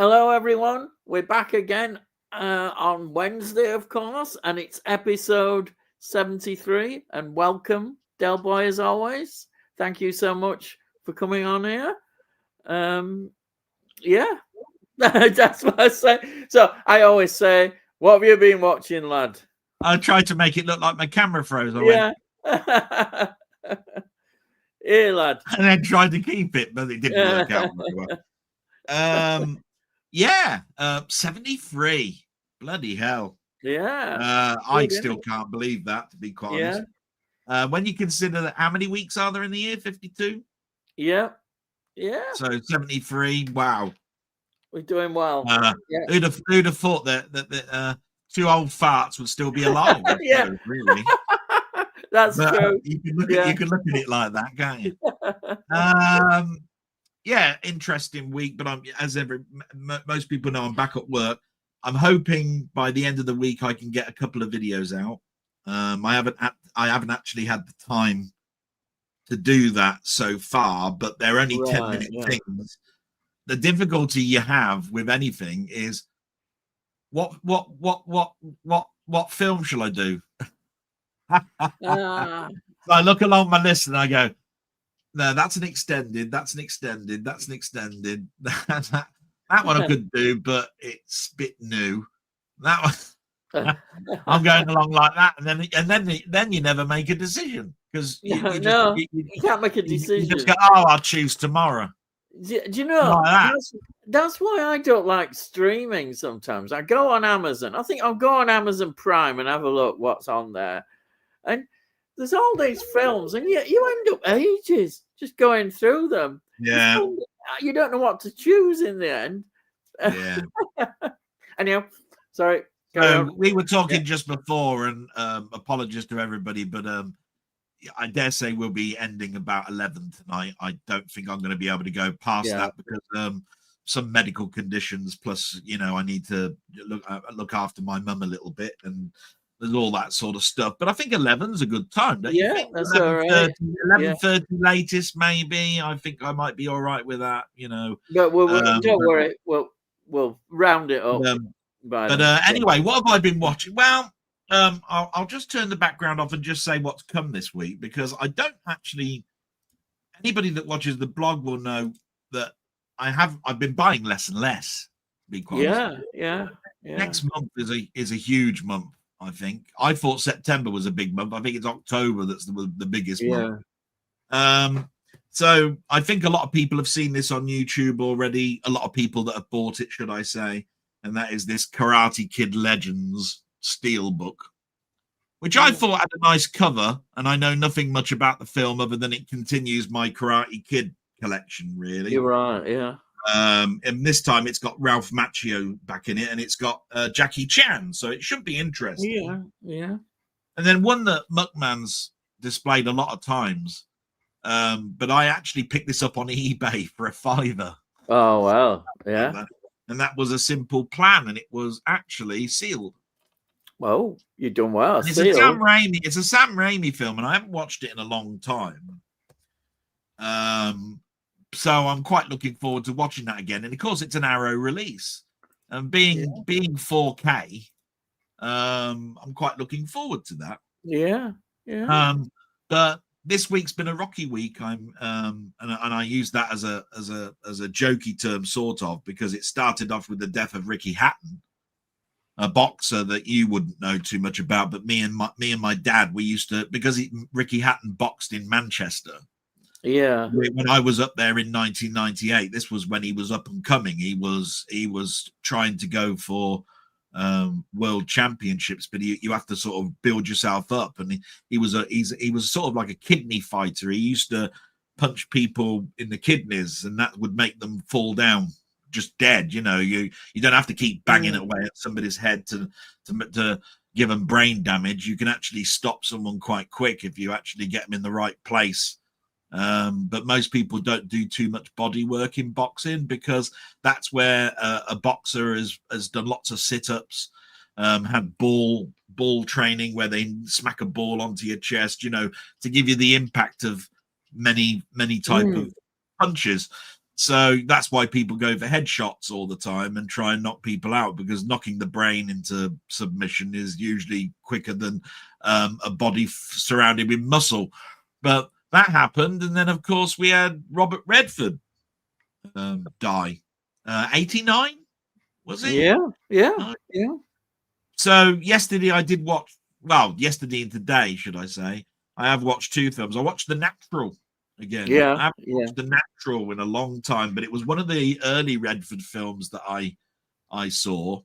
Hello, everyone. We're back again on Wednesday, of course, and it's episode 73. And welcome, Delboy, as always. Thank you so much for coming on here. Yeah, that's what I say. So I always say, what have you been watching, lad? I tried to make it look like my camera froze. Yeah. Here, lad. And then tried to keep it, but it didn't work out very well. 73. Bloody hell. Yeah. I still can't believe that, to be quite honest. When you consider that, how many weeks are there in the year? 52? Yeah. So 73, wow. We're doing well. Who'd have thought that two old farts would still be alive? Yeah. Really. That's true. You can look at it like that, can't you? Interesting week. But most people know, I'm back at work. I'm hoping by the end of the week I can get a couple of videos out. I haven't actually had the time to do that so far, but they're only 10-minute things. The difficulty you have with anything is what film shall I do? I look along my list and I go, no, that's an extended. That one I could do, but it's a bit new. That one I'm going along like that, and then you never make a decision because you can't make a decision. You just go, oh, I'll choose tomorrow. Do you know like that's why I don't like streaming sometimes. I go on Amazon. I think I'll go on Amazon Prime and have a look what's on there. And there's all these films, and you end up ages just going through them. Yeah. You don't know what to choose in the end. Yeah. Anyhow, sorry. We were talking just before, and apologies to everybody, but I dare say we'll be ending about 11 tonight. I don't think I'm going to be able to go past that because some medical conditions, plus I need to look after my mum a little bit, and there's all that sort of stuff. But I think 11's a good time, don't you think? That's all right. 11:30 latest, maybe. I think I might be all right with that, But don't worry, we'll round it up. Anyway, what have I been watching? Well, I'll just turn the background off and just say what's come this week, because I don't actually. Anybody that watches the blog will know that I've been buying less and less. To be quite honest. Yeah. Next month is a huge month. I think I thought September was a big month. I think it's October that's the biggest month. So I think a lot of people have seen this on YouTube already. A lot of people that have bought it, should I say, and that is this Karate Kid Legends Steelbook, which I thought had a nice cover, and I know nothing much about the film other than it continues my Karate Kid collection, really. You're right, yeah. And this time it's got Ralph Macchio back in it, and it's got Jackie Chan, so it should be interesting. Yeah. And then one that Muckman's displayed a lot of times, but I actually picked this up on eBay for $5. Oh, wow. Yeah. And that was A Simple Plan, and it was actually sealed. Well, you've done well. It's a Sam Raimi film, and I haven't watched it in a long time. So I'm quite looking forward to watching that again. And of course, it's an Arrow release, and being 4K, I'm quite looking forward to that. Yeah. But this week's been a rocky week. And I use that as a jokey term, sort of, because it started off with the death of Ricky Hatton, a boxer that you wouldn't know too much about, but me and my dad, we used to, because Ricky Hatton boxed in Manchester. Yeah. When I was up there in 1998, this was when he was up and coming. He was trying to go for world championships, but you have to sort of build yourself up. And he was sort of like a kidney fighter. He used to punch people in the kidneys, and that would make them fall down just dead. You don't have to keep banging away at somebody's head to give them brain damage. You can actually stop someone quite quick if you actually get them in the right place. But most people don't do too much body work in boxing, because that's where a boxer has done lots of sit-ups, had ball training where they smack a ball onto your chest, to give you the impact of many type of punches. So that's why people go for headshots all the time and try and knock people out, because knocking the brain into submission is usually quicker than a body surrounded with muscle. But that happened, and then of course we had Robert Redford die. 89 was it? Yeah. So yesterday I did watch. Well, yesterday and today, should I say? I have watched two films. I watched The Natural again. Yeah, I haven't watched The Natural in a long time, but it was one of the early Redford films that I saw,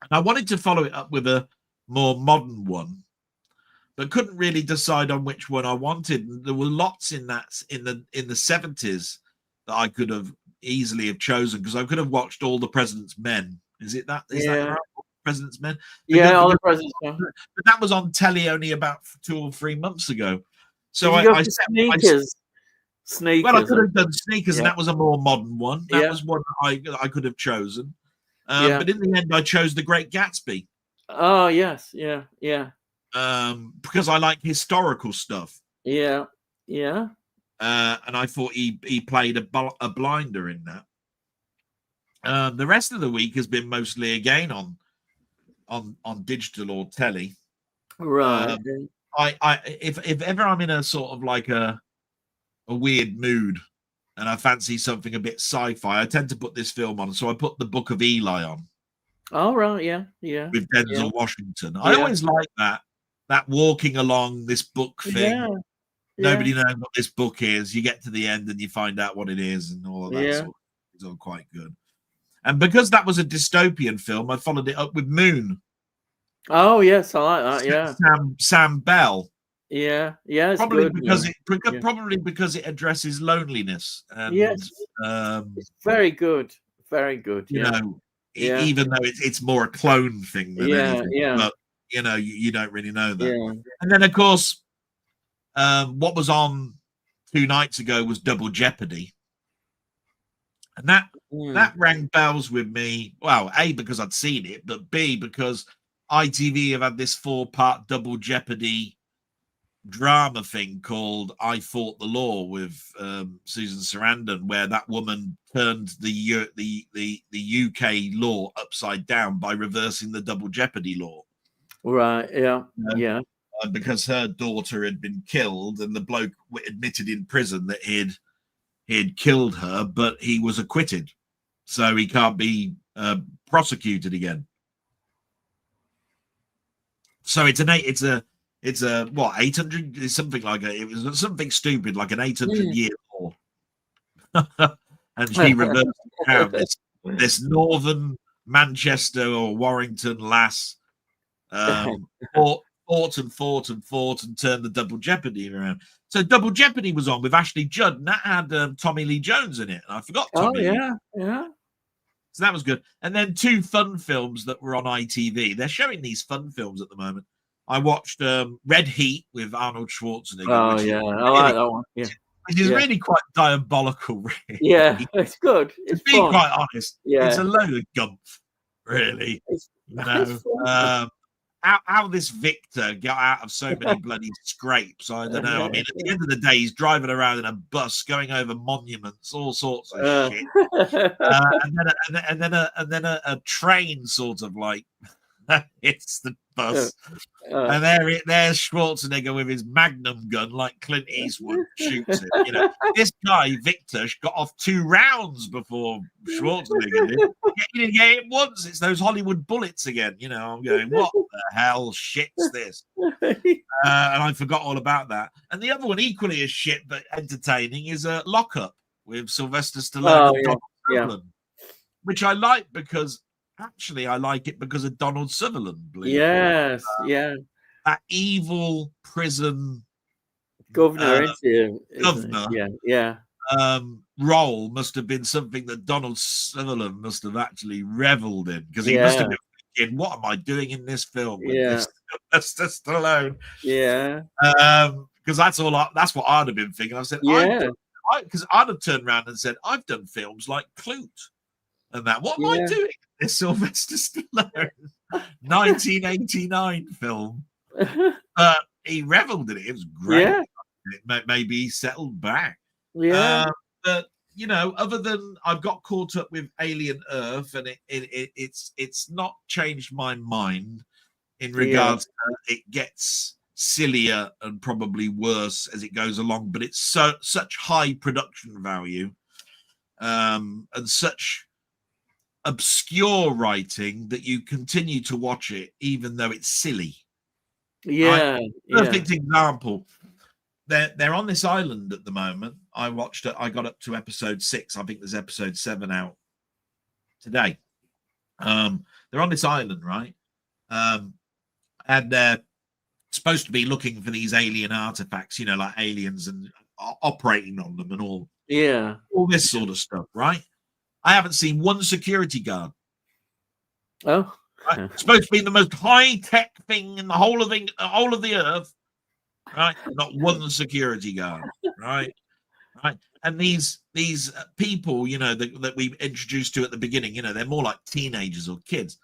and I wanted to follow it up with a more modern one, but couldn't really decide on which one I wanted. There were lots in the 70s that I could have easily have chosen, because I could have watched All the President's Men. Is that right? President's Men? All the President's Men. But that was on telly only about 2 or 3 months ago. So Sneakers. Well, I could have done Sneakers, and that was a more modern one. That was one I could have chosen. But in the end, I chose The Great Gatsby. Oh, yes. Yeah. Because I like historical stuff. Yeah. And I thought he played a blinder in that. The rest of the week has been mostly again on digital or telly. Right. If ever I'm in a sort of like a weird mood and I fancy something a bit sci-fi, I tend to put this film on. So I put The Book of Eli on. Oh, right. Yeah. With Denzel Washington. I always like that walking along this book thing. Nobody knows what this book is. You get to the end and you find out what it is, and all of that sort of thing. It's all quite good. And because that was a dystopian film, I followed it up with Moon. Oh, yes, I like that. Yeah. Sam Bell. Yeah. Probably because it addresses loneliness. And, it's very good. Very good. You know, even though it's more a clone thing than anything. But you don't really know that. Yeah. And then of course, what was on 2 nights ago was Double Jeopardy. And that rang bells with me. Well, A, because I'd seen it, but B, because ITV have had this 4-part Double Jeopardy drama thing called I Fought the Law with Susan Sarandon, where that woman turned the UK law upside down by reversing the Double Jeopardy law. Right. Yeah. Because her daughter had been killed, and the bloke admitted in prison that he'd killed her, but he was acquitted, so he can't be prosecuted again. So it's what, 800, something like it was something stupid like an 800-year law. And she reversed it down. This northern Manchester or Warrington lass fought and turned the Double Jeopardy around. So Double Jeopardy was on with Ashley Judd, and that had Tommy Lee Jones in it. And I forgot Tommy. Oh, yeah. So that was good. And then 2 fun films that were on ITV. They're showing these fun films at the moment. I watched Red Heat with Arnold Schwarzenegger. Oh, yeah. I like that one. Yeah. Which is really quite diabolical, really. Yeah, it's good. To be quite honest, it's a load of gumph, really. How this Victor got out of so many bloody scrapes, I don't know. I mean, at the end of the day, he's driving around in a bus, going over monuments, all sorts of shit, and then a train sort of like hits the bus, and there's Schwarzenegger with his Magnum gun, like Clint Eastwood shoots it. You know, this guy Victor got off 2 rounds before Schwarzenegger did. He didn't get it once. It's those Hollywood bullets again. You know, I'm going, what the hell shit's this? And I forgot all about that. And the other one, equally as shit but entertaining, is a Lockup with Sylvester Stallone and Donald Sutherland, which I like because. Actually, I like it because of Donald Sutherland. Yes, that evil prison governor, role must have been something that Donald Sutherland must have actually reveled in, because he must have been thinking, "What am I doing in this film?" With this Stallone. Because that's what I'd have been thinking. I said, because I'd have turned around and said, "I've done films like Clute." And that, what am I doing? This Sylvester Stallone 1989 film. He reveled in it. It was great. Maybe he settled back. But you know, other than I've got caught up with Alien Earth, and it's not changed my mind in regards to it gets sillier and probably worse as it goes along, but it's such high production value, and such obscure writing that you continue to watch it even though it's silly. Perfect example. They're on this island at the moment. I watched it. I got up to episode 6. I think there's episode 7 out today. They're on this island, right? And they're supposed to be looking for these alien artifacts, you know, like aliens, and operating on them and all this sort of stuff, right? I haven't seen one security guard. Oh, right? It's supposed to be the most high-tech thing in the whole of the earth. Right, not one security guard, right? And these people, you know, that we introduced to at the beginning, you know, they're more like teenagers or kids.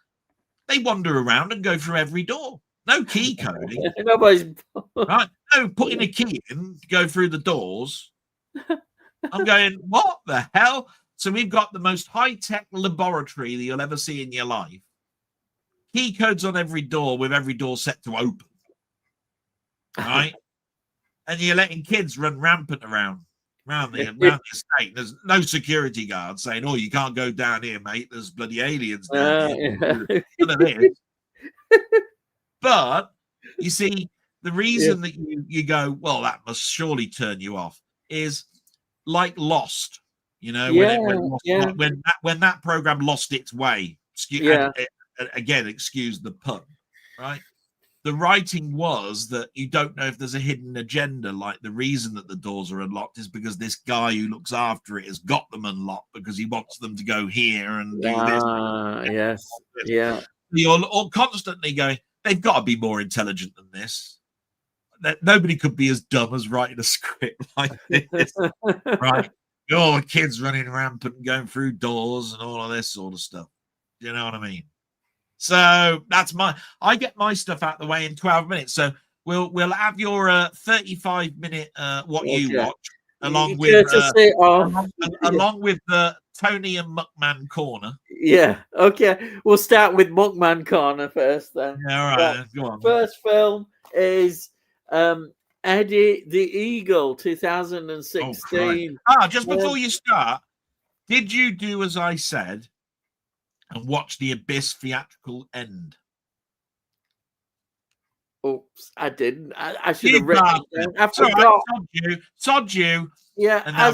They wander around and go through every door. No key coding. Nobody's right. No putting a key in to go through the doors. I'm going, what the hell? So we've got the most high-tech laboratory that you'll ever see in your life. Key codes on every door, with every door set to open. Right, and you're letting kids run rampant around the estate. There's no security guard saying, "Oh, you can't go down here, mate. There's bloody aliens down here." But you see, the reason that you go, well, that must surely turn you off, is like Lost. You know, when that program lost its way. Again, excuse the pun, right? The writing was that you don't know if there's a hidden agenda. Like, the reason that the doors are unlocked is because this guy who looks after it has got them unlocked because he wants them to go here and do this. You're all constantly going, they've got to be more intelligent than this. That nobody could be as dumb as writing a script like this, right? All the kids running rampant and going through doors and all of this sort of stuff. You know what I mean? So that's I get my stuff out the way in 12 minutes. So we'll have your 35-minute what you watch along with along with the Tony and Muckman Corner. Yeah. Okay. We'll start with Muckman Corner first then. Yeah, all right. Go on. First film is Eddie the Eagle, 2016. Just before you start, did you do as I said and watch the Abyss theatrical end? Oops, I didn't. I should have written it. I forgot. Sod you. Yeah,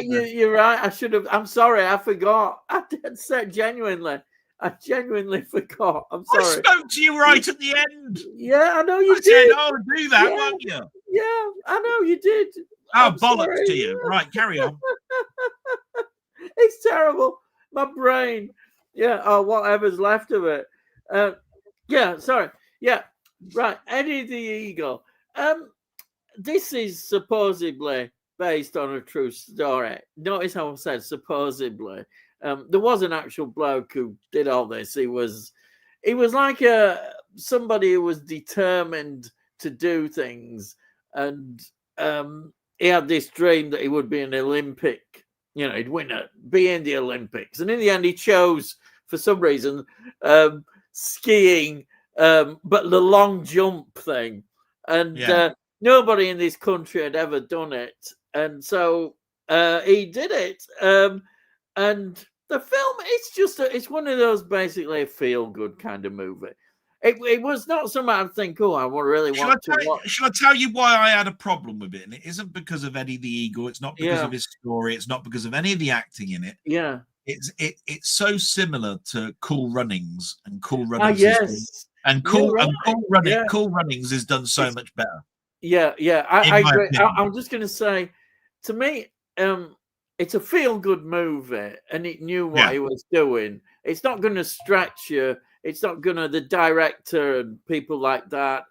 you're right. I should have. I'm sorry. I forgot. I did say genuinely. I genuinely forgot. I'm sorry. I spoke to you right at the end. Yeah, I know you did. Said, "Oh, do that, won't you?" Yeah, I know you did. Oh, bollocks to you! Right, carry on. It's terrible. My brain. Yeah, or whatever's left of it. Sorry. Yeah, right. Eddie the Eagle. This is supposedly based on a true story. Notice how I said supposedly. There was an actual bloke who did all this. He was like somebody who was determined to do things, and he had this dream that he would be an Olympic. You know, he'd be in the Olympics, and in the end, he chose for some reason skiing, but the long jump thing, and nobody in this country had ever done it, and so he did it. And the film, it's one of those basically a feel-good kind of movie. It was not something I think, I really want to watch. Shall I tell you why I had a problem with it? And it isn't because of Eddie the Eagle. It's not because of his story. It's not because of any of the acting in it. Yeah. It's so similar to Cool Runnings, and Cool Runnings. Cool Runnings is done so much better. Yeah. I agree. I'm just going to say, to me, it's a feel-good movie, and it knew what it was doing. It's not going to stretch you. It's not going to, the director and people like that.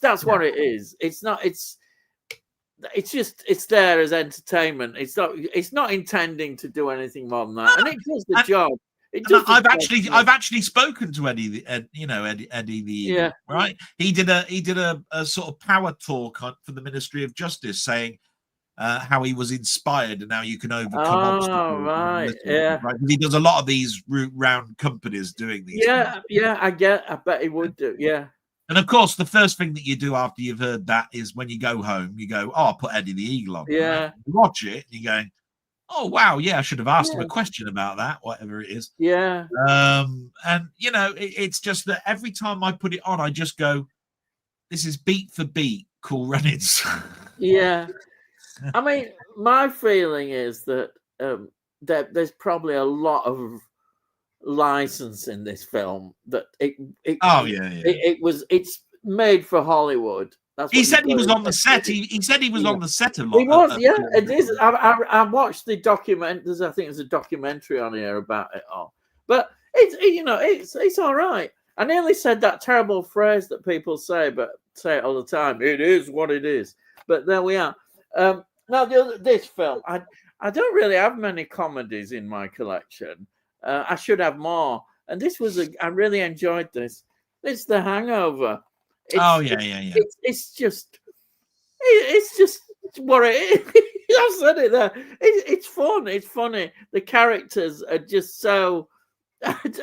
That's what it is. It's not. It's there as entertainment. It's not intending to do anything more than that, and it does the job. I've actually spoken to Eddie the Eagle, right? He did a sort of power talk for the Ministry of Justice, saying, how he was inspired and how you can overcome obstacles. Oh, right, yeah. Right? He does a lot of these round companies doing these. Yeah, yeah, I bet he would do. Yeah. And of course, the first thing that you do after you've heard that is when you go home, you go, "Oh, I'll put Eddie the Eagle on." Yeah. Right? You watch it, and you're going, "Oh, wow, yeah, I should have asked him a question about that, whatever it is." Yeah. And you know, it's just that every time I put it on, I just go, "This is beat for beat, Cool Runnings." Yeah. I mean, my feeling is that there's probably a lot of license in this film that it's made for Hollywood. That's what he said. He was on the set. He said he was on the set a lot. He was, yeah. It is. I watched the document. I think there's a documentary on here about it all. But it's all right. I nearly said that terrible phrase that people say it all the time. It is what it is. But there we are. Now this film, I don't really have many comedies in my collection. I should have more. And this was I really enjoyed this. It's The Hangover. It's just what it is. I've said it there. It's fun. It's funny. The characters are just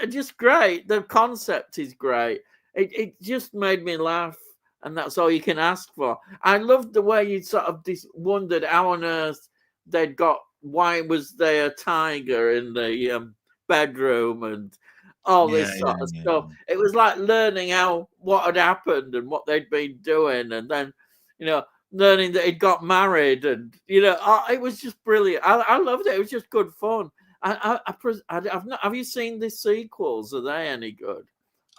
just great. The concept is great. It just made me laugh, and that's all you can ask for. I loved the way you sort of wondered how on earth why was there a tiger in the bedroom and all this sort of stuff. It was like learning what had happened and what they'd been doing, and then learning that he'd got married, and it was just brilliant. I loved it. It was just good fun. Have you seen the sequels? Are they any good?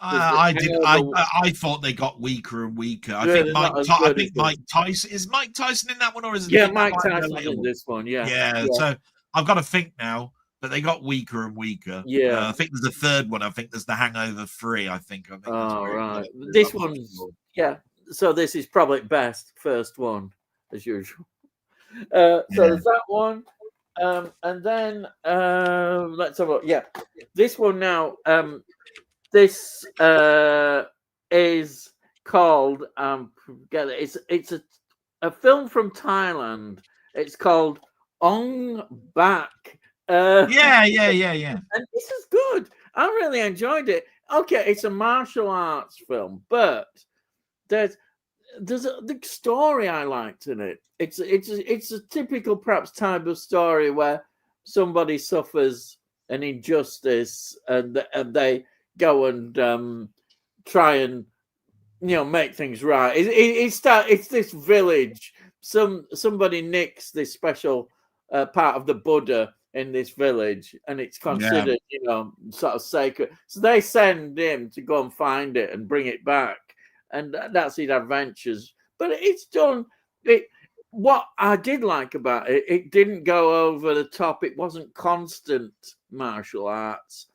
I thought they got weaker and weaker. I think Mike Tyson is Mike Tyson in that one, or is it? Mike Tyson in this one. Yeah. So I've got to think now, but they got weaker and weaker. Yeah. I think there's a third one. I think there's The Hangover 3. I think. Oh, right. This one's So this is probably best first one as usual. So there's that one. And then let's have a look. Yeah, this one now. This is called it's a film from Thailand. It's called Ong Bak. Yeah. And this is good. I really enjoyed it. Okay, it's a martial arts film, but there's the story I liked in it. It's a typical perhaps type of story where somebody suffers an injustice and they go and try and make things right. It's this village. Somebody nicks this special part of the Buddha in this village, and it's considered sort of sacred. So they send him to go and find it and bring it back, and that's his adventures. But it's done. What I did like about it, it didn't go over the top. It wasn't constant martial arts,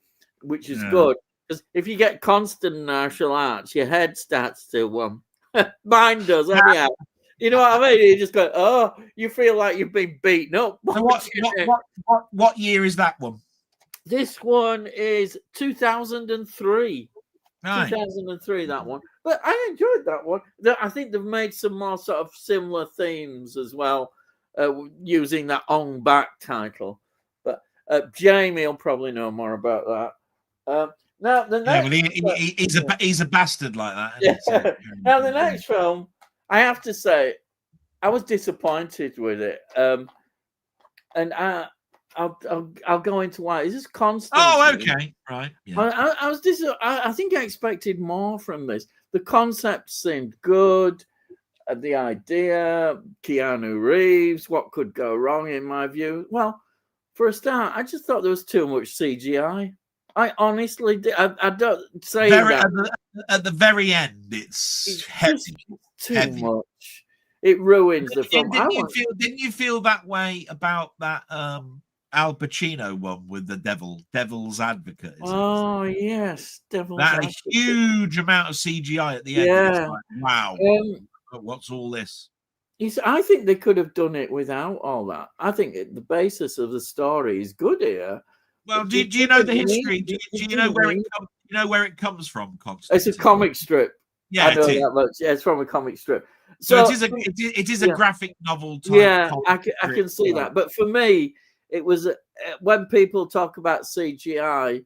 which is good. Because if you get constant martial arts, your head starts to mine does anyhow. You know what I mean? You just go, you feel like you've been beaten up. So what year is that one? This one is 2003. Right. 2003, that one. But I enjoyed that one. I think they've made some more sort of similar themes as well, using that Ong Bak title. But Jamie will probably know more about that. Now the next, he's a bastard like that. Yeah. Now the next film, I have to say, I was disappointed with it, and I'll go into why. Is this constant? Oh, okay, right. Yeah. I think I expected more from this. The concept seemed good. The idea, Keanu Reeves. What could go wrong in my view? Well, for a start, I just thought there was too much CGI. I honestly did. I don't say that. At the very end, it's heavy. Too much. It ruins the film. Didn't you feel that way about that Al Pacino one with the Devil's Advocate? Oh yes, Devil's Advocate. A huge amount of CGI at the end. Yeah. Like, wow. What's all this? I think they could have done it without all that. I think the basis of the story is good here. Well, do you know the history? Do you know where it comes? You know where it comes from? Constantine? It's a comic strip. Yeah, I know that much. Yeah, it's from a comic strip. So it is a graphic novel type. Yeah, I can see that. But for me, it was when people talk about CGI,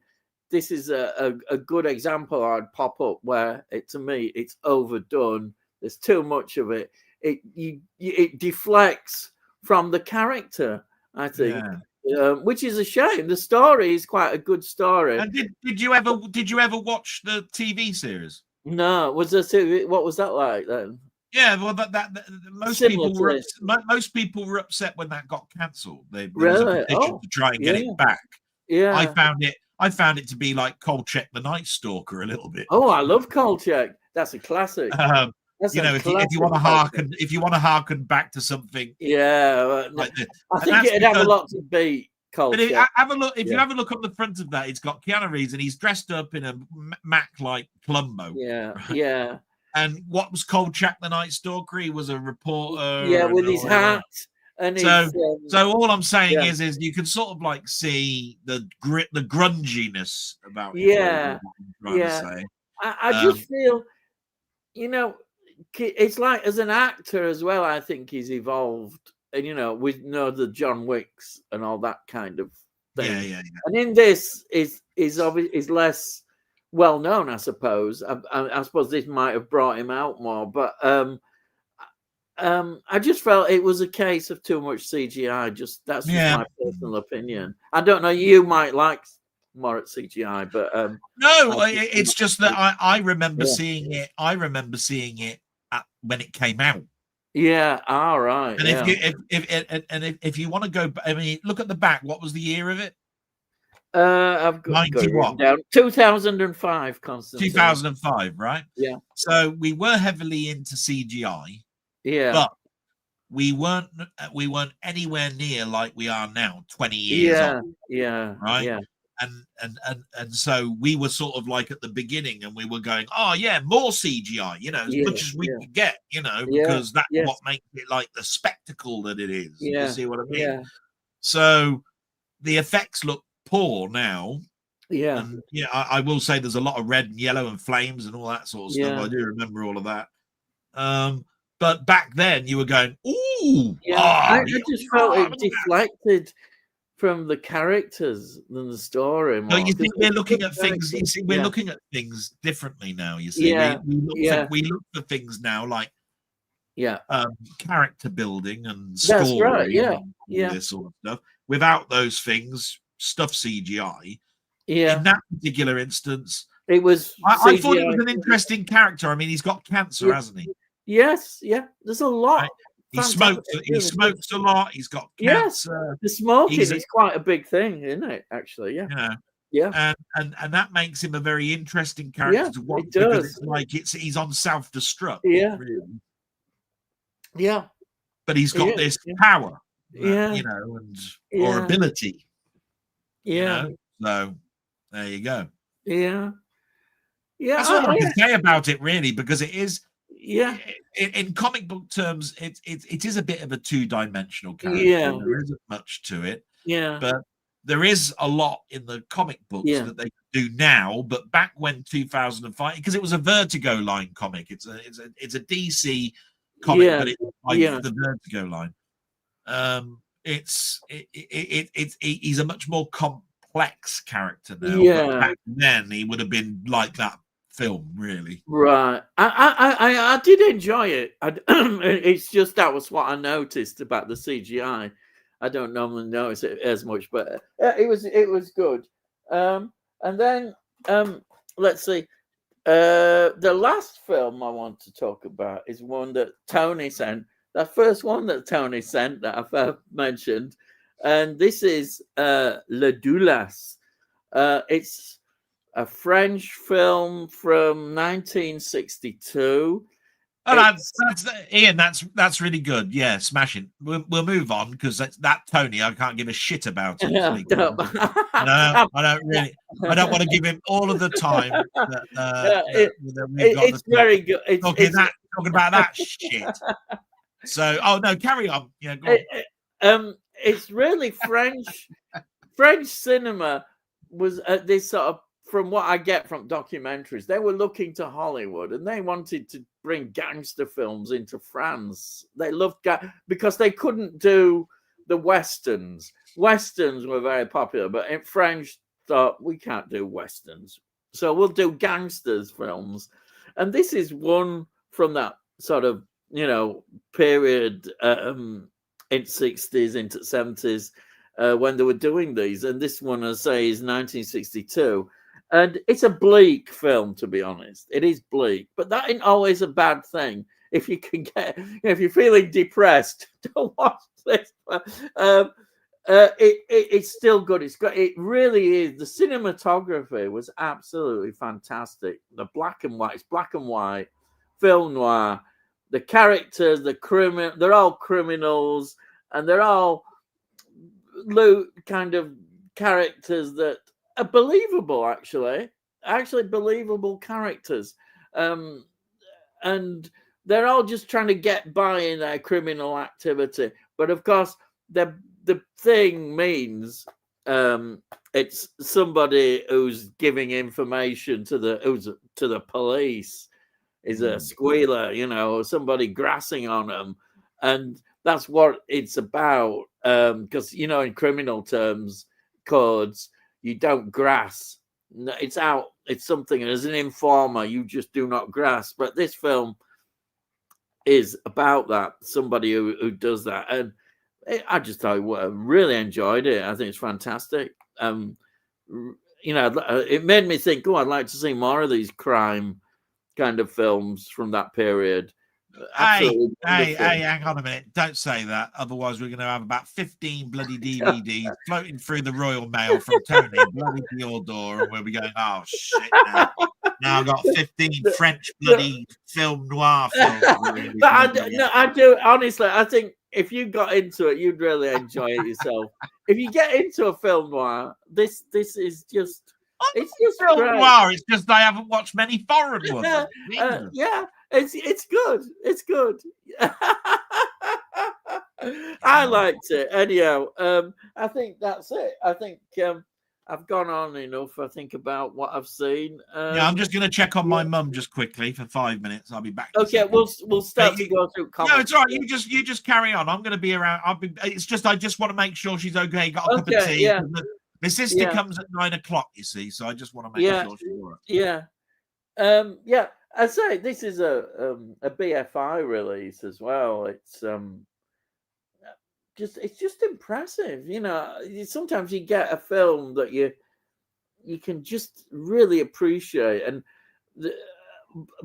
this is a good example I'd pop up where to me it's overdone. There's too much of it. It deflects from the character, I think, which is a shame. The story is quite a good story. And did you ever watch the TV series? No, was there? What was that like then? Yeah, well, most people were upset when that got cancelled. There was a petition to try and get it back. Yeah, I found it to be like Kolchak the Night Stalker a little bit. Oh, I love Kolchak. That's a classic. If you want to harken back to something, like I think it'd have a lot to beat Kolchak. Have a look. If you have a look on the front of that, it's got Keanu Reeves and he's dressed up in a Mac-like Plumbo. Yeah, yeah. And what was Kolchak the Night Stalker? He was a reporter. Yeah, with his hat. And so all I'm saying is you can sort of like see the grunginess about it. I just feel, it's like as an actor as well. I think he's evolved, and we know the John Wicks and all that kind of thing. Yeah. And in this is less well known, I suppose. I suppose this might have brought him out more, but I just felt it was a case of too much CGI. That's just my personal opinion. I don't know. You might like more at CGI, but no, it's just that I remember seeing it. I remember seeing it when it came out. Yeah. All right. And if you want to go, I mean, look at the back. What was the year of it? I've got it down. 2005, Constantine. 2005, right? Yeah. So we were heavily into CGI. Yeah. But we weren't anywhere near like we are now, 20 years on. Yeah. Right. Yeah. And so we were sort of like at the beginning and we were going, oh yeah, more CGI, as much as we could get, because that's what makes it like the spectacle that it is. Yeah. You see what I mean? Yeah. So the effects look poor now. Yeah. And I will say there's a lot of red and yellow and flames and all that sort of stuff. I do remember all of that. But back then you were going, ooh. Yeah. I just felt it deflected from the characters than the story. No, you think we're looking at things. You see, we're looking at things differently now. You see, we look for things now like character building and story. That's right. Yeah, and this sort of stuff. Without those things, stuff CGI. Yeah. In that particular instance, it was. I thought it was an interesting character. I mean, he's got cancer, hasn't he? Yes. Yeah. There's a lot. Right. He smokes a lot. He's got cancer. The smoking is quite a big thing, isn't it? Actually, yeah. And that makes him a very interesting character to watch. It does. It's like he's on self-destruct. Yeah. Really. Yeah. But he's got this power. Or ability. Yeah. So there you go. Yeah. Yeah. That's all I can say about it, really, because it is. Yeah, in comic book terms, it is a bit of a two-dimensional character. Yeah, there isn't much to it. Yeah, but there is a lot in the comic books that they do now. But back when 2005, because it was a Vertigo line comic, it's a DC comic, but it's like the Vertigo line. He's a much more complex character now. Yeah, but back then he would have been like that film, really. Right. I did enjoy it. It's just that was what I noticed about the CGI. I don't normally notice it as much, but it was good. And then let's see. The last film I want to talk about is one that Tony sent. The first one that Tony sent that I've mentioned, and this is Le Doulas. It's a French film from 1962. Oh, that's Ian. That's really good. Yeah, smashing. We'll move on because that Tony, I can't give a shit about it. I don't really. I don't want to give him all of the time. It's very good. Talking about that shit. So, no, carry on. Yeah, go on. It's really French. French cinema was at this sort of from what I get from documentaries, they were looking to Hollywood and they wanted to bring gangster films into France. They loved because they couldn't do the westerns. Westerns were very popular, but in French thought we can't do westerns, so we'll do gangsters films. And this is one from that sort of period in 60s into 70s when they were doing these. And this one, I say, is 1962. And it's a bleak film, to be honest. It is bleak, but that ain't always a bad thing. If you can get, if you're feeling depressed, don't watch this. It's still good. It really is. The cinematography was absolutely fantastic. The black and white, film noir. The characters, they're all criminals, and they're all kind of characters that are believable, actually believable characters, and they're all just trying to get by in their criminal activity. But of course, the thing means it's somebody who's giving information to the police is a squealer, somebody grassing on them, and that's what it's about. Because in criminal codes, you don't grass. It's something, and as an informer, you just do not grass. But this film is about that, somebody who does that. And I just thought I really enjoyed it. I think it's fantastic. It made me think, I'd like to see more of these crime kind of films from that period. Hey, hang on a minute. Don't say that. Otherwise, we're going to have about 15 bloody DVDs floating through the Royal Mail from Tony bloody to your door, and we'll be going, oh, shit, now I've got 15 French bloody film noir films. I do. Honestly, I think if you got into it, you'd really enjoy it yourself. If you get into a film noir, this is just... It's just film great. noir. It's just I haven't watched many foreign ones. Yeah, it's good. It's good. I liked it. Anyhow, I think that's it. I think I've gone on enough. I think about what I've seen. I'm just going to check on my mum just quickly for 5 minutes. I'll be back. Okay, we'll start to go through comments. No, it's all right. You just carry on. I'm going to be around. It's just I just want to make sure she's okay. Got a cup of tea. Yeah. My sister comes at 9 o'clock, you see, so I just want to make sure she's all right. Yeah. I say this is a BFI release as well. It's just impressive. Sometimes you get a film that you can just really appreciate, and the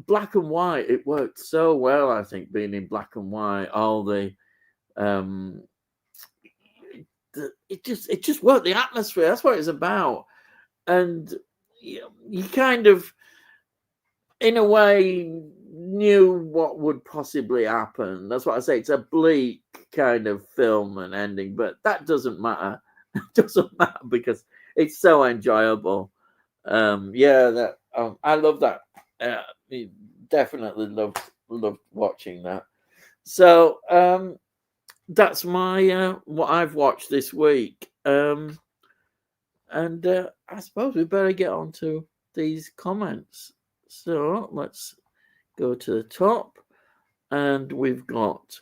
black and white, it worked so well. I think being in black and white, all the it just worked. The atmosphere, that's what it's about. And you kind of, in a way, knew what would possibly happen. That's what I say. It's a bleak kind of film and ending, but that doesn't matter. It doesn't matter because it's so enjoyable. I love that. Definitely loved watching that. So that's my what I've watched this week. And I suppose we better get on to these comments. So let's go to the top, and we've got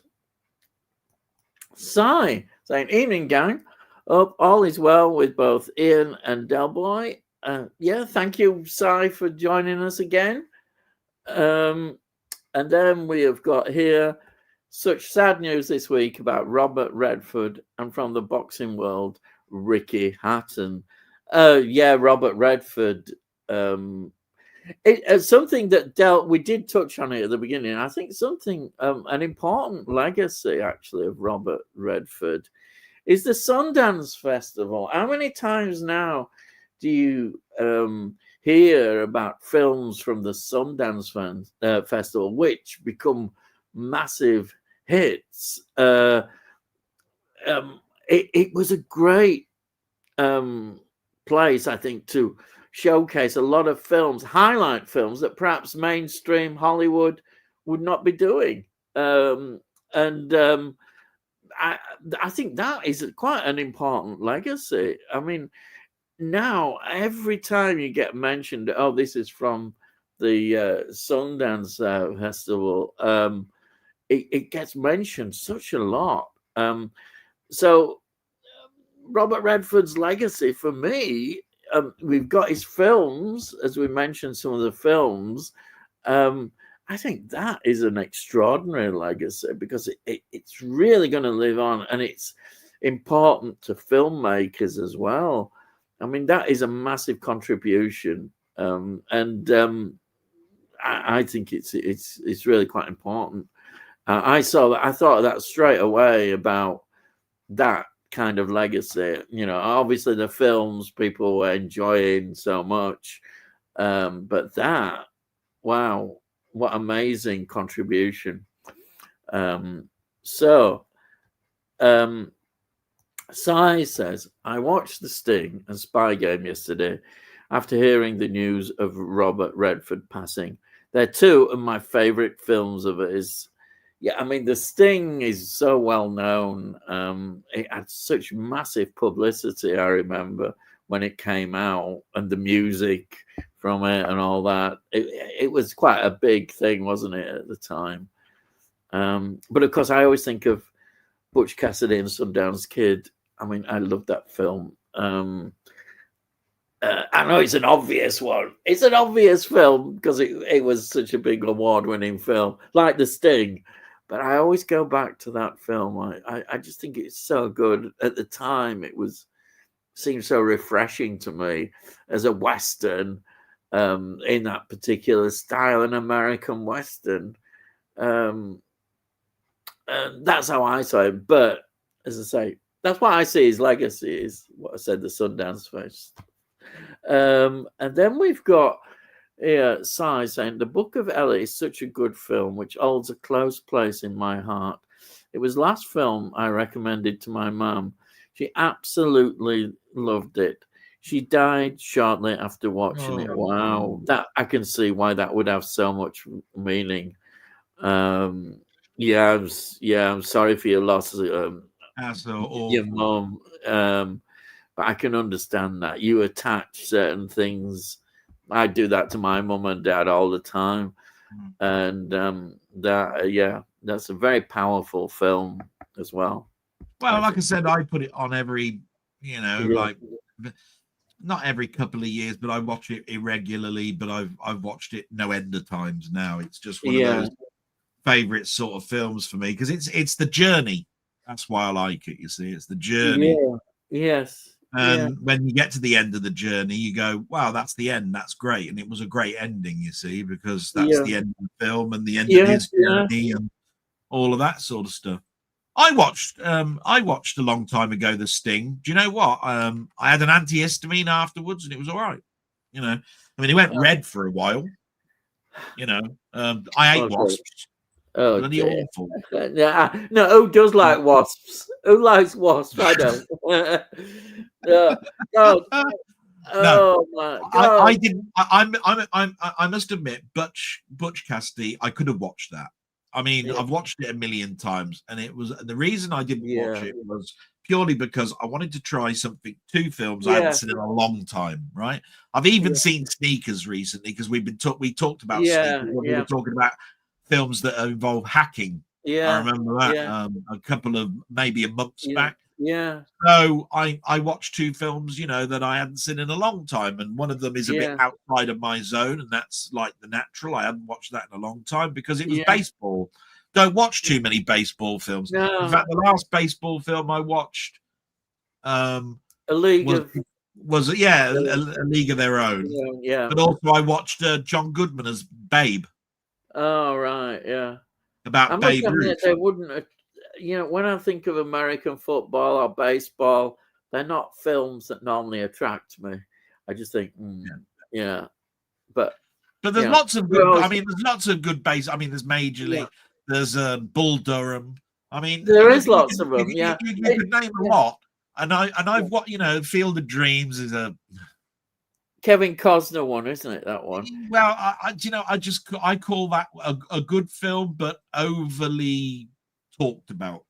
Cy saying, "Evening, gang. Hope all is well with both Ian and Delboy." Thank you, Cy, for joining us again. And then we have got here, such sad news this week about Robert Redford, and from the boxing world, Ricky Hatton. Robert Redford. It's something that we did touch on it at the beginning. I think something, an important legacy actually of Robert Redford is the Sundance Festival. How many times now do you hear about films from the Sundance Festival which become massive hits? It was a great place, I think, to showcase a lot of films, highlight films that perhaps mainstream Hollywood would not be doing. I think that is quite an important legacy. I mean, now every time you get mentioned, oh, this is from the Sundance Festival, it gets mentioned such a lot. So Robert Redford's legacy for me, we've got his films, as we mentioned, some of the films. I think that is an extraordinary legacy because it's really going to live on, and it's important to filmmakers as well. I mean, that is a massive contribution, and I think it's really quite important. I saw that. I thought of that straight away about that kind of legacy. You know, obviously the films people were enjoying so much, but that, wow, what amazing contribution. Sai says, I watched The Sting and Spy Game yesterday after hearing the news of Robert Redford passing. They're two of my favorite films of his. Yeah, I mean, The Sting is so well known. It had such massive publicity, I remember, when it came out, and the music from it and all that. It was quite a big thing, wasn't it, at the time? But of course, I always think of Butch Cassidy and Sundance Kid. I mean, I love that film. I know it's an obvious one. It's an obvious film because it was such a big award-winning film, like The Sting. But I always go back to that film. I just think it's so good. At the time, seemed so refreshing to me as a Western, in that particular style, an American Western. And that's how I saw it. But as I say, that's why I see his legacy is what I said, the Sundance Fest. And then we've got Sai saying, The Book of Ellie is such a good film, which holds a close place in my heart. It was last film I recommended to my mum. She absolutely loved it. She died shortly after watching it. Wow. That I can see why that would have so much meaning. I'm sorry for your loss. Your mum. But I can understand that. You attach certain things. I do that to my mum and dad all the time. And that's a very powerful film as well. Well, like I said, I put it on every, like not every couple of years, but I watch it irregularly. But I've watched it no end of times now. It's just one of those favorite sort of films for me because it's the journey. That's why I like it. You see, it's the journey. Yeah. Yes. And when you get to the end of the journey, you go, wow, that's the end. That's great. And it was a great ending, you see, because that's the end of the film and the end of his journey and all of that sort of stuff. I watched a long time ago, The Sting. Do you know what? I had an antihistamine afterwards and it was all right. I mean, it went red for a while. I ate wasps. Oh, bloody awful. No, who does like wasps? Who likes wasps? I don't. God. Oh my God. I didn't. I must admit, Butch Cassidy, I could have watched that. I mean, I've watched it a million times, and it was the reason I didn't watch it was purely because I wanted to try two films I hadn't seen in a long time. Right? I've even seen Sneakers recently because we talked about Sneakers when we were talking about films that involve hacking. I remember that a couple of maybe a months back. So I watched two films, that I hadn't seen in a long time, and one of them is a bit outside of my zone, and that's like The Natural. I hadn't watched that in a long time because it was baseball. Don't watch too many baseball films. No. In fact, the last baseball film I watched A League of a League of Their Own. But also I watched John Goodman as Babe. Oh right, yeah. About Babe Ruth. They wouldn't. When I think of American football or baseball, they're not films that normally attract me. I just think, But there's lots of good. I mean, there's lots of good base. I mean, there's Major League. There's Bull Durham. I mean, there is lots of them. You could name a lot. And I've what Field of Dreams is a Kevin Costner one, isn't it? That one. Well, I call that a good film, but overly talked about.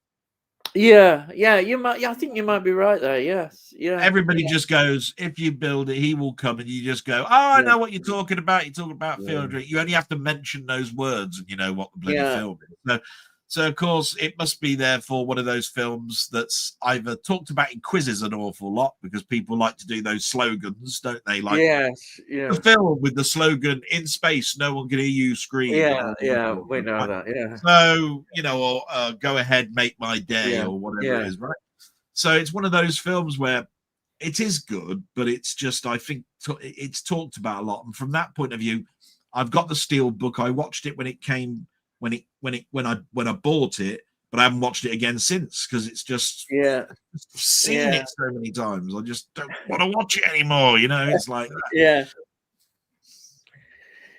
Yeah, you might. Yeah, I think you might be right there. Yes, yeah. Everybody just goes, if you build it, he will come, and you just go, oh, I know what you're talking about. You're talking about film. You only have to mention those words, and you know what the bloody film is. So of course, it must be therefore one of those films that's either talked about in quizzes an awful lot because people like to do those slogans, don't they? Like the film with the slogan "In space, no one can hear you scream." Yeah, we know that. Yeah. So or go ahead, make my day, or whatever it is, right? So it's one of those films where it is good, but it's just I think it's talked about a lot, and from that point of view, I've got the Steel book. I watched it when it came. When I bought it, but I haven't watched it again since because it's just seen it so many times. I just don't want to watch it anymore. You know, it's like that. Yeah.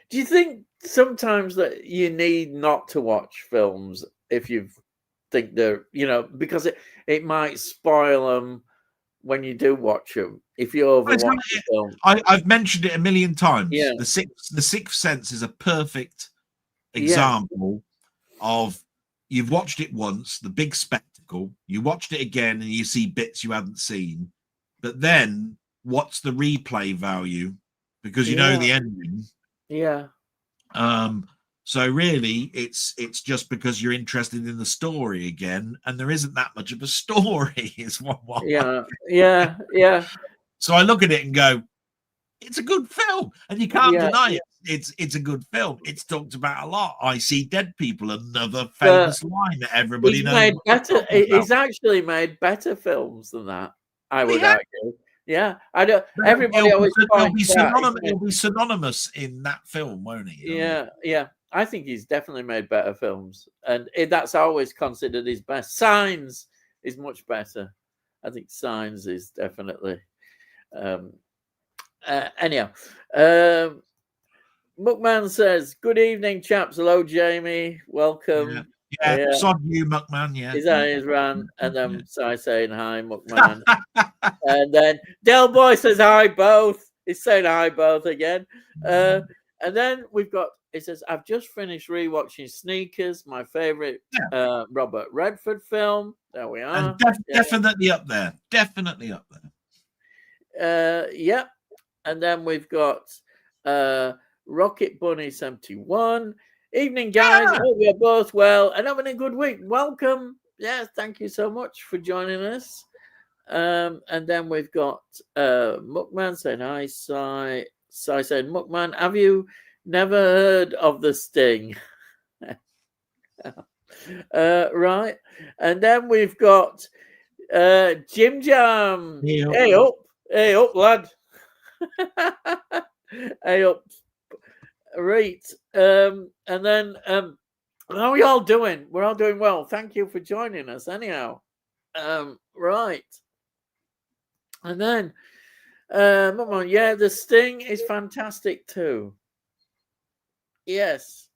Do you think sometimes that you need not to watch films if you think they're, because it might spoil them when you do watch them if you overwatch the film? I've mentioned it a million times. Yeah. The Sixth Sense is a perfect example of you've watched it once, the big spectacle, you watched it again and you see bits you haven't seen, but then what's the replay value because you know the ending? So really it's just because you're interested in the story again, and there isn't that much of a story is what So I look at it and go, it's a good film, and you can't deny it. It's a good film. It's talked about a lot. I see dead people, another famous line that everybody knows. He's actually made better films than that, I would argue. Yeah, I don't. Everybody always it'll be synonymous in that film, won't he? Yeah. I think he's definitely made better films, and that's always considered his best. Signs is much better. I think Signs is definitely. Anyhow, Muckman says, "Good evening, chaps. Hello, Jamie. Welcome." Yeah. Sod you, Muckman. Yeah, his eyes ran, and then I saying hi, Muckman, and then Delboy says hi both. He's saying hi both again, and then we've got. It says, "I've just finished rewatching Sneakers, my favorite Robert Redford film." There we are. And definitely up there. Definitely up there. Yep. And then we've got Rocket Bunny 71. Evening, guys. Hope you're both well and having a good week. Welcome. Yes, thank you so much for joining us. And then we've got Muckman saying hi. Sai saying, Muckman, have you never heard of the Sting? Right. And then we've got Jim Jam. Hey up, lad. Hey up. Right. And then how are we all doing? We're all doing well. Thank you for joining us anyhow. Right. And then the Sting is fantastic too. Yes.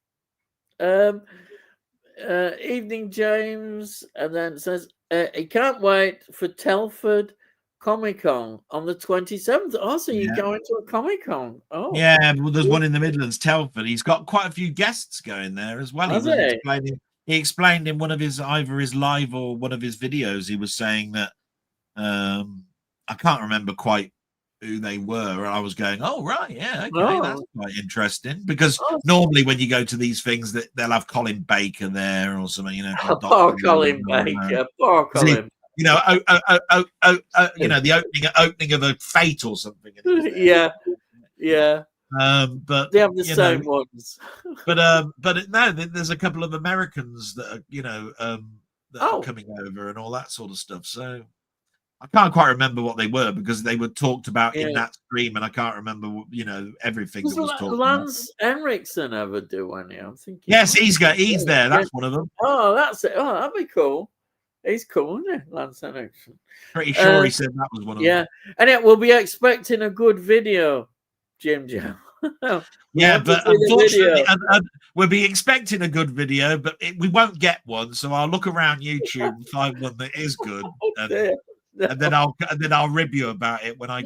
Evening, James, and then says he can't wait for Telford Comic-Con on the 27th. Oh, so you're going to a Comic-Con? Oh, yeah. Well, there's one in the Midlands, Telford. He's got quite a few guests going there as well. He explained in one of either his live or one of his videos. He was saying that I can't remember quite who they were, and I was going, "Oh right, yeah, okay, that's quite interesting." Because normally when you go to these things, that they'll have Colin Baker there or something, you know. Poor Colin Baker, poor Colin. You know, you know, the opening of a Fate or something. Yeah. But they have the same ones. But no, there's a couple of Americans that are, you know, that are coming over and all that sort of stuff. So I can't quite remember what they were because they were talked about in that stream, and I can't remember, you know, everything that was talked Lance Henriksen ever do any? I'm thinking. Yes, he's there. That's one of them. Oh, that's it. Oh, that'd be cool. He's cool, isn't he, Lance Henriksen? Pretty sure he said that was one of them. Yeah, and we'll be expecting a good video, Jim. Yeah, but unfortunately, we'll be expecting a good video, but we won't get one. So I'll look around YouTube and find one that is good. And then I'll rib you about it when I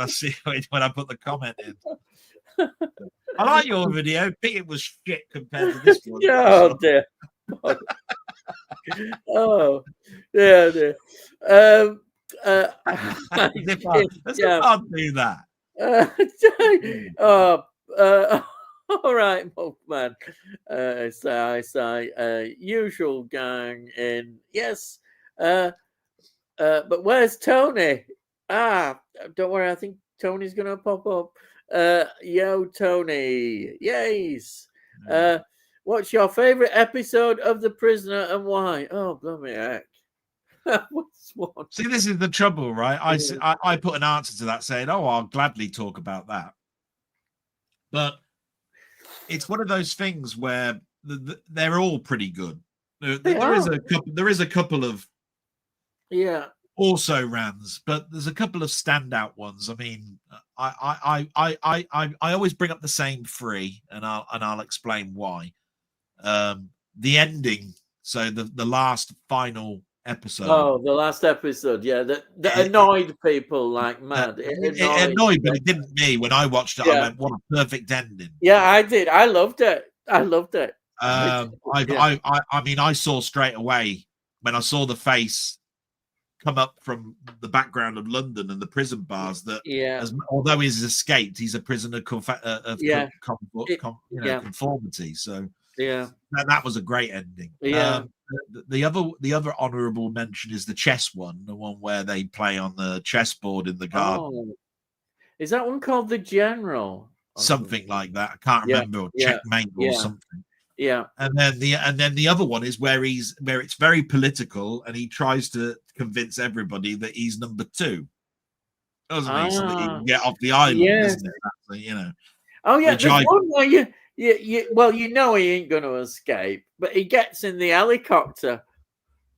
see when I put the comment in. I like your video. I think it was shit compared to this one. Oh dear. Oh, yeah. I can't do that. All right, Milkman. Usual gang in. Yes. But where's Tony? Don't worry. I think Tony's gonna pop up. Yo, Tony. Yes. What's your favorite episode of The Prisoner and why? Oh, bloody heck. What's one? See, this is the trouble, right? I put an answer to that saying, "Oh, I'll gladly talk about that," but it's one of those things where they're all pretty good. There is a couple of also rans, but there's a couple of standout ones. I mean, I always bring up the same three, and I'll explain why. The ending, so the last final episode. Oh, the last episode, yeah, that annoyed people like mad. It annoyed, but it didn't me. When I watched it, I went, "What a perfect ending!" Yeah, I did. I loved it. I mean, I saw straight away when I saw the face come up from the background of London and the prison bars that, although he's escaped, he's a prisoner of conformity. So that was a great ending. The other honourable mention is the chess one, the one where they play on the chessboard in the garden. Oh. Is that one called The General? Something like that. I can't remember. Or Checkmate or something. Yeah. And then the other one is where it's very political and he tries to convince everybody that he's number 2. Doesn't he? So that he can get off the island, isn't it? That's, you know. Oh yeah, there's one where well, you know he ain't going to escape, but he gets in the helicopter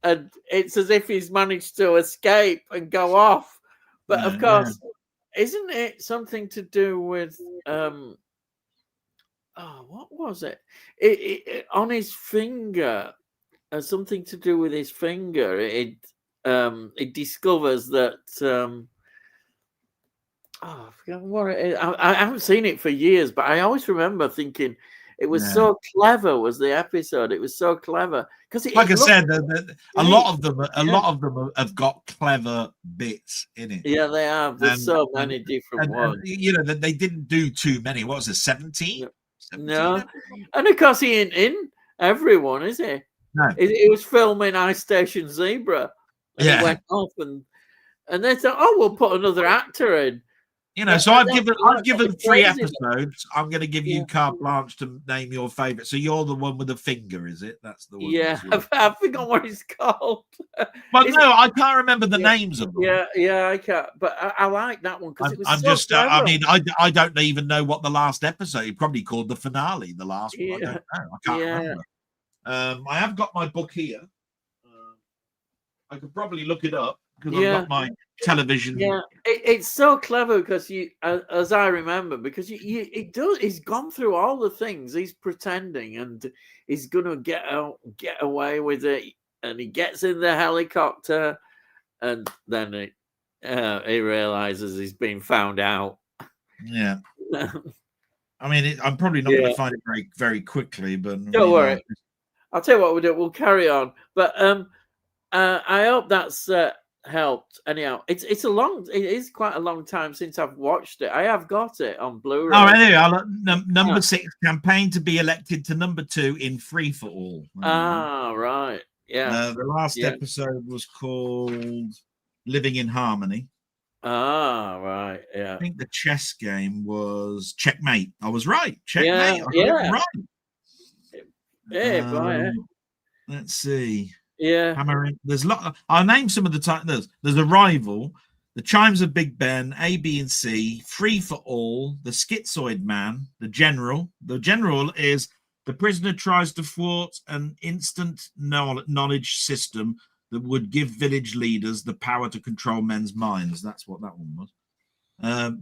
and it's as if he's managed to escape and go off. But of course, isn't it something to do with what was it? It on his finger, something to do with his finger. It discovers that I forget what it is. I haven't seen it for years, but I always remember thinking it was so clever. Was the episode? It was so clever because, like I said, a lot of them have got clever bits in it. Yeah, they have. There's so many different ones. You know, they didn't do too many. What was it? 17? No, and of course he ain't in everyone, is he? No, he was filming Ice Station Zebra. And he went off, and they thought, "Oh, we'll put another actor in." You know, so I've given 3 episodes. I'm going to give you carte blanche to name your favorite. So you're the one with the finger, is it? That's the one. Yeah, I forgot what it's called. But no, I can't remember the names of them. Yeah, I can't. But I like that one because it was. I mean, I don't even know what the last episode. He probably called the finale. The last one. I don't know. I can't remember. I have got my book here. I could probably look it up because I've got my television. Yeah, it's so clever because as I remember, because he's gone through all the things. He's pretending and he's gonna get away with it, and he gets in the helicopter, and then he realizes he's been found out. Yeah. I mean, I'm probably not going to find it very, very quickly, but don't worry. I'll tell you what we'll do. We'll carry on, but I hope that's helped. Anyhow, it is quite a long time since I've watched it. I have got it on Blu-ray. Oh, anyway, number 6, campaign to be elected to number 2 in Free for All. Right. Yeah. The last episode was called Living in Harmony. Right. Yeah. I think the chess game was Checkmate. I was right. Checkmate. Yeah. Right. Yeah. Let's see. Yeah. There's a lot. I'll name some of the titles. There's Arrival, The Chimes of Big Ben, A, B, and C, Free for All, The Schizoid Man, The General. The General is the prisoner tries to thwart an instant knowledge system that would give village leaders the power to control men's minds. That's what that one was.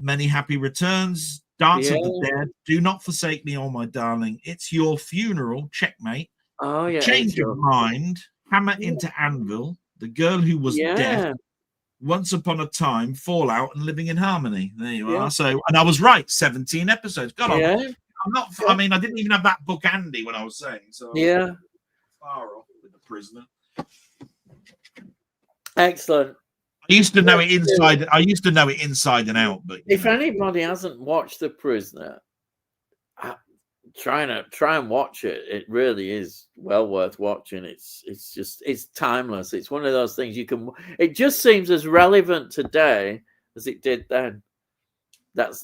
Many Happy Returns, Dance of the Dead, Do Not Forsake Me, Oh My Darling, It's Your Funeral, Checkmate. Oh yeah. Change of Mind, Hammer into Anvil, The Girl Who Was Deaf, Once Upon a Time, Fallout, and Living in Harmony. There you are. So, and I was right, 17 episodes. God, I'm not. I mean, I didn't even have that book handy when I was saying. So, far off with The Prisoner. Excellent. I used to know it inside. I used to know it inside and out. But if anybody hasn't watched The Prisoner, try and watch it. It really is well worth watching. It's timeless. It's one of those things you can. It just seems as relevant today as it did then. That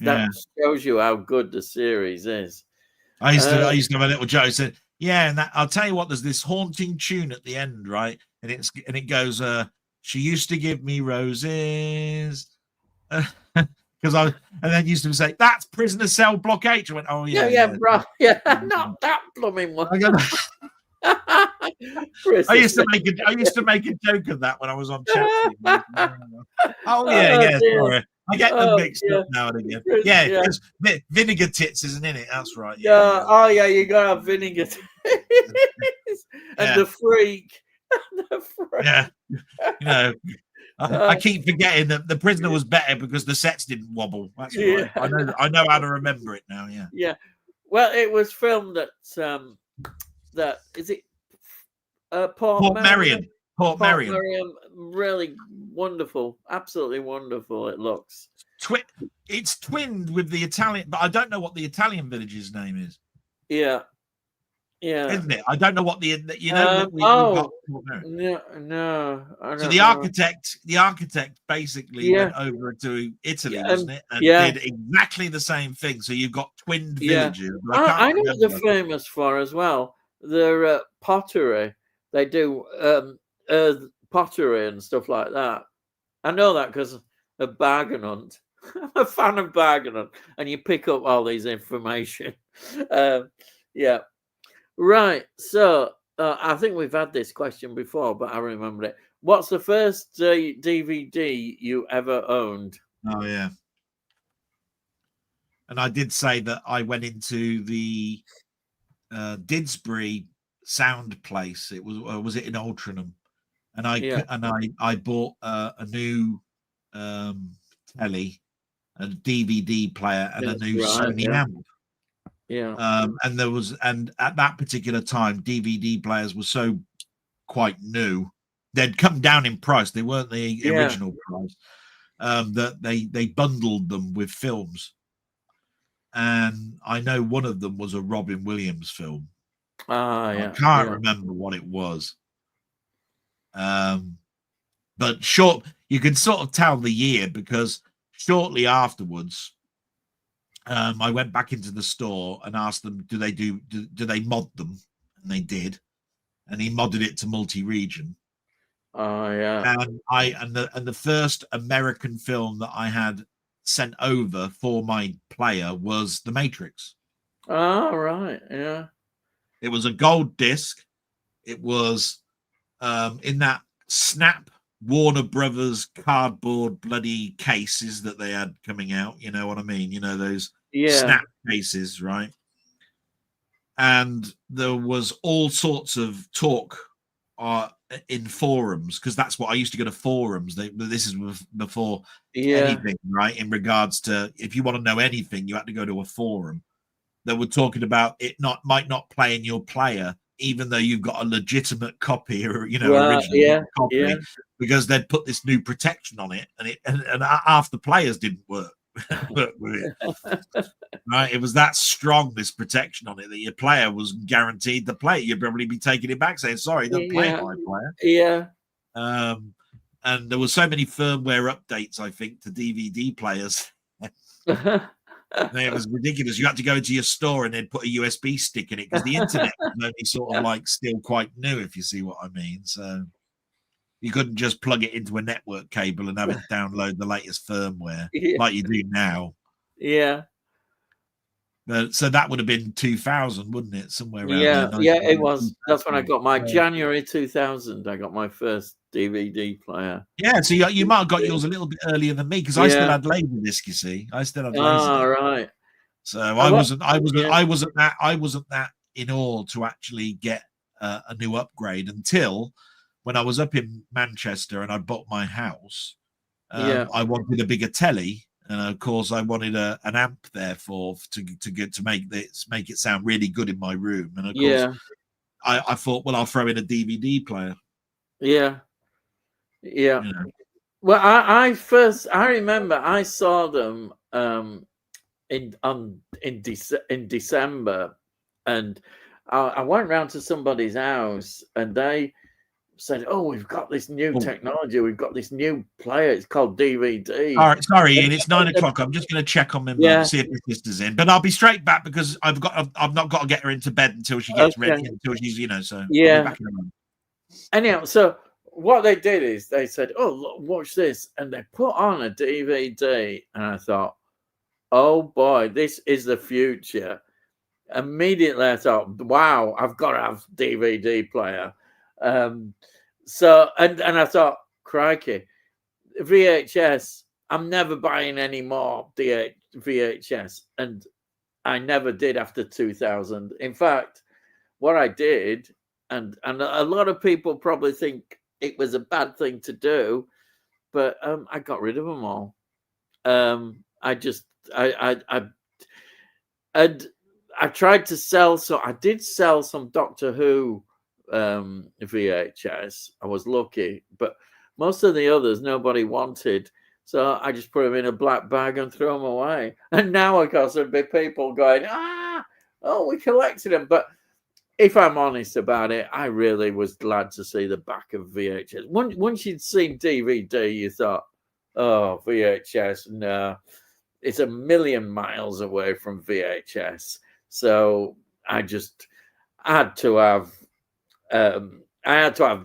shows you how good the series is. I used to have a little joke. I said, "Yeah," and I'll tell you what. There's this haunting tune at the end, right? And it goes, "She used to give me roses." And then used to say, "That's prisoner cell block H." I went, "Oh yeah, bro, yeah, not that blooming one." I used to make a joke of that when I was on chat. Oh yeah, sorry. I get them mixed up now and again. Yeah, because vinegar tits isn't in it. That's right. Yeah. Oh yeah, you gotta have vinegar tits. And the freak. Yeah, I keep forgetting that The Prisoner was better because the sets didn't wobble. That's right. I know how to remember it now. Yeah. Yeah. Well, it was filmed at that is it Port Merion. Port Merion. Really wonderful, absolutely wonderful. It looks. It's twinned with the Italian, but I don't know what the Italian village's name is. Yeah. Isn't it? I don't know what the no. So the architect basically went over to Italy, wasn't it? And did exactly the same thing. So you've got twinned villages. I know what they're famous for as well. They're pottery. They do pottery and stuff like that. I know that because of Bargain Hunt. I'm a fan of Bargain Hunt, and you pick up all these information. Yeah. Right. So I think we've had this question before, but I remember it. What's the first DVD you ever owned? Oh, yeah. And I did say that I went into the Didsbury sound place. It was it in Altrincham? And I bought a new telly, a DVD player, and a new Sony amp. Yeah. And at that particular time, DVD players were quite new. They'd come down in price. They weren't the original price. That they bundled them with films. And I know one of them was a Robin Williams film. I can't remember what it was. But you can sort of tell the year because shortly afterwards, I went back into the store and asked them, do they mod them? And they did. And he modded it to multi-region. Oh yeah. And the first American film that I had sent over for my player was The Matrix. Oh right, yeah. It was a gold disc. It was in that snap Warner Brothers cardboard bloody cases that they had coming out. You know what I mean? You know, those snap cases, right? And there was all sorts of talk in forums, because that's what I used to go to forums. This is before anything, right? In regards to, if you want to know anything, you had to go to a forum. They were talking about it might not play in your player, even though you've got a legitimate copy or original copy, because they'd put this new protection on it, and half the players didn't work. Right, it was that strong, this protection on it, that your player was guaranteed to play. You'd probably be taking it back, saying, "Sorry, don't play my player." And there were so many firmware updates, I think, to DVD players. It was ridiculous. You had to go into your store and then put a USB stick in it, because the internet was only sort of like still quite new, if you see what I mean. So you couldn't just plug it into a network cable and have it download the latest firmware like you do now. Yeah. So that would have been 2000, wouldn't it? Somewhere around there. Yeah, it was. That's when I got my January 2000. I got my first DVD player. Yeah, so you might have got yours a little bit earlier than me, because I still had Laserdisc. You see, I still had Laserdisc. Oh, right. So I wasn't that in awe to actually get a new upgrade until when I was up in Manchester and I bought my house. I wanted a bigger telly. And of course, I wanted an amp there to make it sound really good in my room. And of course, I thought, well, I'll throw in a DVD player. Yeah. You know. Well, I remember I saw them in December, and I went round to somebody's house, and they said, "Oh, we've got this new technology. We've got this new player. It's called DVD." All right, sorry, Ian. It's 9 o'clock. I'm just going to check on my mum, see if my sister's in. But I'll be straight back because I've not got to get her into bed until she gets ready, until she's, so I'll be back in a moment. Anyhow, so what they did is they said, "Oh, look, watch this," and they put on a DVD, and I thought, "Oh boy, this is the future." Immediately, I thought, "Wow, I've got to have DVD player." So I thought, "Crikey, VHS! I'm never buying any more VHS," and I never did after 2000. In fact, what I did, and a lot of people probably think it was a bad thing to do, but I got rid of them all. I tried to sell, so I did sell some Doctor Who VHS. I was lucky, but most of the others nobody wanted, so I just put them in a black bag and threw them away. And now, of course, there'd be people going, "Oh, we collected them," but if I'm honest about it, I really was glad to see the back of VHS. Once you'd seen DVD, you thought, "Oh, VHS, no, it's a million miles away from VHS." So I had to have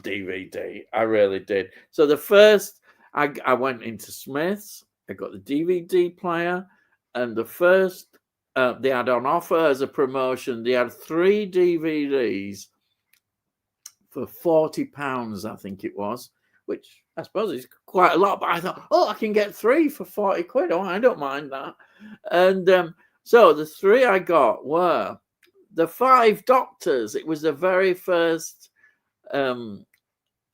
DVD. I really did. So the first, I went into Smith's. I got the DVD player, and the first they had on offer as a promotion. They had 3 DVDs for £40, I think it was, which I suppose is quite a lot. But I thought, I can get 3 for 40 quid. Oh, I don't mind that. And so the 3 I got were the 5 Doctors. It was the very first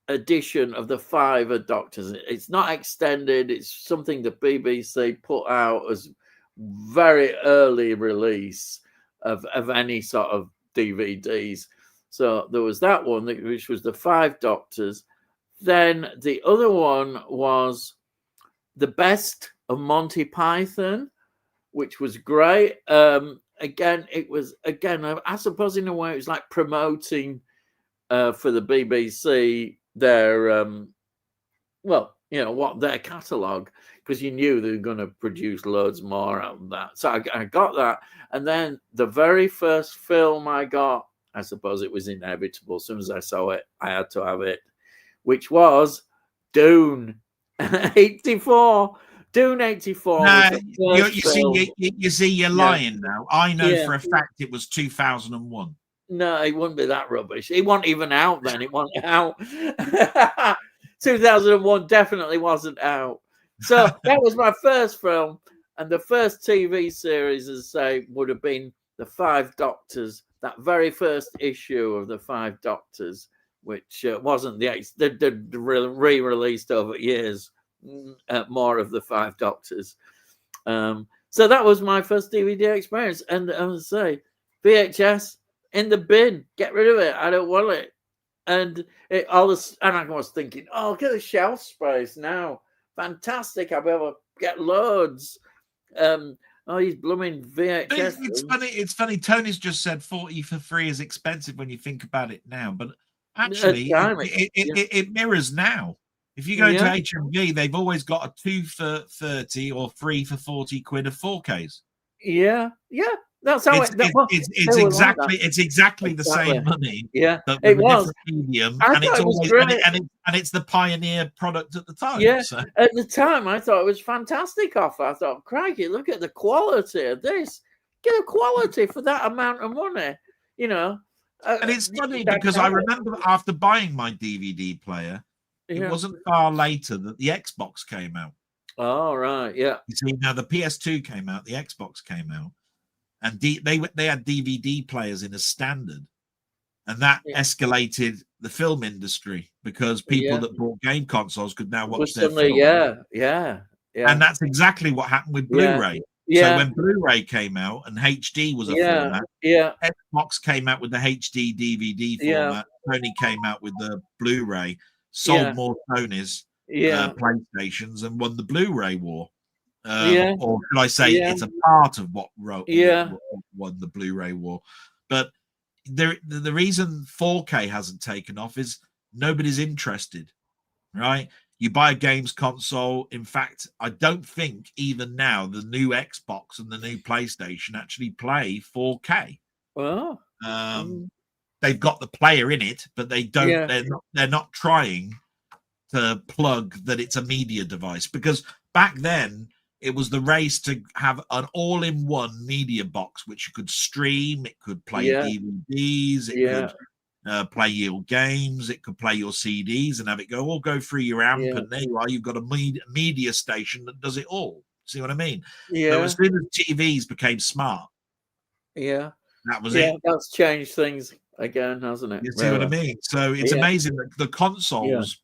edition of the 5 Doctors. It's not extended. It's something the BBC put out as very early release of any sort of DVDs. So there was that one, which was the 5 Doctors. Then the other one was the best of Monty Python, which was great. Again, I suppose in a way it was like promoting for the BBC their what their catalogue, because you knew they were going to produce loads more out of that. So I got that. And then the very first film I got, I suppose it was inevitable. As soon as I saw it, I had to have it, which was Dune 84. Dune 84. You see, you're lying now. I know for a fact it was 2001. No, it wouldn't be that rubbish. It wasn't even out then. It wasn't out. 2001 definitely wasn't out. So that was my first film. And the first TV series, as I say, would have been the 5 Doctors, that very first issue of the 5 Doctors, which wasn't the re-released over years, more of the 5 Doctors. So that was my first DVD experience. And I would say, VHS, in the bin, get rid of it. I don't want it. And I was thinking, look at the shelf space now. Fantastic. I'll be able to get loads. He's blooming VHS. It's funny. Tony's just said 40 for free is expensive when you think about it now. But actually, it mirrors now. If you go to HMV, they've always got a 2 for 30 or 3 for 40 quid of 4Ks. Yeah. That's how it's exactly the same money. Yeah, it was medium, and it's always and it's the pioneer product at the time. Yeah, so. At the time I thought it was fantastic offer. I thought, crikey, look at the quality of this. Get a quality for that amount of money, And it's funny because I remember after buying my DVD player, it wasn't far later that the Xbox came out. Oh, right, yeah. You see, now the PS2 came out, the Xbox came out. And they had DVD players in a standard, and that escalated the film industry because people that bought game consoles could now watch their film. Yeah. And that's exactly what happened with Blu-ray. Yeah. So when Blu-ray came out and HD was a format, Xbox came out with the HD DVD format. Sony came out with the Blu-ray. sold more Sony's PlayStations, and won the Blu-ray war. Or should I say, it's a part of what won the Blu-ray war. But the reason 4K hasn't taken off is nobody's interested, right? You buy a games console. In fact, I don't think even now the new Xbox and the new PlayStation actually play 4K. Well, they've got the player in it, but they don't. They're not trying to plug that it's a media device, because back then it was the race to have an all-in-one media box, which you could stream. It could play DVDs. It could play your games. It could play your CDs and have it all go through your amp. And there you are. You've got a media station that does it all. See what I mean? So as soon as TVs became smart, that was it. That's changed things again, hasn't it? You see what I mean? So it's amazing that the consoles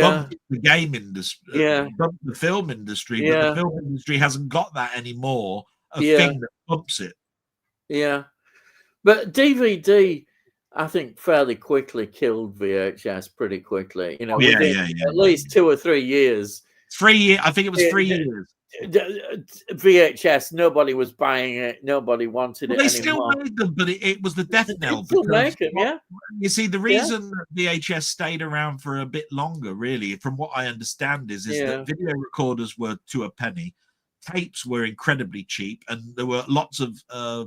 bumped the game industry, bumped the film industry, but the film industry hasn't got that anymore. A thing that bumps it. Yeah, but DVD, I think, fairly quickly killed VHS pretty quickly. You know, at least 2 or 3 years. 3 years. I think it was 3 years. VHS, nobody was buying it. Nobody wanted it. They still made them, but it was the death knell. Still make them, You see, the reason that VHS stayed around for a bit longer, really, from what I understand, is that video recorders were to a penny, tapes were incredibly cheap, and there were lots of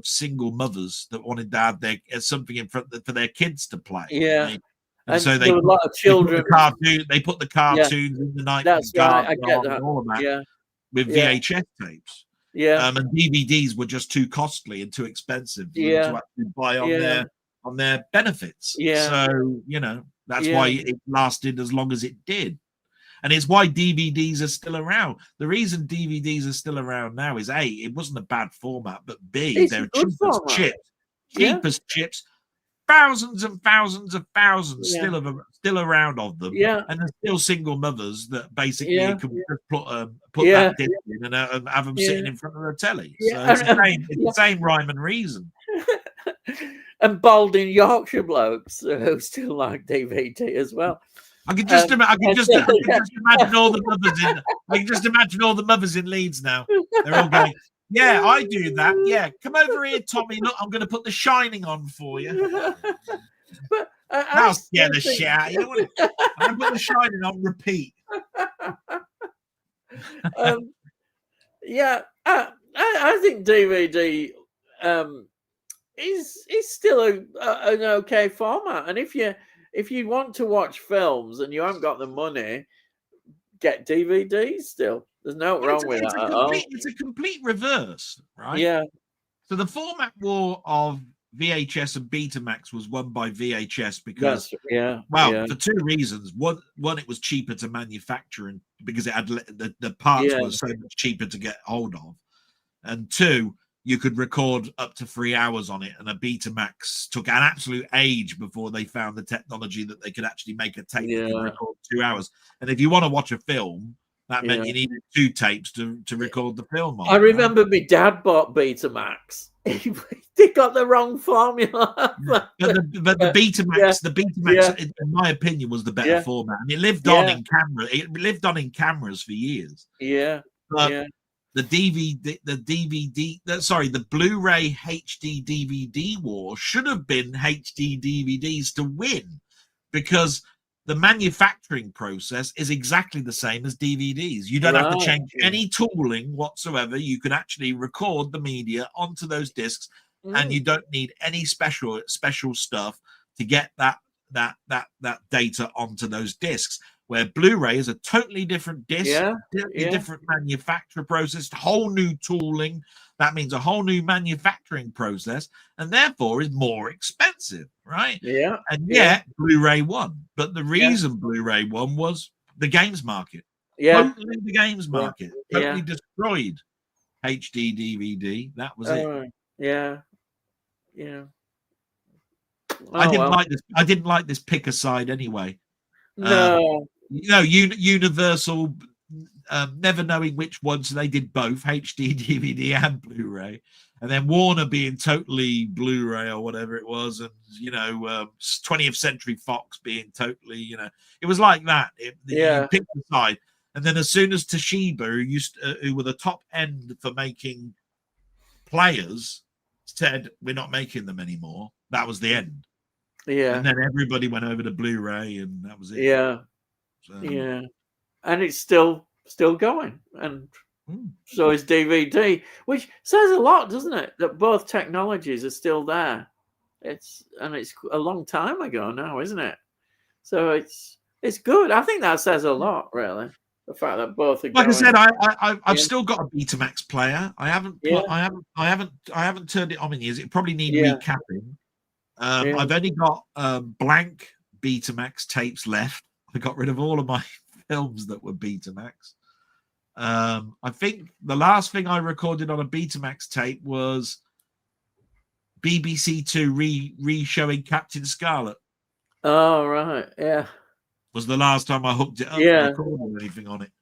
single mothers that wanted to have something in front for their kids to play. And so they put a lot of children. They put the cartoons in the night. That's right. I get that. All of that. With VHS tapes, and DVDs were just too costly and too expensive to actually buy on their benefits. So that's why it lasted as long as it did, and it's why DVDs are still around. The reason DVDs are still around now is A, it wasn't a bad format, but B, they're cheap as chips. Thousands and thousands of thousands still around of them, and there's still single mothers that basically can just put that disc in and have them sitting in front of the telly. So it's the same rhyme and reason. And balding Yorkshire blokes who still like DVD as well. I can just imagine all the mothers in. I can just imagine all the mothers in Leeds now. They're all going, "Yeah, I do that. Yeah, come over here, Tommy. Look, I'm going to put The Shining on for you." But I'll scare the shit out. You know what? I'm going to put The Shining on repeat. I think DVD is still an okay format, and if you want to watch films and you haven't got the money, get DVDs still. There's no wrong with that at all. It's a complete reverse, right? Yeah. So the format war of VHS and Betamax was won by VHS because, for two reasons. One, it was cheaper to manufacture, and because it had the parts were so much cheaper to get hold of, and two, you could record up to 3 hours on it, and a Betamax took an absolute age before they found the technology that they could actually make a tape that could record 2 hours. And if you want to watch a film, that meant you needed 2 tapes to record the film on. I remember my dad bought Betamax. They got the wrong formula. but the Betamax, in my opinion, was the better format, and it lived on in camera. It lived on in cameras for years. The Blu-ray HD DVD war should have been HD DVDs to win, because the manufacturing process is exactly the same as DVDs. You don't have to change any tooling whatsoever. You can actually record the media onto those discs, and you don't need any special stuff to get that data onto those discs. Where Blu-ray is a totally different disc, different manufacture process, whole new tooling. That means a whole new manufacturing process, and therefore is more expensive, right? And yet Blu-ray won. But the reason Blu-ray won was the games market. Totally the games market. Totally destroyed HD DVD. That was it. I didn't like this pick a side anyway. No. Universal never knowing which ones. So they did both HD, DVD, and Blu-ray. And then Warner being totally Blu-ray or whatever it was, and 20th Century Fox being totally, it was like that. You picked the side, and then as soon as Toshiba, who were the top end for making players, said we're not making them anymore, that was the end. Yeah, and then everybody went over to Blu-ray, and that was it. Yeah, yeah, and it's still going, and so is DVD, which says a lot, doesn't it? That both technologies are still there. It's a long time ago now, isn't it? So it's good. I think that says a lot, really. The fact that both are like going. I said, I've still got a Betamax player. I haven't turned it on in years. It probably need recapping. I've only got blank Betamax tapes left. I got rid of all of my films that were Betamax. I think the last thing I recorded on a Betamax tape was BBC Two re-showing Captain Scarlet. Oh, right. Yeah. Was the last time I hooked it up and recorded anything on it.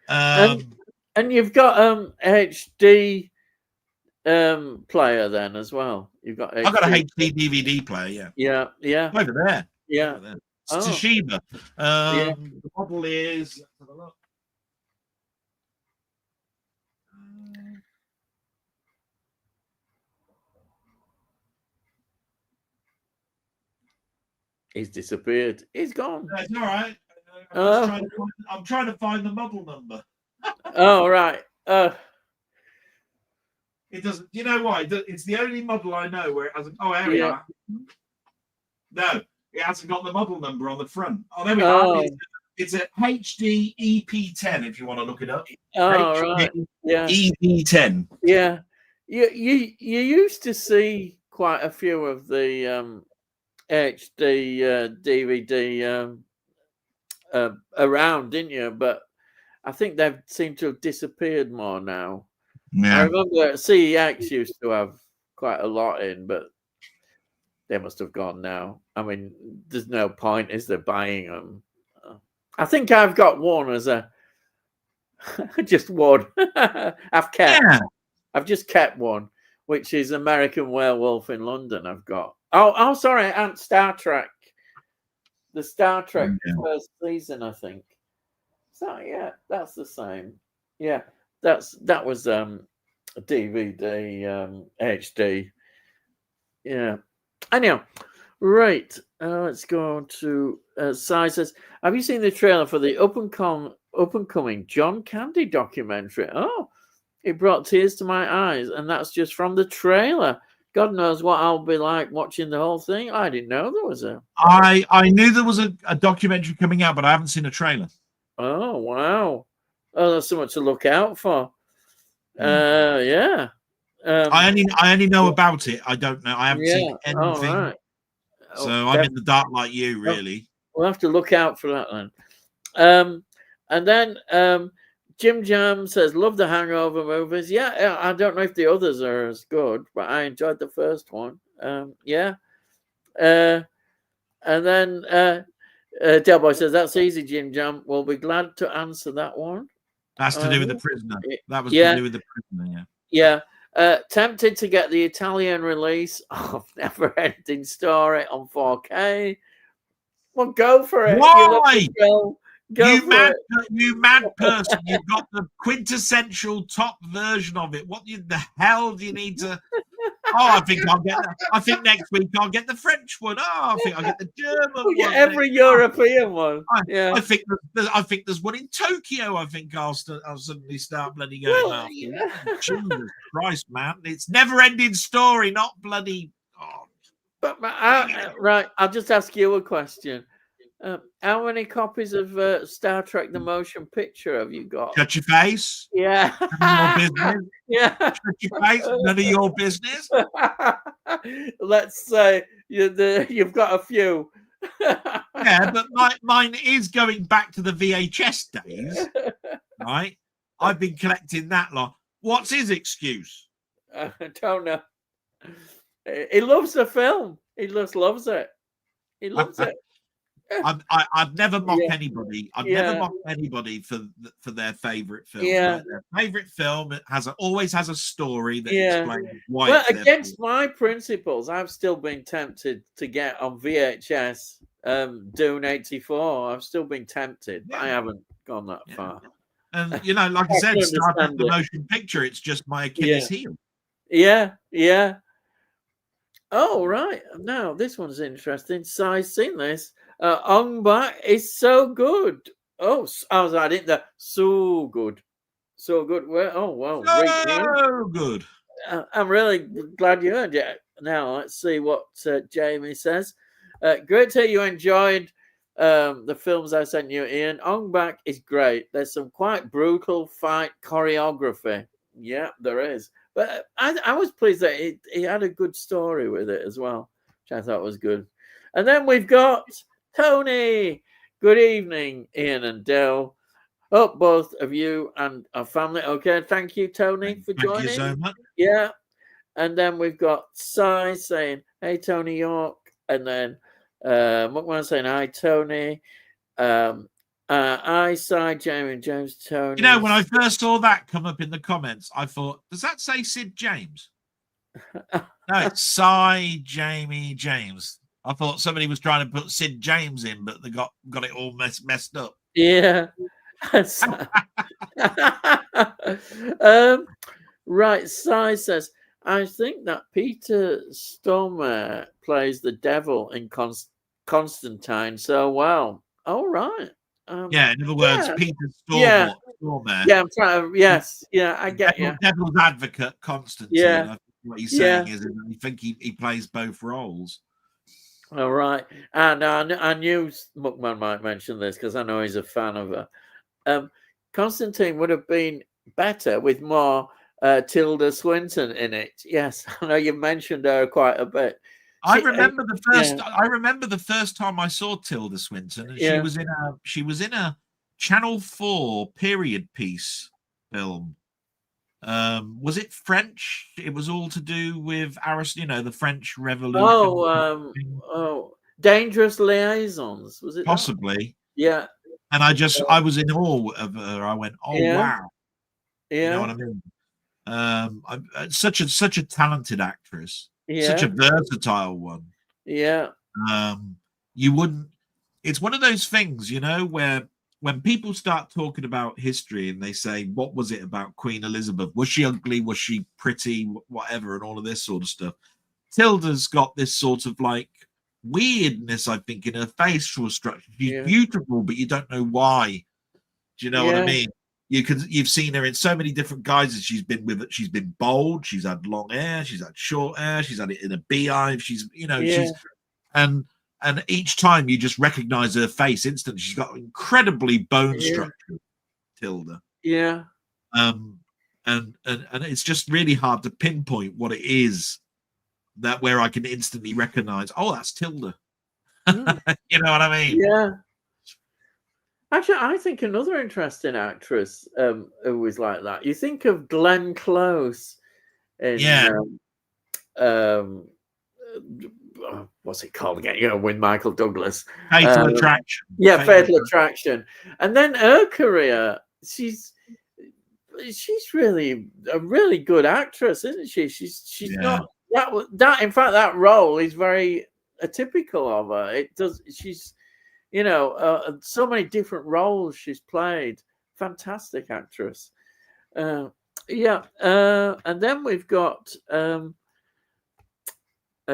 And you've got HD player then as well. You've got I've got a HD DVD player, yeah. Over there. Yeah. Over there. It's Toshiba. The model is, let's have a look. He's disappeared. He's gone. That's all right. I'm trying to find the model number. Oh, right. It doesn't. You know why? It's the only model I know where it hasn't. Oh, there we are. No, it hasn't got the model number on the front. Oh, there we are. It's a HD EP10 if you want to look it up. Oh, right. Yeah. EP10. Yeah. You used to see quite a few of the HD DVD around, didn't you? But I think they've seemed to have disappeared more now. Yeah. I remember CEX used to have quite a lot in, but they must have gone now. I mean, there's no point, is there, buying them? I think I've got one as a just one. I've just kept one, which is American Werewolf in London. I've got. Oh, sorry, and Star Trek. The Star Trek first season, I think. So yeah, that's the same. Yeah, that was a DVD HD. Yeah. Anyhow, right. Let's go on to sizes. Have you seen the trailer for the up and coming John Candy documentary? Oh, it brought tears to my eyes, and that's just from the trailer. God knows what I'll be like watching the whole thing. I didn't know there was a. I knew there was a documentary coming out, but I haven't seen a trailer. Oh wow! Oh, that's so much to look out for. Yeah. I only know about it. I don't know. I haven't seen anything. Oh, right. So I'm in the dark like you, really. We'll have to look out for that then. And then Jim Jam says, love the Hangover movies. Yeah, I don't know if the others are as good, but I enjoyed the first one. Yeah. And then Delboy says, that's easy, Jim Jam. We'll be glad to answer that one. That's to do with the prisoner. That was to do with the prisoner, yeah. Tempted to get the Italian release of Never Ending Story on 4K. Well, go for it. Why? You mad person. You've got the quintessential top version of it. What the hell do you need to... I think I'll get that. I think next week I'll get the French one. I think I'll get the German one. Every European one. I think there's one in Tokyo. I think I'll suddenly start bloody going after. Jesus Christ, man! It's Never Ending Story, not bloody. Oh. But right, I'll just ask you a question. How many copies of Star Trek: The Motion Picture have you got? Shut your face. Yeah. None of your business. Yeah. Shut your face. None of your business. Let's say you've got a few. Yeah, but mine is going back to the VHS days, right? I've been collecting that lot. What's his excuse? I don't know. He loves the film. He just loves it. He loves it. I'd never mock Yeah. anybody. I'd Yeah. never mock anybody for their favorite film. Yeah. Right? Their favorite film always has a story that Yeah. explains why Well, it's their against favorite. my principles, I've still been tempted to get on VHS Dune 84. I've still been tempted, but I haven't gone that far. And like I I said, can starting understand the it. motion picture, it's just my Yeah. Achilles heel. Yeah. Yeah. Oh, right. Now, this one's interesting. Sai's seen this. Ong Bak is so good. Oh, I was adding that. So good. So good. Well, oh, wow. So good. I'm really glad you heard it. Now, let's see what Jamie says. Great to hear you enjoyed the films I sent you, Ian. Ong Bak is great. There's some quite brutal fight choreography. Yeah, there is. But I was pleased that he had a good story with it as well, which I thought was good. And then we've got Tony. Good evening, Ian and Dale. Hope both of you and our family. Okay, thank you, Tony, for joining. Thank you so much. Yeah. And then we've got Sai saying, hey, Tony York. And then Mukman saying, hi, Tony. I, Sai, Jamie, James, Tony. When I first saw that come up in the comments, I thought, does that say Sid James? No, it's Sai, Jamie, James. I thought somebody was trying to put Sid James in, but they got it all messed up. Yeah. Right, Sai says, I think that Peter Stormare plays the devil in Constantine so well. All right. In other words, Peter Stormare. Yeah, I'm trying. Yes, yeah, I get you. Devil's advocate, Constantine. Yeah. I think what he's saying is, I think he plays both roles. All right, and I knew Muckman might mention this because I know he's a fan of her. Constantine would have been better with more Tilda Swinton in it. Yes, I know you mentioned her quite a bit. I remember the first time I saw Tilda Swinton, and she was in a Channel 4 period piece film. Was it French? It was all to do with the French Revolution. Dangerous Liaisons. Was it possibly? That? Yeah. And I was in awe of her. I went, oh wow. Yeah. You know what I mean? Such a talented actress. Yeah. Such a versatile one. Yeah. You wouldn't. It's one of those things, where when people start talking about history and they say, what was it about Queen Elizabeth? Was she ugly? Was she pretty? Whatever, and all of this sort of stuff. Tilda's got this sort of like weirdness, I think, in her facial structure. She's beautiful, but you don't know why. Do you know what I mean? You've seen her in so many different guises. She's been with it. She's been bold. She's had long hair. She's had short hair. She's had it in a beehive. She's and each time you just recognize her face instantly. She's got incredibly bone structure, Tilda. Yeah. And it's just really hard to pinpoint what it is where I can instantly recognize. Oh, that's Tilda. You know what I mean? Yeah. Actually, I think another interesting actress who was like that. You think of Glenn Close in what's it called again? With Michael Douglas. Fatal Attraction. Yeah, Fatal Attraction. And then her career, she's really a really good actress, isn't she? She's not that. In fact, that role is very atypical of her. She's so many different roles she's played. Fantastic actress. And then we've got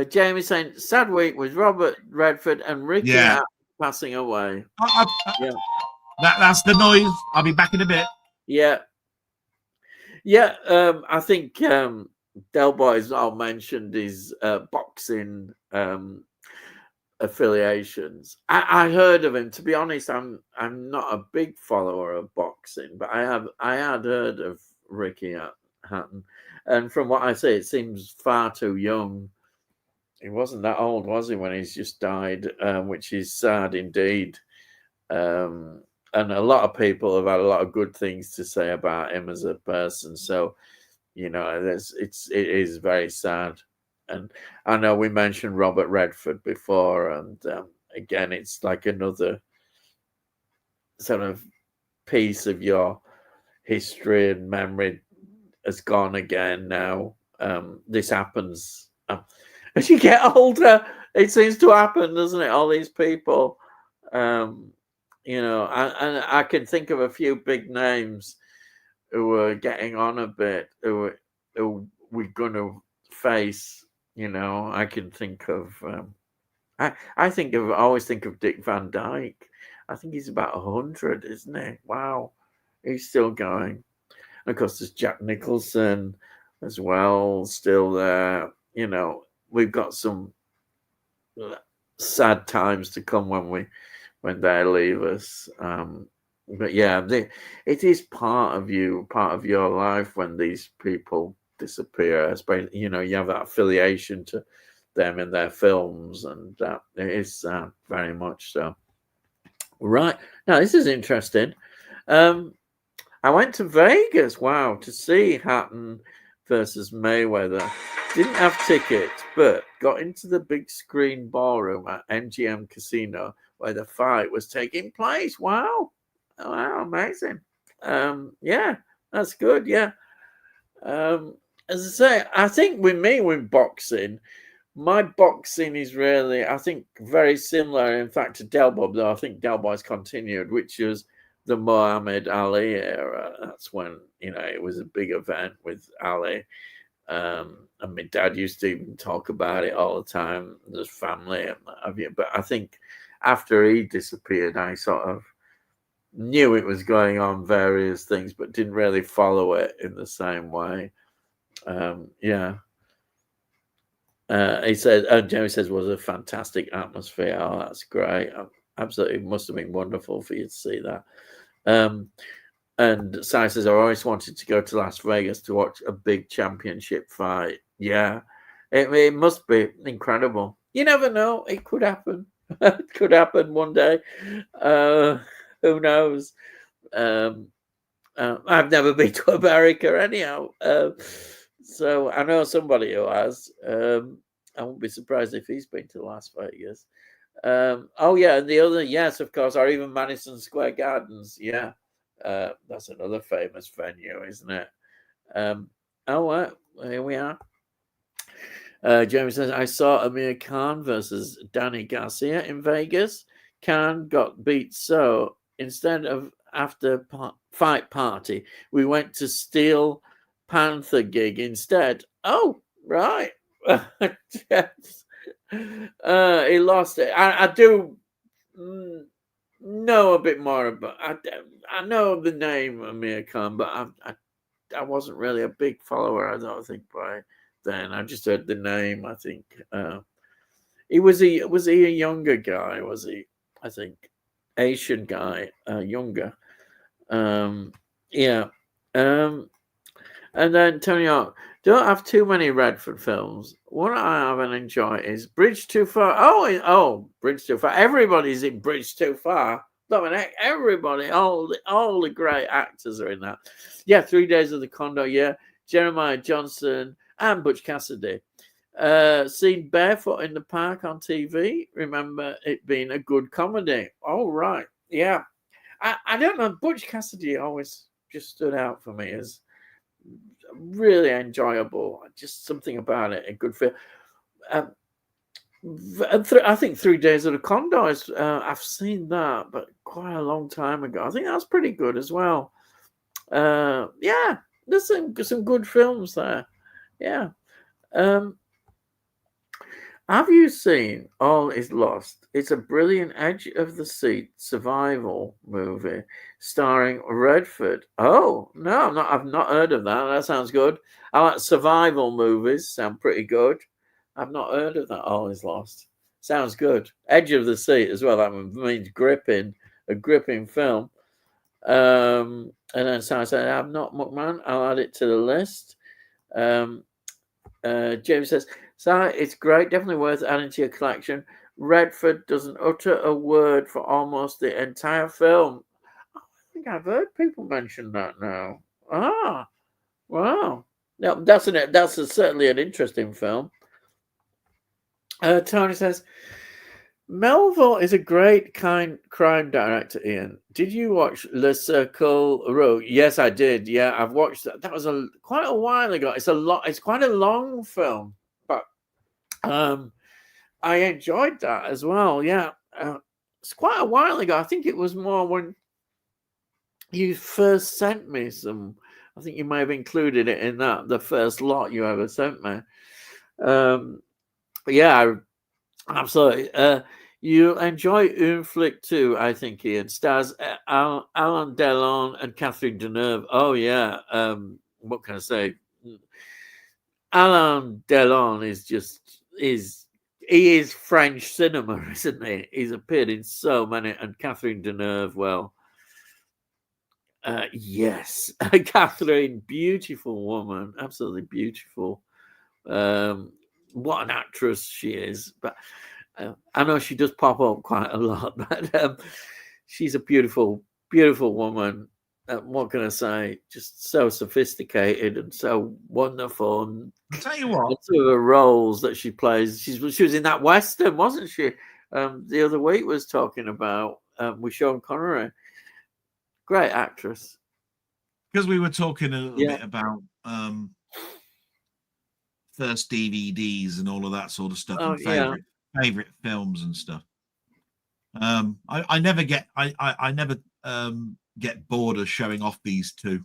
Jamie saying, sad week with Robert Redford and Ricky passing away. That's the noise. I'll be back in a bit. Yeah. I think Delboy's all mentioned his boxing affiliations. I heard of him. To be honest, I'm not a big follower of boxing, but I had heard of Ricky Hatton, and from what I see, it seems far too young. He wasn't that old, was he, when he's just died, which is sad indeed. And a lot of people have had a lot of good things to say about him as a person. So, it is very sad. And I know we mentioned Robert Redford before, and again, it's like another sort of piece of your history and memory has gone again now. This happens as you get older. It seems to happen, doesn't it? All these people, you know, and I can think of a few big names who are getting on a bit, who we're going to face. You know, I can think of. I always think of Dick Van Dyke. I think he's about 100, isn't he? Wow, he's still going. And of course, there's Jack Nicholson as well, still there. You know, we've got some sad times to come when they leave us. But yeah, it is part of you, part of your life when these people disappear. Especially, you know, you have that affiliation to them in their films, and it is very much so. Right, now this is interesting. I went to Vegas, wow, to see Hatton versus Mayweather. Didn't have tickets, but got into the big screen ballroom at MGM Casino where the fight was taking place. Wow, amazing. Yeah, that's good. Yeah. As I say, I think with me with boxing, my boxing is really, I think, very similar, in fact, to Delboy, though I think Delboy's continued, which was the Muhammad Ali era. That's when, you know, it was a big event with Ali. And my dad used to even talk about it all the time, his family and what have you. But I think after he disappeared, I sort of knew it was going on, various things, but didn't really follow it in the same way. Yeah. He said, Jeremy says, was a fantastic atmosphere. Oh, that's great. Absolutely, must have been wonderful for you to see that. And Si says, I always wanted to go to Las Vegas to watch a big championship fight. Yeah, it must be incredible. You never know. It could happen. It could happen one day. Who knows? I've never been to America anyhow. So I know somebody who has. I won't be surprised if he's been to Las Vegas. Oh yeah, and the other, yes, of course, or even Madison Square Gardens. Yeah, that's another famous venue, isn't it? Oh, here we are. Jamie says, I saw Amir Khan versus Danny Garcia in Vegas. Khan got beat, so instead of after fight party, we went to Steel Panther gig instead. Oh, right. He lost it. I do know a bit more about. I know the name Amir Khan, but I wasn't really a big follower. I don't think by then. I just heard the name. I think was he a younger guy? Was he? I think Asian guy, younger. Yeah. And then Tony Hawk, don't have too many Redford films. What I haven't enjoyed is Bridge Too Far. Oh, Bridge Too Far. Everybody's in Bridge Too Far. Dominic, everybody, all the great actors are in that. Yeah, 3 Days of the Condor. Yeah, Jeremiah Johnson and Butch Cassidy. Seen Barefoot in the Park on TV. Remember it being a good comedy. Oh, right. Yeah. I don't know. Butch Cassidy always just stood out for me as really enjoyable. Just something about it, a good film. I think 3 Days of the Condor is, I've seen that, but quite a long time ago. I think that's pretty good as well. Yeah, there's some good films there. Yeah. Have you seen All Is Lost? It's a brilliant edge of the seat survival movie starring Redford. Oh, no, I've not heard of that. That sounds good. I like survival movies, sound pretty good. I've not heard of that. All Is Lost. Sounds good. Edge of the seat as well. That means a gripping film. And then so I said, I'm not McMahon. I'll add it to the list. James says, so it's great, definitely worth adding to your collection. Redford doesn't utter a word for almost the entire film. I think I've heard people mention that now. Ah, wow. No, that's certainly an interesting film. Tony says, Melville is a great crime director, Ian. Did you watch Le Cercle Rouge? Yes, I did. Yeah, I've watched that. That was quite a while ago. It's quite a long film, but I enjoyed that as well. Yeah, it's quite a while ago. I think it was more when you first sent me some. I think you may have included it in the first lot you ever sent me. Yeah, absolutely. You'll enjoy Un Flick too, I think, Ian. Stars Alain Delon and Catherine Deneuve. Oh, yeah. What can I say? Alain Delon he is French cinema, isn't he? He's appeared in so many, and Catherine Deneuve, well, yes. Catherine, beautiful woman, absolutely beautiful. What an actress she is. But I know she does pop up quite a lot, but she's a beautiful, beautiful woman. What can I say? Just so sophisticated and so wonderful. And I'll tell you what, some of the roles that she plays. She was in that Western, wasn't she? The other week was talking about with Sean Connery. Great actress. Because we were talking a little bit about first DVDs and all of that sort of stuff, and favorite films and stuff. I never get get bored of showing off these two.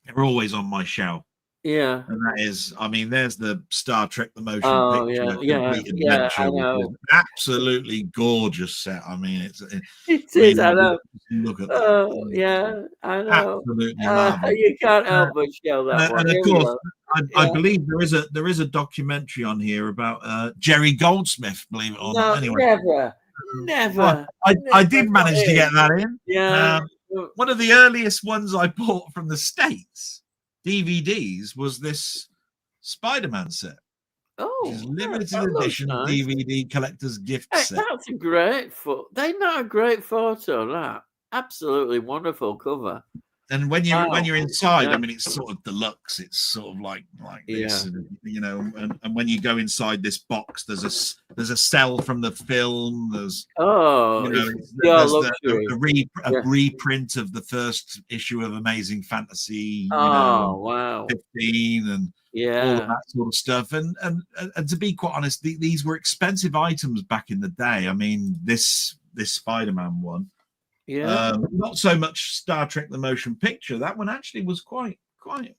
They're always on my shelf. Yeah, and that is, I mean, there's the Star Trek the Motion Picture Complete Adventure, which is absolutely gorgeous set. I mean, it is. I know. Look at that. Yeah, I know. Absolutely marvelous. You can't help but show that one. And of course, I believe there is a documentary on here about Jerry Goldsmith. Believe it or not. Anyway, never. I did manage to get that in. Yeah. One of the earliest ones I bought from the States DVDs was this Spider-Man set. Oh, limited edition DVD collector's gift set. That's a great photo. They know a great photo. That absolutely wonderful cover. And when you're inside, I mean, it's sort of deluxe. It's sort of like this, and when you go inside this box, there's a cell from the film. There's a reprint of the first issue of Amazing Fantasy. Wow, 15 and all of that sort of stuff. And to be quite honest, these were expensive items back in the day. I mean, this Spider-Man one. Not so much Star Trek the Motion Picture. That one actually was quite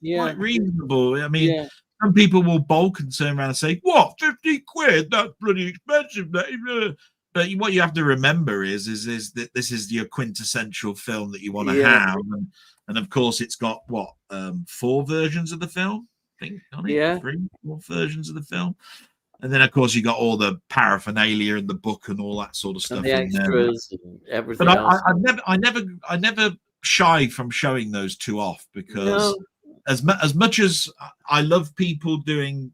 reasonable. I mean, some people will bulk and turn around and say, "What, 50 quid? That's bloody expensive." But what you have to remember is that this is your quintessential film that you want to have, and of course it's got 4 versions of the film. I think 3, 4 versions of the film. And then, of course, you got all the paraphernalia and the book and all that sort of stuff. And the extras and everything. But else. I never shy from showing those two off, because as much as I love people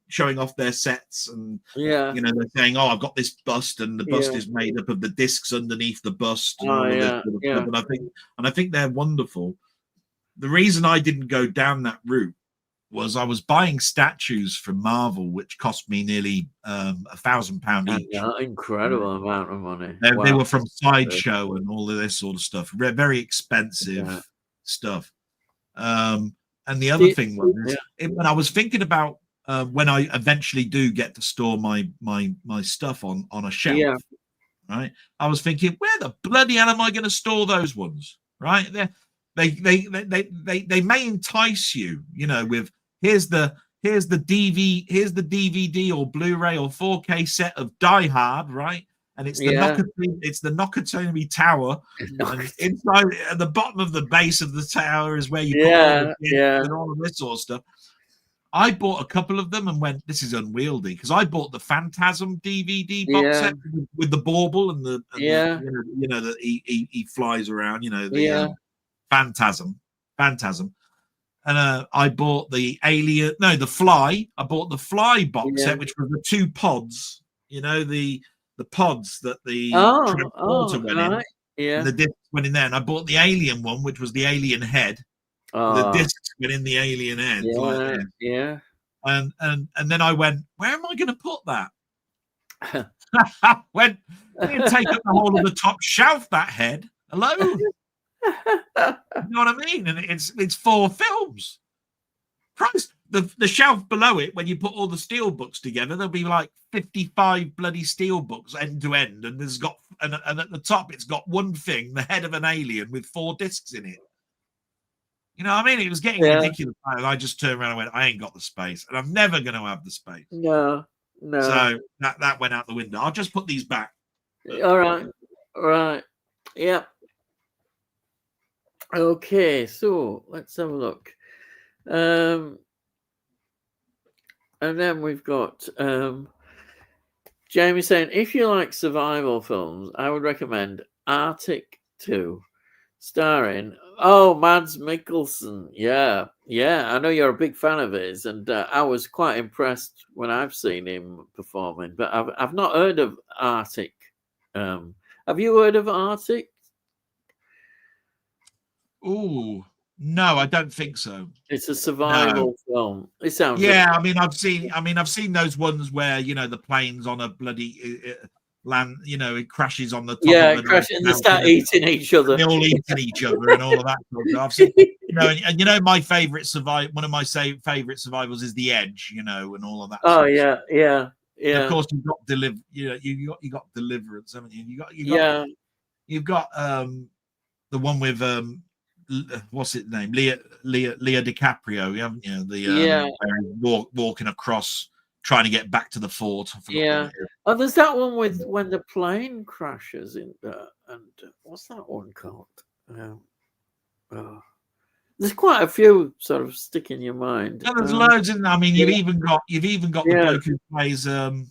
showing off their sets, and they're saying, "Oh, I've got this bust, and the bust is made up of the discs underneath the bust," and all of this sort of stuff. And I think they're wonderful. The reason I didn't go down that route was I was buying statues from Marvel, which cost me nearly £1,000 each. Incredible amount of money. They were from Sideshow and all of this sort of stuff. Very expensive stuff. And the other thing was, when I was thinking about when I eventually do get to store my stuff on a shelf, right? I was thinking, where the bloody hell am I going to store those ones? Right? They may entice you, with here's the DVD or Blu-ray or 4K set of Die Hard, right? And it's the Nakatomi Tower, and inside at the bottom of the base of the tower is where you put all the and all of this sort of stuff. I bought a couple of them and went, this is unwieldy, because I bought the Phantasm DVD box set with the bauble and the that he flies around, Phantasm. And I bought the the Fly. I bought the Fly box set, which was the 2 pods, the pods that the transporter went in. And the discs went in there. And I bought the Alien one, which was the alien head. The discs went in the alien head. And then I went, where am I going to put that? when you take up the whole of the top shelf, that head alone. You know what I mean? And it's 4 films. Christ, the shelf below it, when you put all the steel books together, there'll be like 55 bloody steel books end to end, and and at the top it's got one thing, the head of an alien with 4 discs in it. You know what I mean? It was getting ridiculous. And I just turned around and went, I ain't got the space, and I'm never going to have the space. No. So that went out the window. I'll just put these back. All right. Yeah. Okay, so let's have a look. And then we've got Jamie saying, if you like survival films, I would recommend Arctic 2, starring Mads Mikkelsen. Yeah, I know you're a big fan of his, and I was quite impressed when I've seen him performing, but I've not heard of Arctic. Have you heard of Arctic? Oh no, I don't think so. It's a survival film. It sounds. Yeah, I mean, I've seen those ones where the plane's on a bloody land. It crashes on the top. Yeah, it crashes, and they start eating each other. They're all eating each other and all of that sort of stuff. I've seen, and my favorite one of my favorite survivals is The Edge. And all of that. Oh yeah. And of course, you've got you got Deliverance, haven't you? You've got the one with what's its name? Leo DiCaprio, haven't you? Walking across, trying to get back to the fort. Oh, there's that one with when the plane crashes and what's that one called? There's quite a few sort of stick in your mind. Yeah, there's loads in there. I mean, you've even got the bloke who plays I've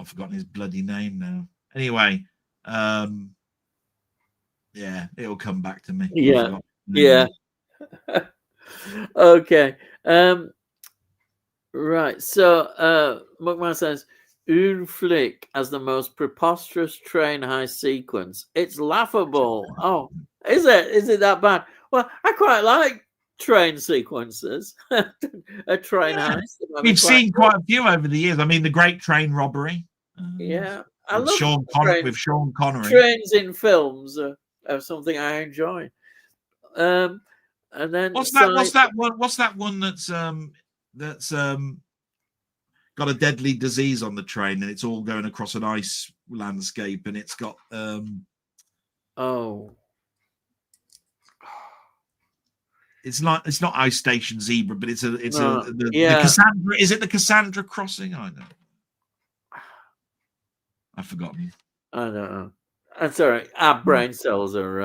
forgotten his bloody name now. Anyway, it'll come back to me. Yeah. Okay. Right. So Mukman says Un Flick as the most preposterous train heist sequence. It's laughable. Oh, is it? Is it that bad? Well, I quite like train sequences. A train heist. We've seen quite a few over the years. I mean, the Great Train Robbery. I love Sean Connery. Trains in films are something I enjoy. And then what's that one that's got a deadly disease on the train and it's all going across an ice landscape and it's got it's not Ice Station Zebra, but the Cassandra. Is it the Cassandra Crossing? I know. I've forgotten. I don't know. I'm sorry. Our brain cells are.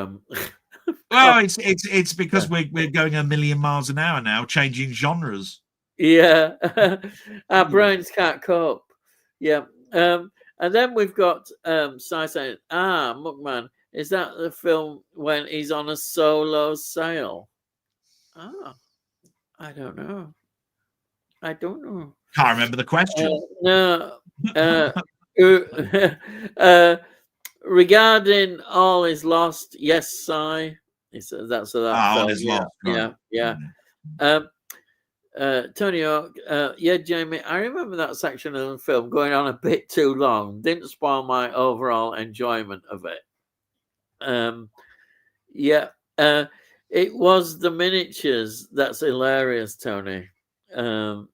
Well, it's because we're going a million miles an hour now, changing genres. Yeah, our brains can't cope. Yeah, and then we've got Sai saying, Mukman, is that the film when he's on a solo sail? I don't know. Can't remember the question. No. Regarding All Is Lost, yes, Sai. He says that's that. All Is Lost. Yeah. Tony Oak, Jamie, I remember that section of the film going on a bit too long. Didn't spoil my overall enjoyment of it. It was the miniatures that's hilarious, Tony. To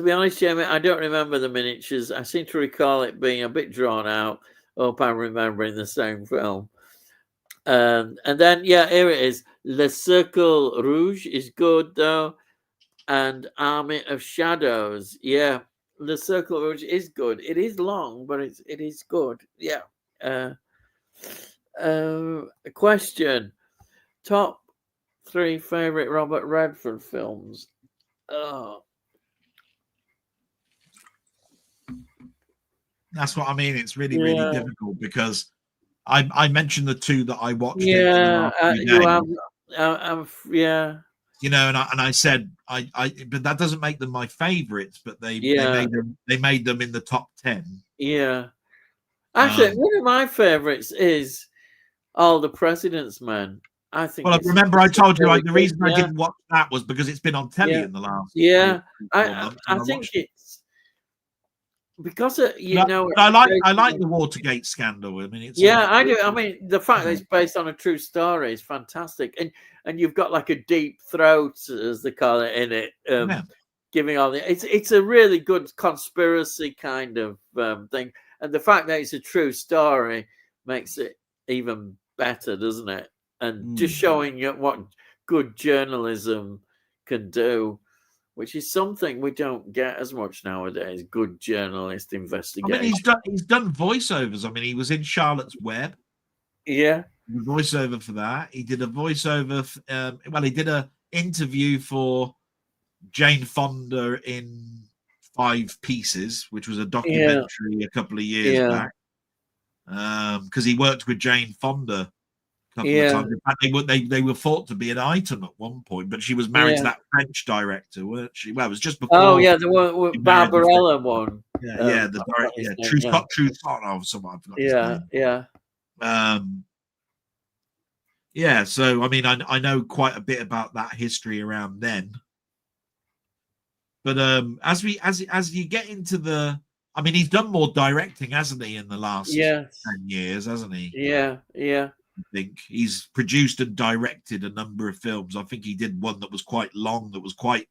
be honest, Jamie, I don't remember the miniatures. I seem to recall it being a bit drawn out. Hope I'm remembering the same film. And then, here it is. Le Cercle Rouge is good, though. And Army of Shadows. Yeah, Le Cercle Rouge is good. It is long, but it is good. Yeah. A question. Top 3 favorite Robert Redford films. That's what I mean. It's really, really difficult because I mentioned the 2 that I watched. And I said but that doesn't make them my favorites. But they made them in the top 10. Yeah, actually, one of my favorites is All the President's Men. I think. Well, remember I told you like the reason I didn't watch that was because it's been on telly in the last 4 months. I think it's because I like the Watergate scandal. I mean, it's I do. I mean, the fact that it's based on a true story is fantastic, and you've got like a deep throat, as they call it, in it, giving all the. It's a really good conspiracy kind of thing, and the fact that it's a true story makes it even better, doesn't it? And just showing you what good journalism can do, which is something we don't get as much nowadays. Good journalist investigation. I mean, he's done voiceovers. I mean, he was in Charlotte's Web. Yeah, the voiceover for that. He did a voiceover. He did an interview for Jane Fonda in 5 Pieces, which was a documentary a couple of years back. Because he worked with Jane Fonda a couple of times. In fact, they were thought to be an item at one point, but she was married to that French director, weren't she? Well, it was just before. Oh yeah, the one Barbarella one. The director, True Thought of someone. I forgot his name. So I mean, I know quite a bit about that history around then. But as you get into the, I mean, he's done more directing, hasn't he, in the last 10 years, hasn't he? Yeah. I think he's produced and directed a number of films. I think he did one that was quite long, that was quite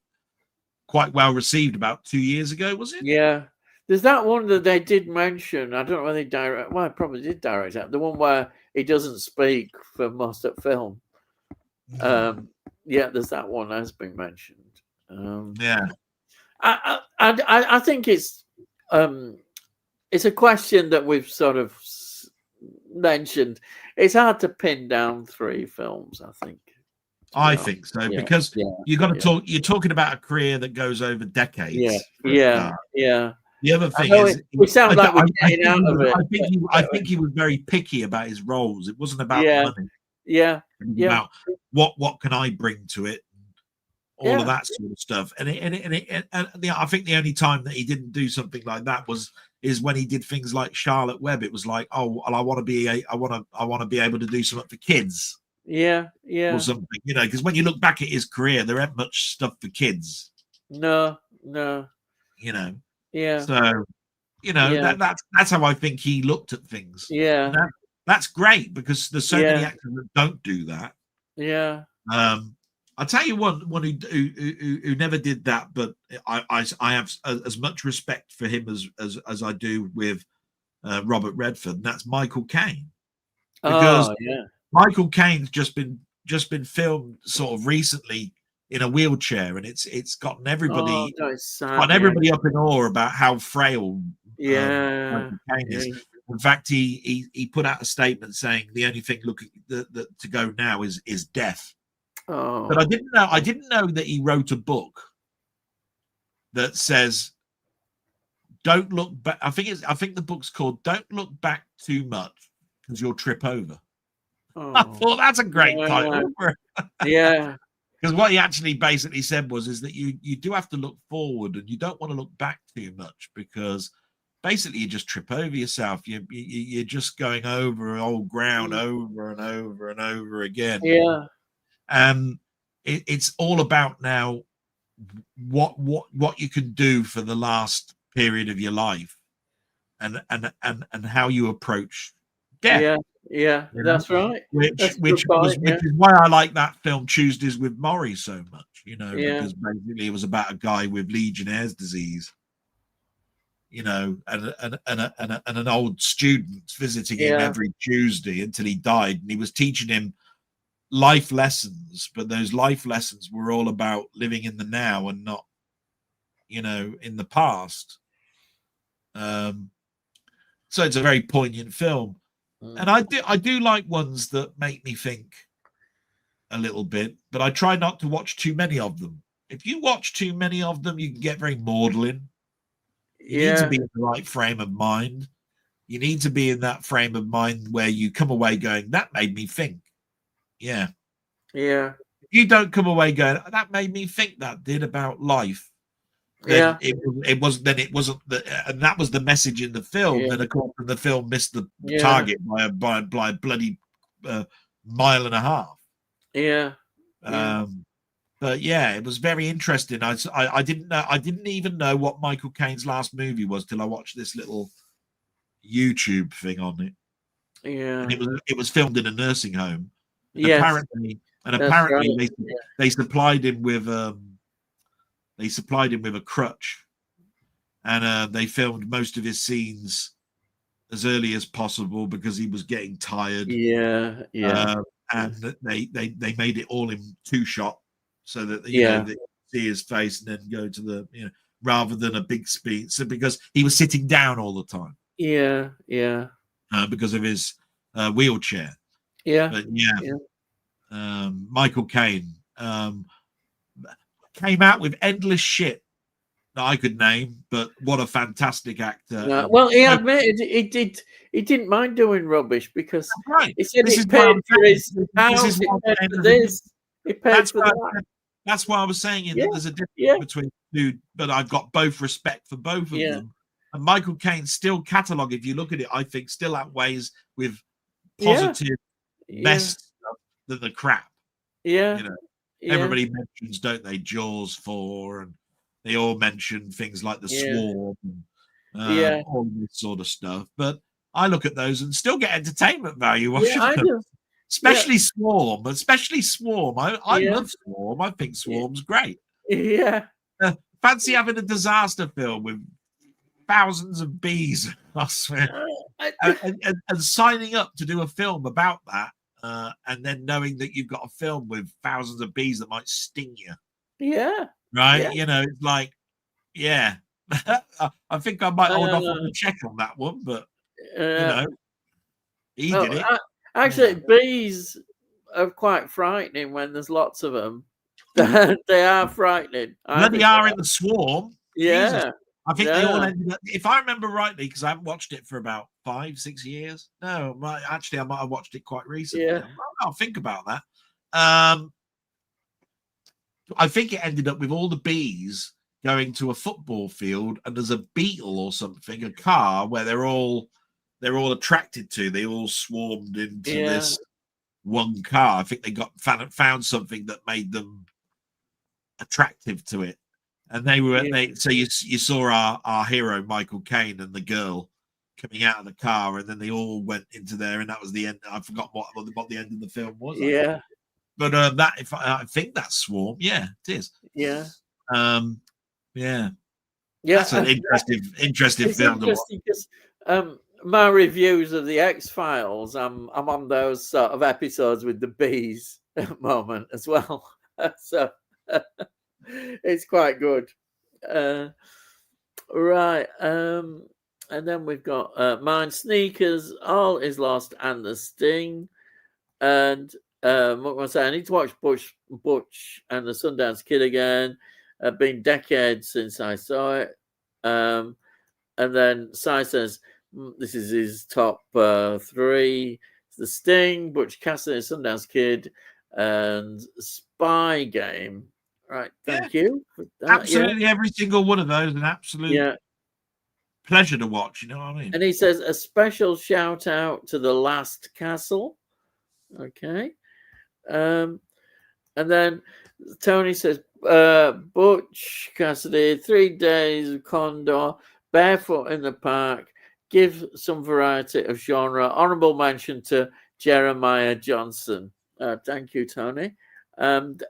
well received about 2 years ago, was it? Yeah. There's that one that they did mention. I don't know whether they direct. Well, I probably did direct that. The one where he doesn't speak for most of the film. There's that one has been mentioned. I think it's a question that we've sort of mentioned. It's hard to pin down 3 films, I think. I think so, because you got to talk. You're talking about a career that goes over decades. Yeah. The other thing is, we sound like we're getting out of it. I think he was very picky about his roles. It wasn't about money. About what can I bring to it, all of that sort of stuff. And I think the only time that he didn't do something like that is when he did things like Charlotte Web. It was like, oh, well, I want to be able to do something for kids. Or something, because when you look back at his career, there ain't much stuff for kids. No. So, that's how I think he looked at things. That's great, because there's so many actors that don't do that. I'll tell you one who never did that, but I have as much respect for him as I do with Robert Redford, and that's Michael Caine. Because Michael Caine's just been filmed sort of recently in a wheelchair, and it's gotten everybody up in awe about how frail Michael Caine is. In fact, he put out a statement saying the only thing to go now is death. But I didn't know that he wrote a book that says don't look back. I think the book's called Don't Look Back Too Much, because you'll trip over. I thought that's a great title. Because what he actually basically said is that you do have to look forward, and you don't want to look back too much, because basically you just trip over yourself. You're just going over old ground over and over and over again. And it's all about now what you can do for the last period of your life, and how you approach death. That's right. Which is why I like that film Tuesdays with Morrie so much, because basically it was about a guy with Legionnaire's disease, and an old student visiting him every Tuesday until he died, and he was teaching him life lessons, but those life lessons were all about living in the now and not, in the past. So it's a very poignant film. And I do like ones that make me think a little bit, but I try not to watch too many of them. If you watch too many of them, you can get very maudlin. You need to be in the right frame of mind. You need to be in that frame of mind where you come away going, that made me think. If you don't come away going, that made me think, that did, about life. It wasn't, and that was the message in the film. Then of course the film missed the target by a bloody mile and a half. Yeah. But yeah, it was very interesting. I didn't know. I didn't even know what Michael Caine's last movie was till I watched this little YouTube thing on it. Yeah. And it was filmed in a nursing home. And Yes. apparently Right. they supplied him with a crutch, and they filmed most of his scenes as early as possible because he was getting tired. Yeah. And they made it all in 2-shot so that they see his face and then go to the rather than a big speed. So because he was sitting down all the time. Yeah. Because of his wheelchair. Yeah. But Michael Caine came out with endless shit that I could name, but what a fantastic actor. Well, he admitted he didn't mind doing rubbish because he said he paid for his house, he paid for this, he paid for that. That's why I was saying that there's a difference between the two, but I've got both respect for both of them. And Michael Caine's still catalogue, if you look at it, I think still outweighs with positive best stuff than the crap. Everybody mentions, don't they, Jaws 4, and they all mention things like the Swarm, and all this sort of stuff. But I look at those and still get entertainment value watching them. Especially Swarm. I love Swarm. I think Swarm's great. Fancy having a disaster film with thousands of bees, I swear, and signing up to do a film about that, and then knowing that you've got a film with thousands of bees that might sting you. Right? It's like, I think I might hold off on the check on that one, but he did it. Actually, bees are quite frightening when there's lots of them. They are frightening. They are in the Swarm. Jesus. I think they all ended up, if I remember rightly, because I haven't watched it for about 5-6 years. No, actually, I might have watched it quite recently. I'll think about that. I think it ended up with all the bees going to a football field, and there's a beetle or something, a car where they're all attracted to. They all swarmed into this one car. I think they found something that made them attractive to it. And so you saw our hero Michael Caine and the girl coming out of the car, and then they all went into there, and that was the end. I forgot what the end of the film was. But I think that's Swarm. Yeah, it is. That's an interesting film to watch. Because my reviews of the X-Files, I'm on those sort of episodes with the bees at the moment as well. So it's quite good. Right. And then we've got Mind Sneakers, All Is Lost, and The Sting. And what was I say? I need to watch Butch and the Sundance Kid again. Been decades since I saw it. And then Cy says this is his top 3. The Sting, Butch Cassidy, Sundance Kid, and Spy Game. Right, thank you. Absolutely, every single one of those, an absolute pleasure to watch. You know what I mean? And he says a special shout out to The Last Castle. Okay, and then Tony says Butch Cassidy, 3 Days of Condor, Barefoot in the Park. Give some variety of genre. Honorable mention to Jeremiah Johnson. Thank you, Tony. And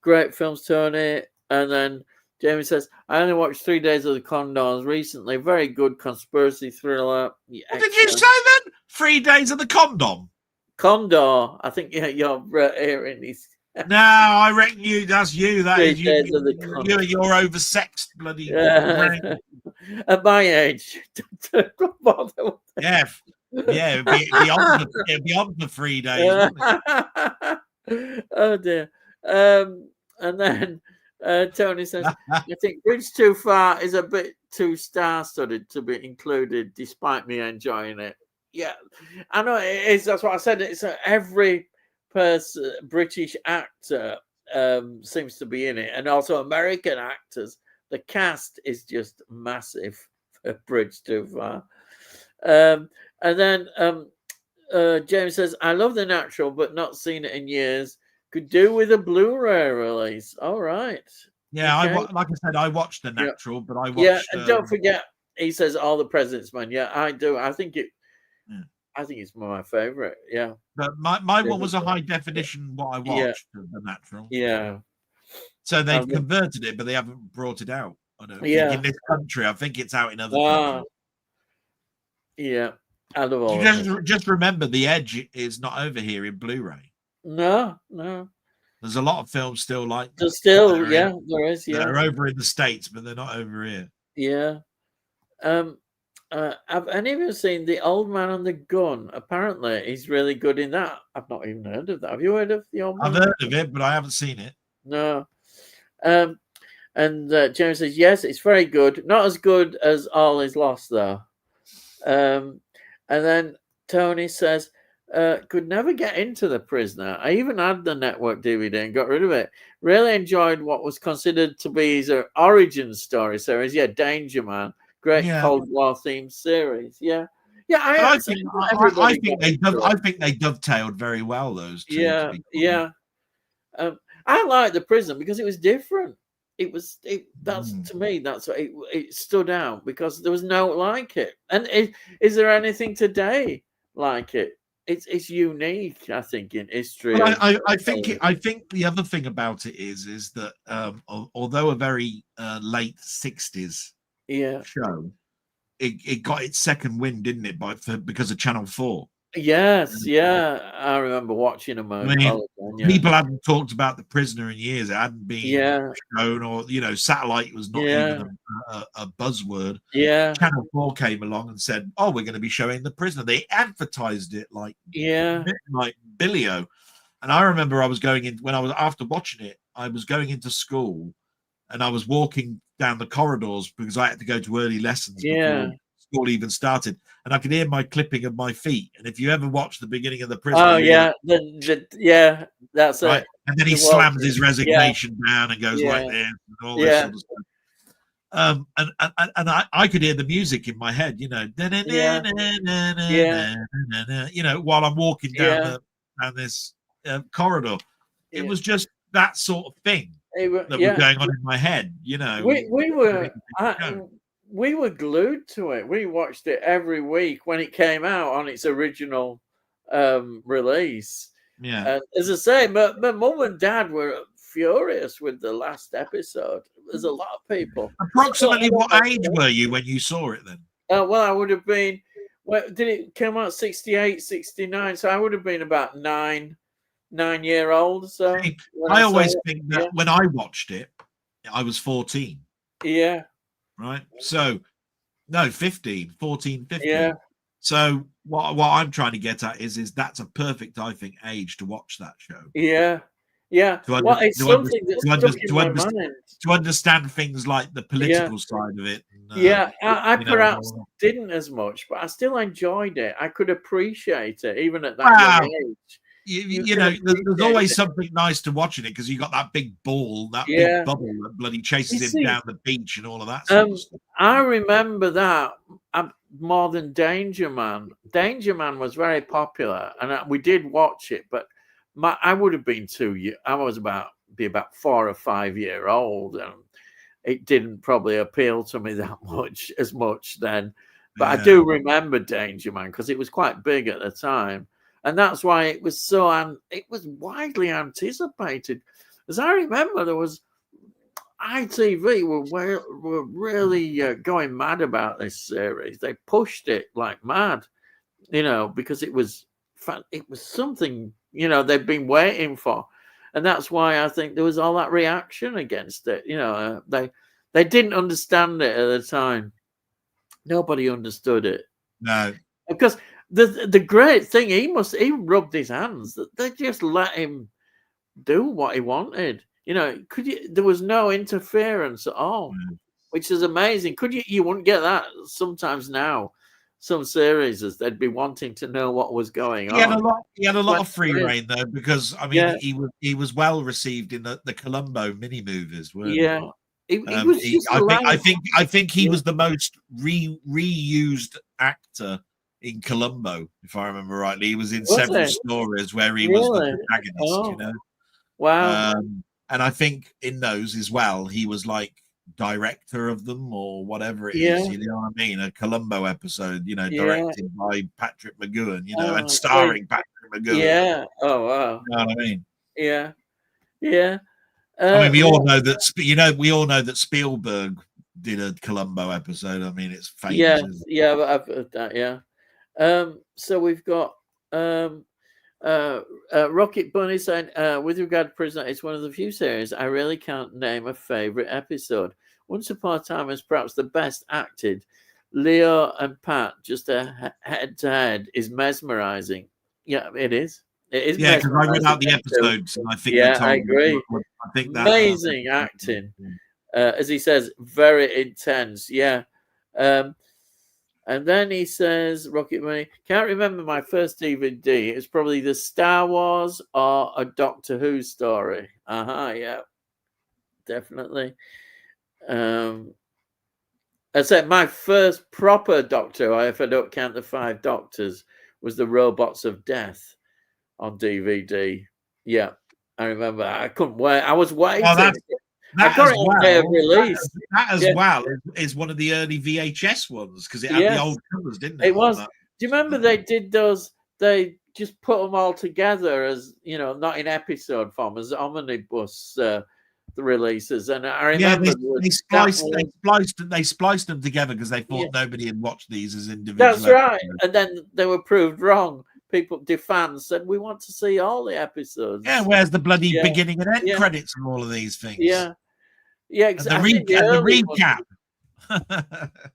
great films, Tony. And then Jamie says, I only watched 3 Days of the Condors recently. Very good conspiracy thriller. What did you say then? 3 Days of the Condom? Condor. I think you're hearing these. No, I reckon that's you. That is you. You're oversexed, bloody. At my age. Yeah, beyond the 3 days. Oh dear. And then Tony says, I think Bridge Too Far is a bit too star-studded to be included, despite me enjoying it. Yeah, I know it is. That's what I said. It's every person, British actor seems to be in it, and also American actors. The cast is just massive for Bridge Too Far. And then James says, I love The Natural, but not seen it in years. Could do with a Blu-ray release. All right. Yeah, Okay. like I said, I watched The Yeah. Natural, but I Yeah, watched. and don't forget, he says All the President's Men. Yeah, I do. I think it's my favorite. Yeah. But my one was a high definition. What I Yeah. watched of The Natural. Yeah. So they've converted it, but they haven't brought it out. I don't think in this country. I think it's out in other countries. Yeah, I love all of it. Just remember, The Edge is not over here in Blu-ray. No. There's a lot of films still like There's still, there is. Yeah, they're over in the States, but they're not over here. Yeah. Have any of you seen The Old Man and the Gun? Apparently, he's really good in that. I've not even heard of that. Have you heard of The Old Man? I've heard of it, but I haven't seen it. No. And James says, yes, it's very good. Not as good as All Is Lost, though. And then Tony says, could never get into The Prisoner. I even had the network DVD and got rid of it. Really enjoyed what was considered to be his origin story series. Yeah, Danger Man. Great Cold War themed series. Yeah. I think they dovetailed very well, those two. Yeah. I like The Prisoner because it was different. To me, that's what it stood out because there was no like it. And is there anything today like it? It's unique, I think, in history. Well, I think the other thing about it is that although a very late 60s show, it got its second wind, didn't it? Because of Channel 4. Yes, I remember watching them. People hadn't talked about The Prisoner in years. It hadn't been shown, or satellite was not even a buzzword. Yeah, Channel 4 came along and said, "Oh, we're going to be showing The Prisoner." They advertised it like Billio. And I remember I was going in when I was after watching it. I was going into school, and I was walking down the corridors because I had to go to early lessons before school even started, and I could hear my clipping of my feet. And if you ever watch the beginning of The Prisoner, that's right. it. And then he slams his resignation down and goes like this, and all this sort of stuff. And I could hear the music in my head, while I'm walking down this corridor. It was just that sort of thing that was going on in my head. We were glued to it. We watched it every week when it came out on its original release. Yeah. And as I say, my mum and dad were furious with the last episode. There's a lot of people. Approximately what age were you when you saw it then? Well, I would have been, did it come out 68, 69? So I would have been about 9-year-old. So I always think that when I watched it, I was 14. Yeah. Right. So, no, 15. Yeah. So what I'm trying to get at is that's a perfect, I think, age to watch that show. Yeah. It's something that's stuck in my mind. To understand things like the political side of it. I perhaps didn't as much, but I still enjoyed it. I could appreciate it even at that young age. There's always something nice to watch in it because you got that big ball, that big bubble that bloody chases him down the beach and all of that sort of stuff. I remember that more than Danger Man. Danger Man was very popular, and we did watch it, but I would have been I was about 4 or 5 year old, and it didn't probably appeal to me that much then. But I do remember Danger Man because it was quite big at the time. And that's why it was it was widely anticipated. As I remember, there was ITV were really going mad about this series. They pushed it like mad, because it was something, they'd been waiting for. And that's why I think there was all that reaction against it. They didn't understand it at the time. Nobody understood it. No. Because the great thing, he rubbed his hands that they just let him do what he wanted. There was no interference at all, which is amazing. You wouldn't get that sometimes now. Some series, they'd be wanting to know what was going on. He had a lot of free reign though, because he was well received in the Columbo mini movies. I think he was the most reused actor in Columbo, if I remember rightly. He was in several stories where he was the protagonist, you know. Wow. And I think in those as well, he was like director of them or whatever it is, you know what I mean? A Columbo episode, you know, directed by Patrick McGowan, you know, and starring Patrick McGowan. Yeah. Oh wow. You know what I mean? Yeah. Yeah. I mean, we all know that, we all know that Spielberg did a Columbo episode. I mean, it's famous. Yeah, but I've heard that, yeah. So we've got Rocket Bunny saying, with regard to Prisoner, it's one of the few series I really can't name a favorite episode. Once Upon a Time is perhaps the best acted. Leo and Pat, just a head-to-head, is mesmerizing. Yeah, it is. It is. Yeah, because I read out the episodes, and I think I agree. I think that amazing acting, as he says, very intense. Yeah. And then he says, Rocket Money, can't remember my first DVD. It's probably the Star Wars or a Doctor Who story. Yeah, definitely. I said my first proper Doctor Who, if I don't count the 5 Doctors, was the Robots of Death on DVD. Yeah, I remember. I couldn't wait. I was waiting. That as well is one of the early VHS ones because it had the old covers, didn't it? It was. Do you remember they did those? They just put them all together as, you know, not in episode form, as omnibus releases. And I remember they spliced them together because they thought nobody had watched these as individual. That's right. And then they were proved wrong. The fans said, we want to see all the episodes. Yeah, where's the bloody beginning and end credits of all of these things? Yeah, exactly. The recap.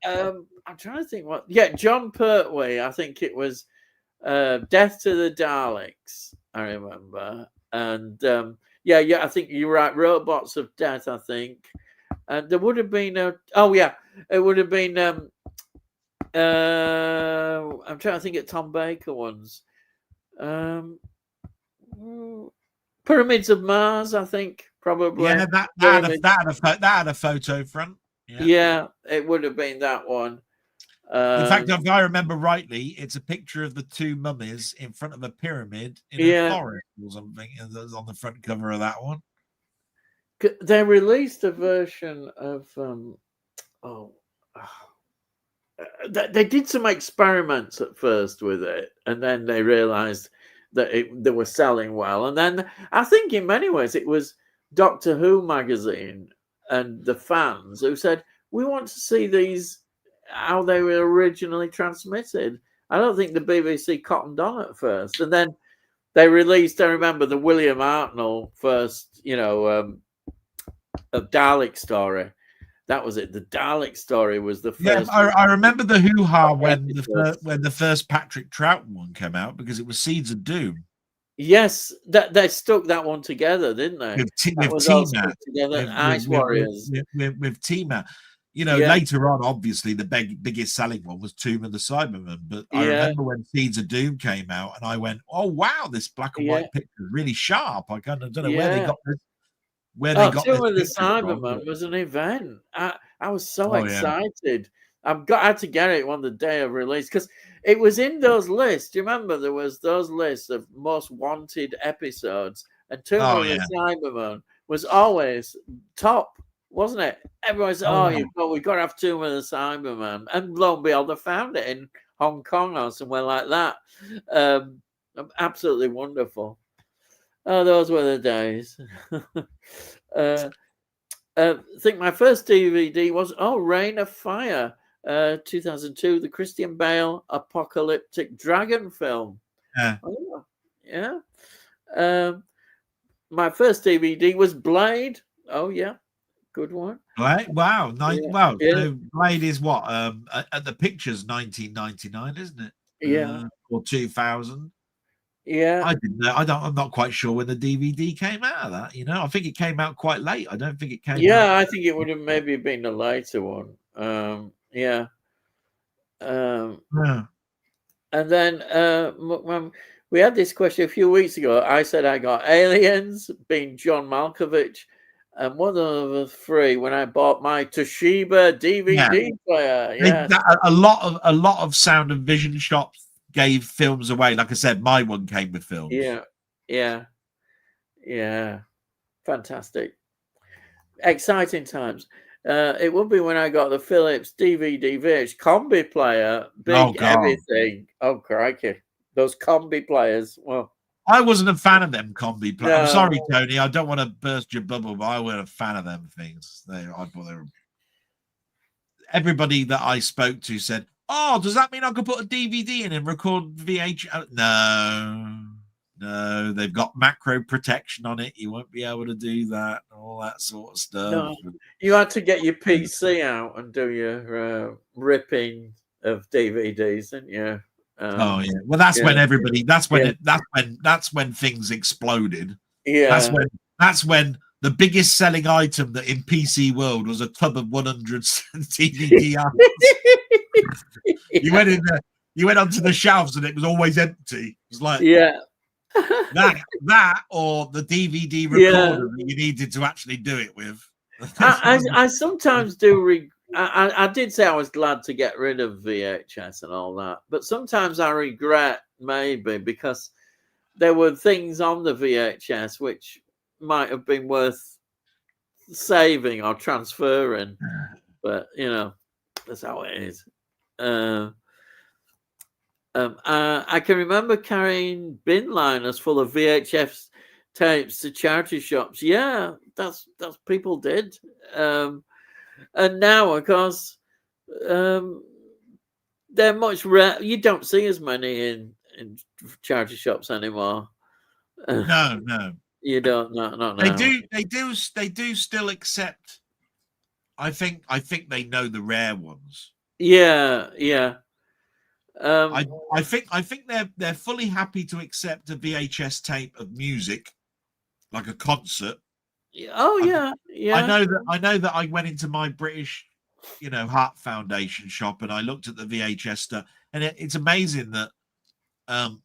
I'm trying to think what. Yeah, John Pertwee. I think it was Death to the Daleks. I remember, and I think you're right. Robots of Death. I think, and there would have been it would have been. I'm trying to think of Tom Baker ones. Pyramids of Mars, I think, probably. Yeah, that had a photo front. Yeah, it would have been that one. In fact, if I remember rightly, it's a picture of the 2 mummies in front of a pyramid in a forest or something. On the front cover of that one. They released a version of they did some experiments at first with it, and then they realized that they were selling well. And then I think in many ways it was Doctor Who magazine and the fans who said, we want to see these, how they were originally transmitted. I don't think the BBC cottoned on at first. And then they released, I remember, the William Hartnell first, a Dalek story. That was it. The Dalek story was the first. Yeah, I remember the hoo-ha when the first Patrick Troughton one came out because it was Seeds of Doom. Yes, they stuck that one together, didn't they? With T-Mat. Ice Warriors. With T-Mat. Later on, obviously, the biggest selling one was Tomb of the Cybermen. But I remember when Seeds of Doom came out and I went, oh, wow, this black and white picture is really sharp. I don't know where they got this. Tomb of the Cybermen was an event. I was so excited. I had to get it on the day of release because it was in those lists. Do you remember there was those lists of most wanted episodes, and Tomb of the Cybermen was always top, wasn't it? Everyone said, we've got to have Tomb of the Cybermen, and lo and behold, they found it in Hong Kong or somewhere like that. Absolutely wonderful. Oh, those were the days. I think my first DVD was Reign of Fire, 2002, the Christian Bale apocalyptic dragon film. My first DVD was Blade. Oh yeah, good one. Blade. Wow, wow. So Blade is what? At the pictures, 1999, isn't it? Yeah, or 2000. Yeah, I didn't know. I'm not quite sure when the DVD came out of that. I think it came out quite late. I don't think it came. Yeah, I think it would have maybe been a later one. And then we had this question a few weeks ago. I said I got Aliens, being John Malkovich, And one of the three when I bought my Toshiba DVD player. Yes. A lot of sound and vision shops gave films away. Like I said, my one came with films. Yeah. Fantastic. Exciting times. It would be when I got the Philips DVD VH combi player, big everything. Oh crikey, those combi players. Well, I wasn't a fan of them combi players. No. I'm sorry, Tony. I don't want to burst your bubble, but I wasn't a fan of them things. I thought they were. Everybody that I spoke to said, "Oh, does that mean I could put a DVD in and record VH?" No, they've got macro protection on it. You won't be able to do that, all that sort of stuff. No, you had to get your PC out and do your ripping of DVDs, didn't you? Oh yeah. Well, that's when everybody. That's when things exploded. Yeah. That's when the biggest selling item that in PC world was a tub of 100 DVD. You went in there. You went onto the shelves and it was always empty. It was like that or the DVD recorder that you needed to actually do it with. I sometimes do. I did say I was glad to get rid of VHS and all that, but sometimes I regret maybe because there were things on the VHS which might have been worth saving or transferring, but you know, that's how it is. I can remember carrying bin liners full of VHS tapes to charity shops. Yeah, that's people did. And now, of course, they're much rare. You don't see as many in charity shops anymore. No, you don't. Not now. They do still accept. I think they know the rare ones. Yeah. I think they're fully happy to accept a VHS tape of music, like a concert. Oh yeah. I know that I went into my British, Heart Foundation shop and I looked at the VHS stuff, and it's amazing that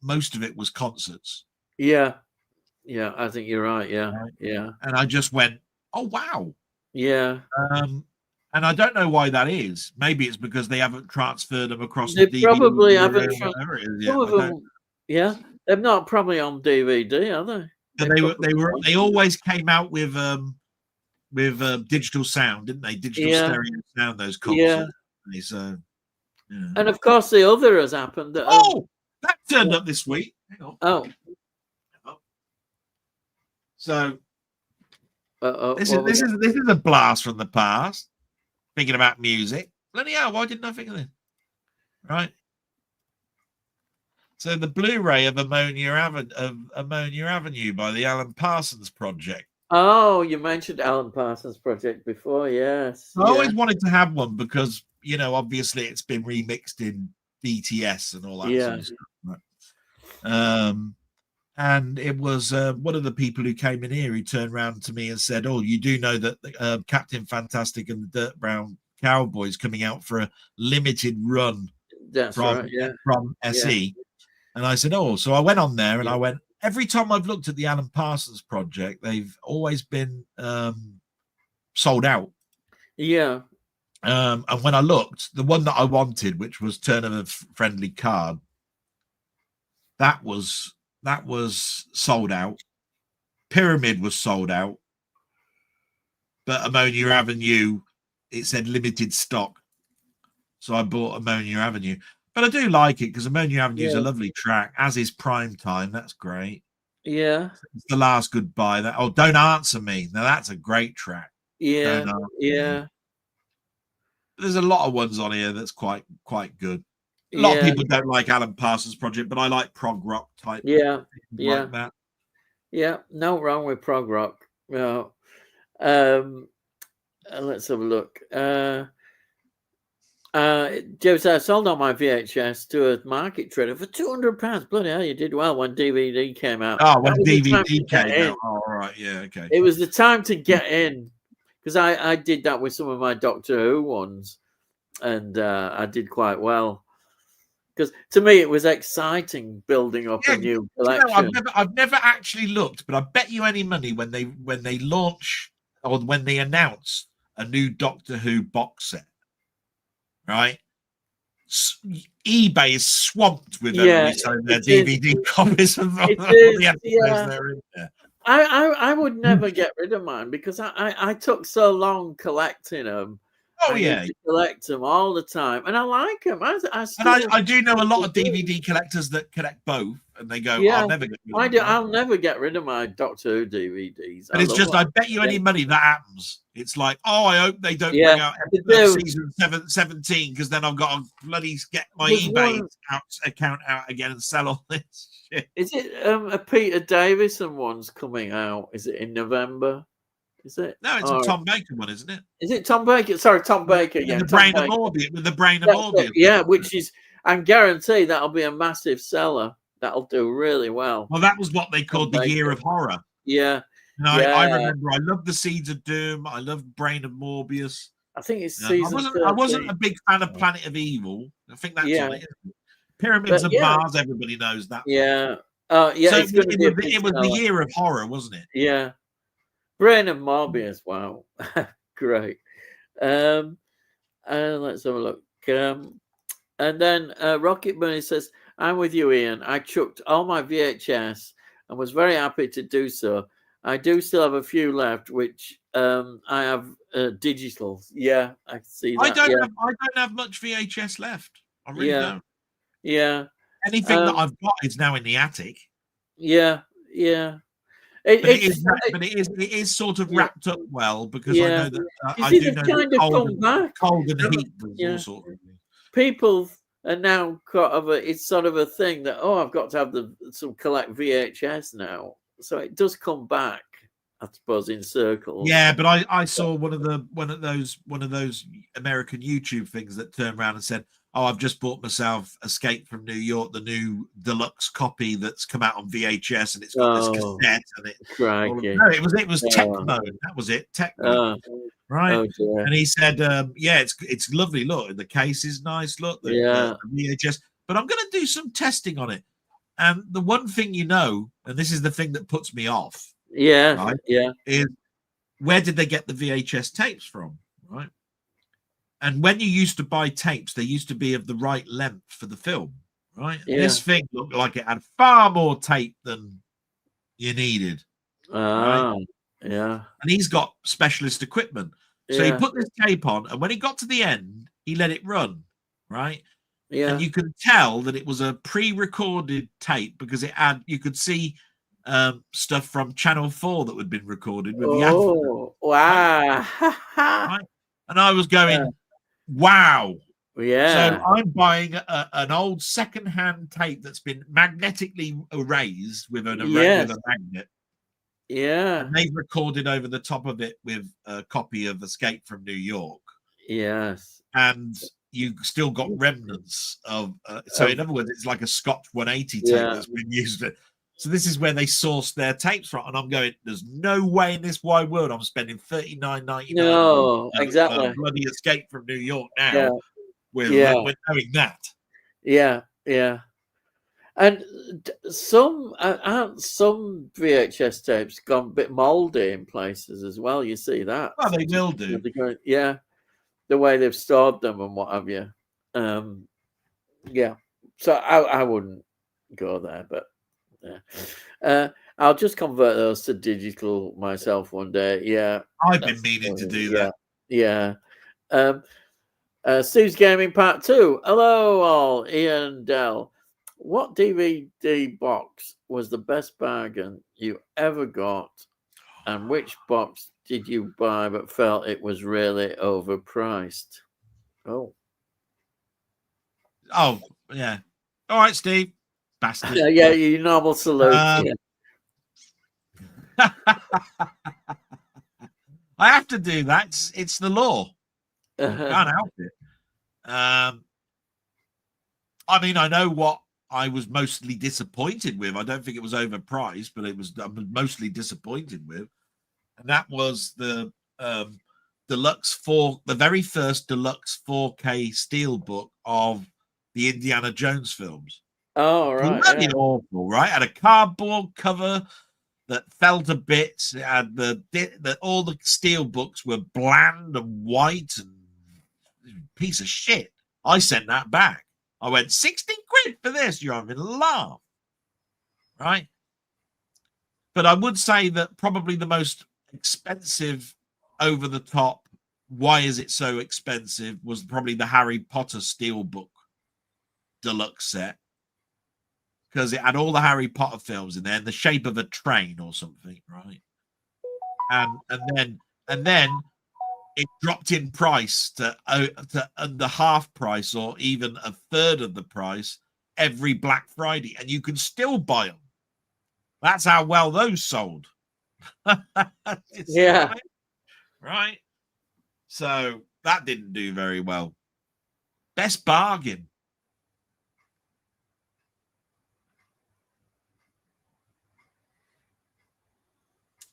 most of it was concerts. Yeah, I think you're right. Yeah. And I just went, oh wow. Yeah. And I don't know why that is. Maybe it's because they haven't transferred them across they the DVD. Probably haven't. Some of them, they're not probably on DVD, are they? They always came out with digital sound, didn't they? Digital stereo sound. Those concerts. Yeah. So, and of course, the other has happened. That turned up this week. Hang on. Oh. So this is a blast from the past. Thinking about music. Bloody hell, why didn't I think of this? Right. So the Blu-ray of Ammonia Avenue by the Alan Parsons Project. Oh, you mentioned Alan Parsons Project before, yes. I always wanted to have one because, obviously it's been remixed in BTS and all that sort of stuff. Right? And it was one of the people who came in here who turned around to me and said, "Oh, you do know that Captain Fantastic and the Dirt Brown Cowboys coming out for a limited run from SE." And I said, "Oh," so I went on there and I went, every time I've looked at the Alan Parsons Project, they've always been sold out. Yeah. And when I looked, the one that I wanted, which was Turn of a Friendly Card, that was sold out. Pyramid was sold out. But Ammonia Avenue, it said limited stock. So I bought Ammonia Avenue. But I do like it because Ammonia Avenue is a lovely track, as is Prime Time. That's great. Yeah. It's The Last Goodbye. Don't Answer Me. Now that's a great track. Yeah. There's a lot of ones on here that's quite good. A lot of people don't like Alan Parsons Project, but I like prog rock type. Like that. Yeah, no wrong with prog rock. No. Let's have a look. Joseph, I sold on my VHS to a market trader for £200. Bloody hell, you did well when DVD came out. Oh, when DVD came out. Oh, right, yeah, okay. It was the time to get in because I did that with some of my Doctor Who ones, and I did quite well. Because to me, it was exciting building up a new collection. I've never actually looked, but I bet you any money when they launch or when they announce a new Doctor Who box set, right? eBay is swamped with them reselling their DVD copies of all the episodes that are in there. I would never get rid of mine because I took so long collecting them. Oh, yeah. To collect them all the time. And I like them. I do know a lot of DVD collectors that collect both. And they go, I'll never get rid of them. I'll never get rid of my Doctor Who DVDs. But it's just, I bet you any money that happens. It's like, I hope they don't bring out season 17 because then I've got to bloody get my eBay account out again and sell all this shit. Is it a Peter Davison one's coming out? Is it in November? Is it? No, it's a Tom Baker one, isn't it? Is it Tom Baker? Sorry, Tom Baker. With the brain of Morbius. With the brain of Morbius. Yeah, which is, I'm guaranteed that'll be a massive seller. That'll do really well. Well, that was what they called the Year of Horror. Yeah. And I remember I loved the Seeds of Doom. I loved Brain of Morbius. I think it's season I wasn't a big fan of Planet of Evil. I think that's on it. Pyramids of Mars, everybody knows that. Yeah. So it was the Year of Horror, wasn't it? Yeah. Brain of Morbius. Wow. Great. Let's have a look. And then Rocket Bunny says, I'm with you, Ian. I chucked all my VHS and was very happy to do so. I do still have a few left, which I have digital. Yeah, I see that. I don't have much VHS left. I really don't. Yeah. Anything that I've got is now in the attic. Yeah, yeah. It is sort of wrapped up well because I know that I do know that cold and heat all sort of thing. People are now it's sort of a thing that I've got to have some collect VHS now, so it does come back, I suppose, in circles. Yeah, but I saw one of those American YouTube things that turned around and said, I've just bought myself Escape from New York, the new deluxe copy that's come out on VHS, and it's got this cassette and it. It was Tech Mode. That was it, Tech Mode. Right, and he said, it's lovely. Look, the case is nice. Look, the VHS. But I'm going to do some testing on it. And the one thing and this is the thing that puts me off. Is where did they get the VHS tapes from? Right. And when you used to buy tapes, they used to be of the right length for the film, right? Yeah. This thing looked like it had far more tape than you needed. Right? Yeah. And he's got specialist equipment. So he put this tape on, and when he got to the end, he let it run, right? Yeah. And you could tell that it was a pre-recorded tape because you could see stuff from Channel 4 that had been recorded with the advert. Wow. Right? And I was going... Wow. Yeah. So I'm buying an old second-hand tape that's been magnetically erased with a magnet. Yeah. And they've recorded over the top of it with a copy of Escape from New York. Yes. And you still got remnants of... so in other words, it's like a Scotch 180 tape that's been used. So this is where they sourced their tapes from. And I'm going, there's no way in this wide world I'm spending $39.99 No, exactly. Bloody Escape from New York now. With knowing that. Yeah, yeah. And some VHS tapes gone a bit mouldy in places as well. You see that? Well, they will do. Yeah, the way they've stored them and what have you. Yeah. So I wouldn't go there, but I'll just convert those to digital myself one day. Yeah, I've been meaning to do that. Yeah. Steve's Gaming Part 2. Hello, all. Ian Dell. What DVD box was the best bargain you ever got, and which box did you buy but felt it was really overpriced? Oh, yeah. All right, Steve. Bastard. Yeah, your normal salute. I have to do that. It's the law. Can't help it. I mean, I know what I was mostly disappointed with. I don't think it was overpriced, but I'm mostly disappointed with, and that was the very first deluxe 4K steelbook of the Indiana Jones films. Oh, right. Bloody awful, right? Had a cardboard cover that fell to bits. It had all the steel books were bland and white and piece of shit. I sent that back. I went 60 quid for this. You're having a laugh, right? But I would say that probably the most expensive, over the top, why is it so expensive, was probably the Harry Potter Steelbook deluxe set, because it had all the Harry Potter films in there in the shape of a train or something, right? And then it dropped in price to under half price or even a third of the price every Black Friday, and you can still buy them. That's how well those sold. Yeah. Right. So that didn't do very well. Best bargain.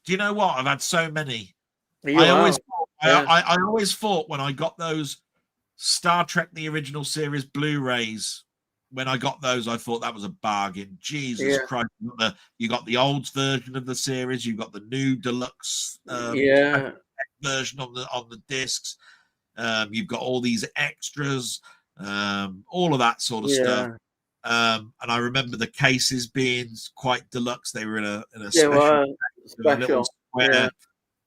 Do you know what? I've had so many. I always thought when I got those Star Trek the Original Series Blu-rays, when I got those, I thought that was a bargain. Jesus Christ. You got the old version of the series, you got the new deluxe version on the discs. You've got all these extras, all of that sort of stuff. And I remember the cases being quite deluxe. They were in a special little square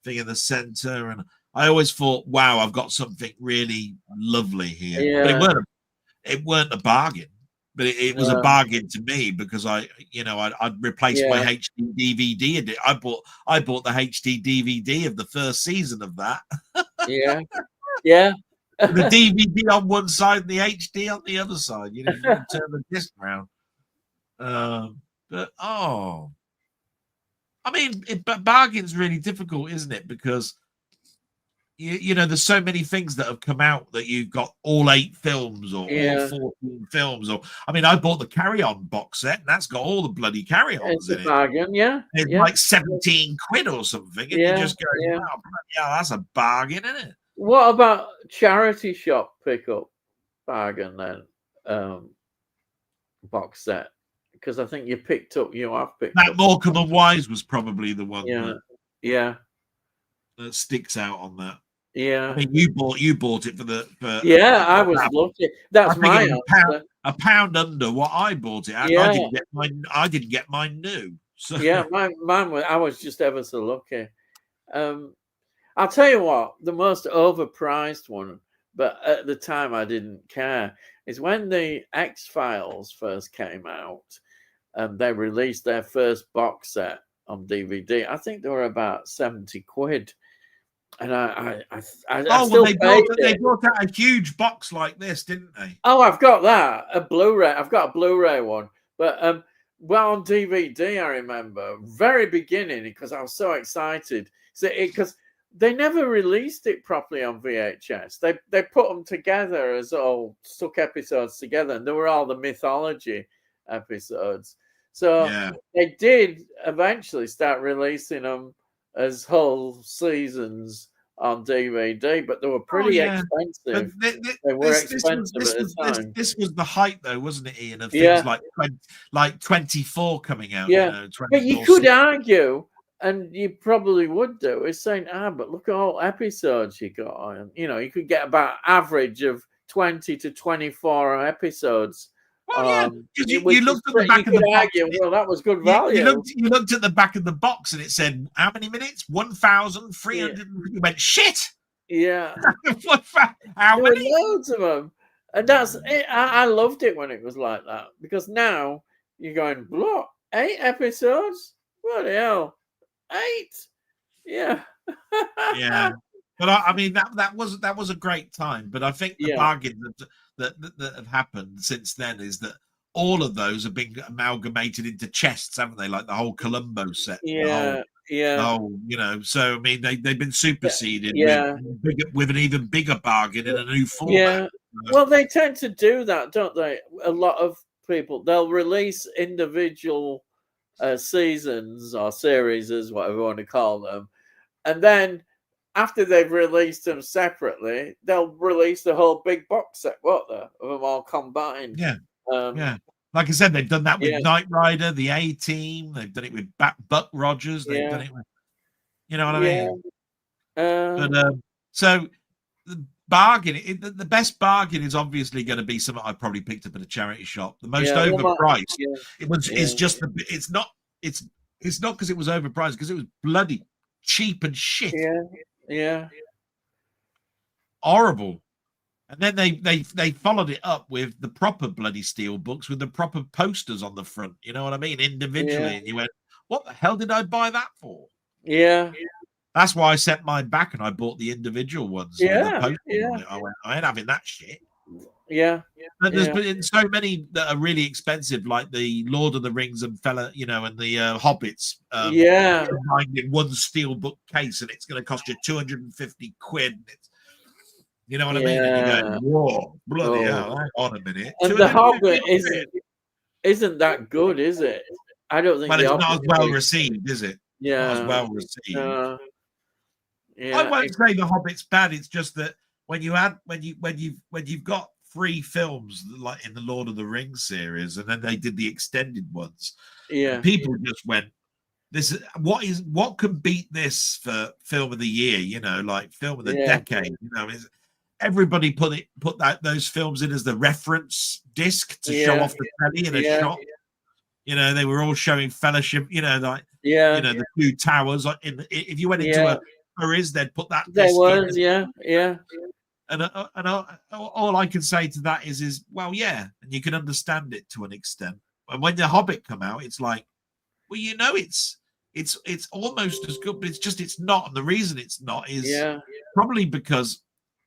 thing in the center, and I always thought, wow, I've got something really lovely here. But it weren't a bargain. But it was a bargain to me, because I'd replaced my HD DVD. I bought the HD DVD of the first season of that. Yeah. The DVD on one side and the HD on the other side. You turn the disc around. But I mean, bargain's really difficult, isn't it? Because there's so many things that have come out that you've got all 8 films or all 14 films. Or I mean, I bought the Carry On box set, and that's got all the bloody Carry Ons in it. Bargain, It's like 17 quid or something, and you just go, "Wow, that's a bargain, isn't it?" What about charity shop pickup bargain then? Box set, because I think you have picked up that Morecambe and Wise was probably the one that sticks out on that. Yeah, I mean, you bought it for I was lucky. That's my answer. A pound under what I bought it at. I didn't get mine new. So. Yeah, mine was. I was just ever so lucky. I'll tell you what, the most overpriced one, but at the time I didn't care, is when the X-Files first came out, and they released their first box set on DVD. I think they were about 70 quid. And they brought out a huge box like this, didn't they? Oh, I've got that, a Blu-ray. I've got a Blu-ray one, but on DVD, I remember very beginning, because I was so excited. Because they never released it properly on VHS. They put them together as all stuck episodes together, and they were all the mythology episodes. So they did eventually start releasing them as whole seasons on DVD, but they were pretty expensive. They were expensive at the time. This was the height, though, wasn't it, Ian? Of things like 24 coming out. Yeah, but you could argue, and you probably would do, is saying, but look at all episodes you got. And, you could get about average of 20 to 24 episodes. Well, because you looked at the back of the box. Well, that was good value. You looked at the back of the box, and it said how many minutes? 1,300. You went shit. Yeah, how there many? Were loads of them, and that's it. I loved it when it was like that, because now you're going, what? 8 episodes? What the hell? 8? Yeah. Yeah. But I mean that was a great time. But I think the bargain that have happened since then is that all of those have been amalgamated into chests, haven't they? Like the whole Columbo set. Yeah. So I mean they've been superseded with an even bigger bargain in a new format. Yeah. Well, they tend to do that, don't they? A lot of people, they'll release individual seasons or series, whatever you want to call them, and then after they've released them separately, they'll release the whole big box set, won't they? Of them all combined. Yeah. Like I said, they've done that with Knight Rider, the A-Team. They've done it with Buck Rogers. They've done it with, you know what I mean? But so the bargain, the best bargain is obviously going to be something I probably picked up at a charity shop. The most overpriced. It's just it's not because it was overpriced, because it was bloody cheap and shit. Yeah. Horrible. And then they followed it up with the proper bloody steel books with the proper posters on the front. You know what I mean? Individually. And you went, what the hell did I buy that for? Yeah. That's why I set mine back and I bought the individual ones. Yeah. With the I went, I ain't having that shit. Yeah. But there's been so many that are really expensive, like the Lord of the Rings and and the Hobbits. Combined in one steel book case, and it's going to cost you 250 quid. You know what I mean? And you go, whoa, bloody hell, hang on a minute. And the Hobbit isn't that good, is it? I don't think. Well, it's not as well received, is it? Yeah, not as well received. Yeah, I won't say the Hobbit's bad. It's just that when you've got 3 films like in the Lord of the Rings series, and then they did the extended ones, people just went, "This is what can beat this for film of the year?" You know, like film of the decade. You know, everybody put those films in as the reference disc to show off the telly in a shot. You know, they were all showing Fellowship. You know, like the 2 towers. If you went into a Paris, they'd put that. There was, yeah. And all I can say to that is well, yeah, and you can understand it to an extent. And when the Hobbit come out, it's like, well, you know, it's almost as good, but it's not. And the reason it's not is probably because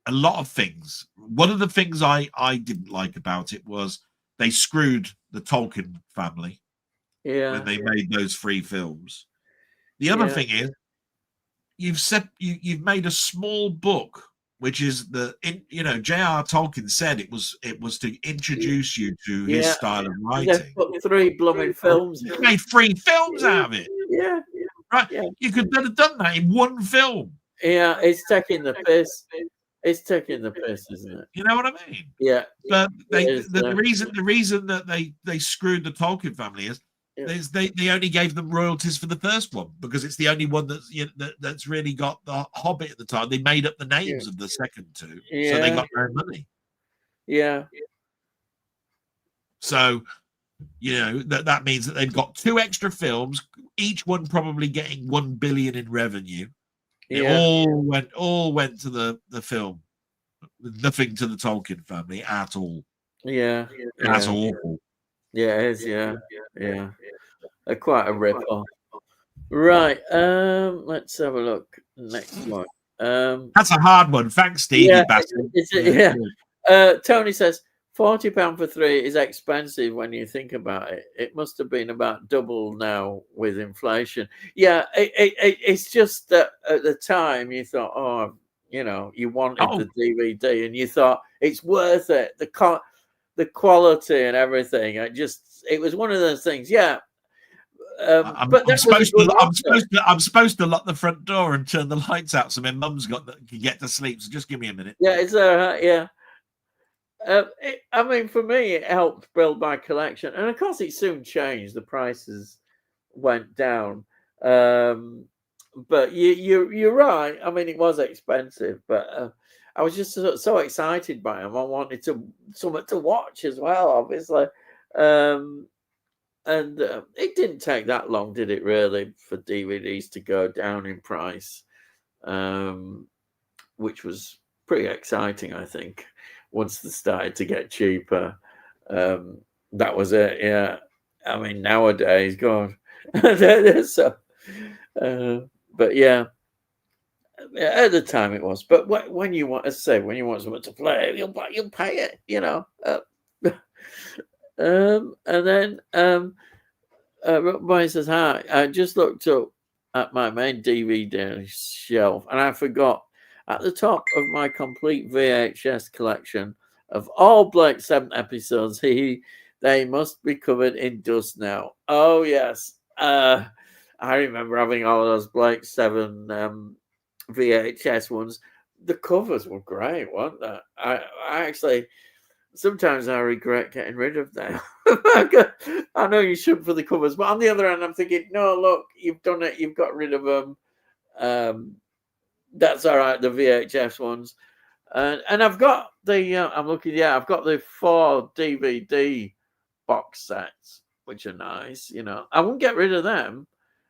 a lot of things. One of the things I didn't like about it was they screwed the Tolkien family when they made those 3 films. The other thing is you've made a small book, which is J.R. Tolkien said it was to introduce you to his style of writing. They put 3 blooming films. They made 3 films out of it. Yeah. Right. You could have done that in 1 film. Yeah, it's taking the piss. It's taking the piss, isn't it? You know what I mean? Yeah. But the reason that they screwed the Tolkien family is they only gave them royalties for the first one, because it's the only one that's really got the Hobbit at the time. They made up the names of the second 2, so they got their money. Yeah. So, you know, that means that they've got 2 extra films, each one probably getting 1 billion in revenue. It all went to the film, nothing to the Tolkien family at all. Yeah, that's awful. Yeah, it is. Yeah. Quite a rip off. Right. Let's have a look. Next one. That's a hard one. Thanks, Steve. Tony says £40 for 3 is expensive when you think about it. It must have been about double now with inflation. Yeah, it's just that at the time you thought, oh, you know, you wanted the DVD and you thought it's worth it. The quality and everything. It was one of those things. Yeah. I'm supposed to lock the front door and turn the lights out so my mum's can get to sleep. So just give me a minute. Yeah, it's I mean, for me, it helped build my collection, and of course, it soon changed. The prices went down, but you're right. I mean, it was expensive, but I was just so excited by them. I wanted something to watch as well, obviously. And it didn't take that long, did it, really, for DVDs to go down in price, which was pretty exciting, I think, once they started to get cheaper. That was it, yeah. I mean, nowadays, God. So, but yeah, at the time it was. But when you want, when you want someone to play, you'll pay it, you know. And then Brian says, hi, I just looked up at my main DVD shelf and I forgot at the top of my complete VHS collection of all Blake 7 episodes, they must be covered in dust now. Oh, yes. I remember having all of those Blake 7 VHS ones. The covers were great, weren't they? I actually... Sometimes I regret getting rid of them I know you should for the covers, but on the other hand, I'm thinking, no, look, you've done it. You've got rid of them. That's all right. The VHS ones, and I've got the. I'm looking. Yeah, I've got the 4 DVD box sets, which are nice. I wouldn't get rid of them.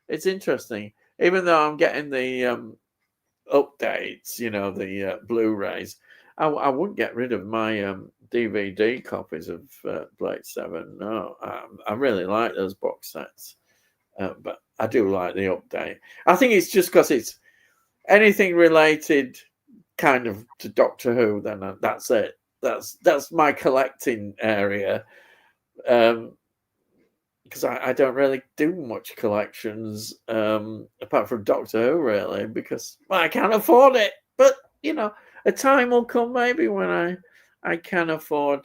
It's interesting, even though I'm getting the updates. The Blu-rays. I wouldn't get rid of my DVD copies of Blade 7. No, I really like those box sets, but I do like the update. I think it's just because it's anything related kind of to Doctor Who, then that's it. That's my collecting area. Because I don't really do much collections apart from Doctor Who, really, because I can't afford it. But a time will come maybe when I can afford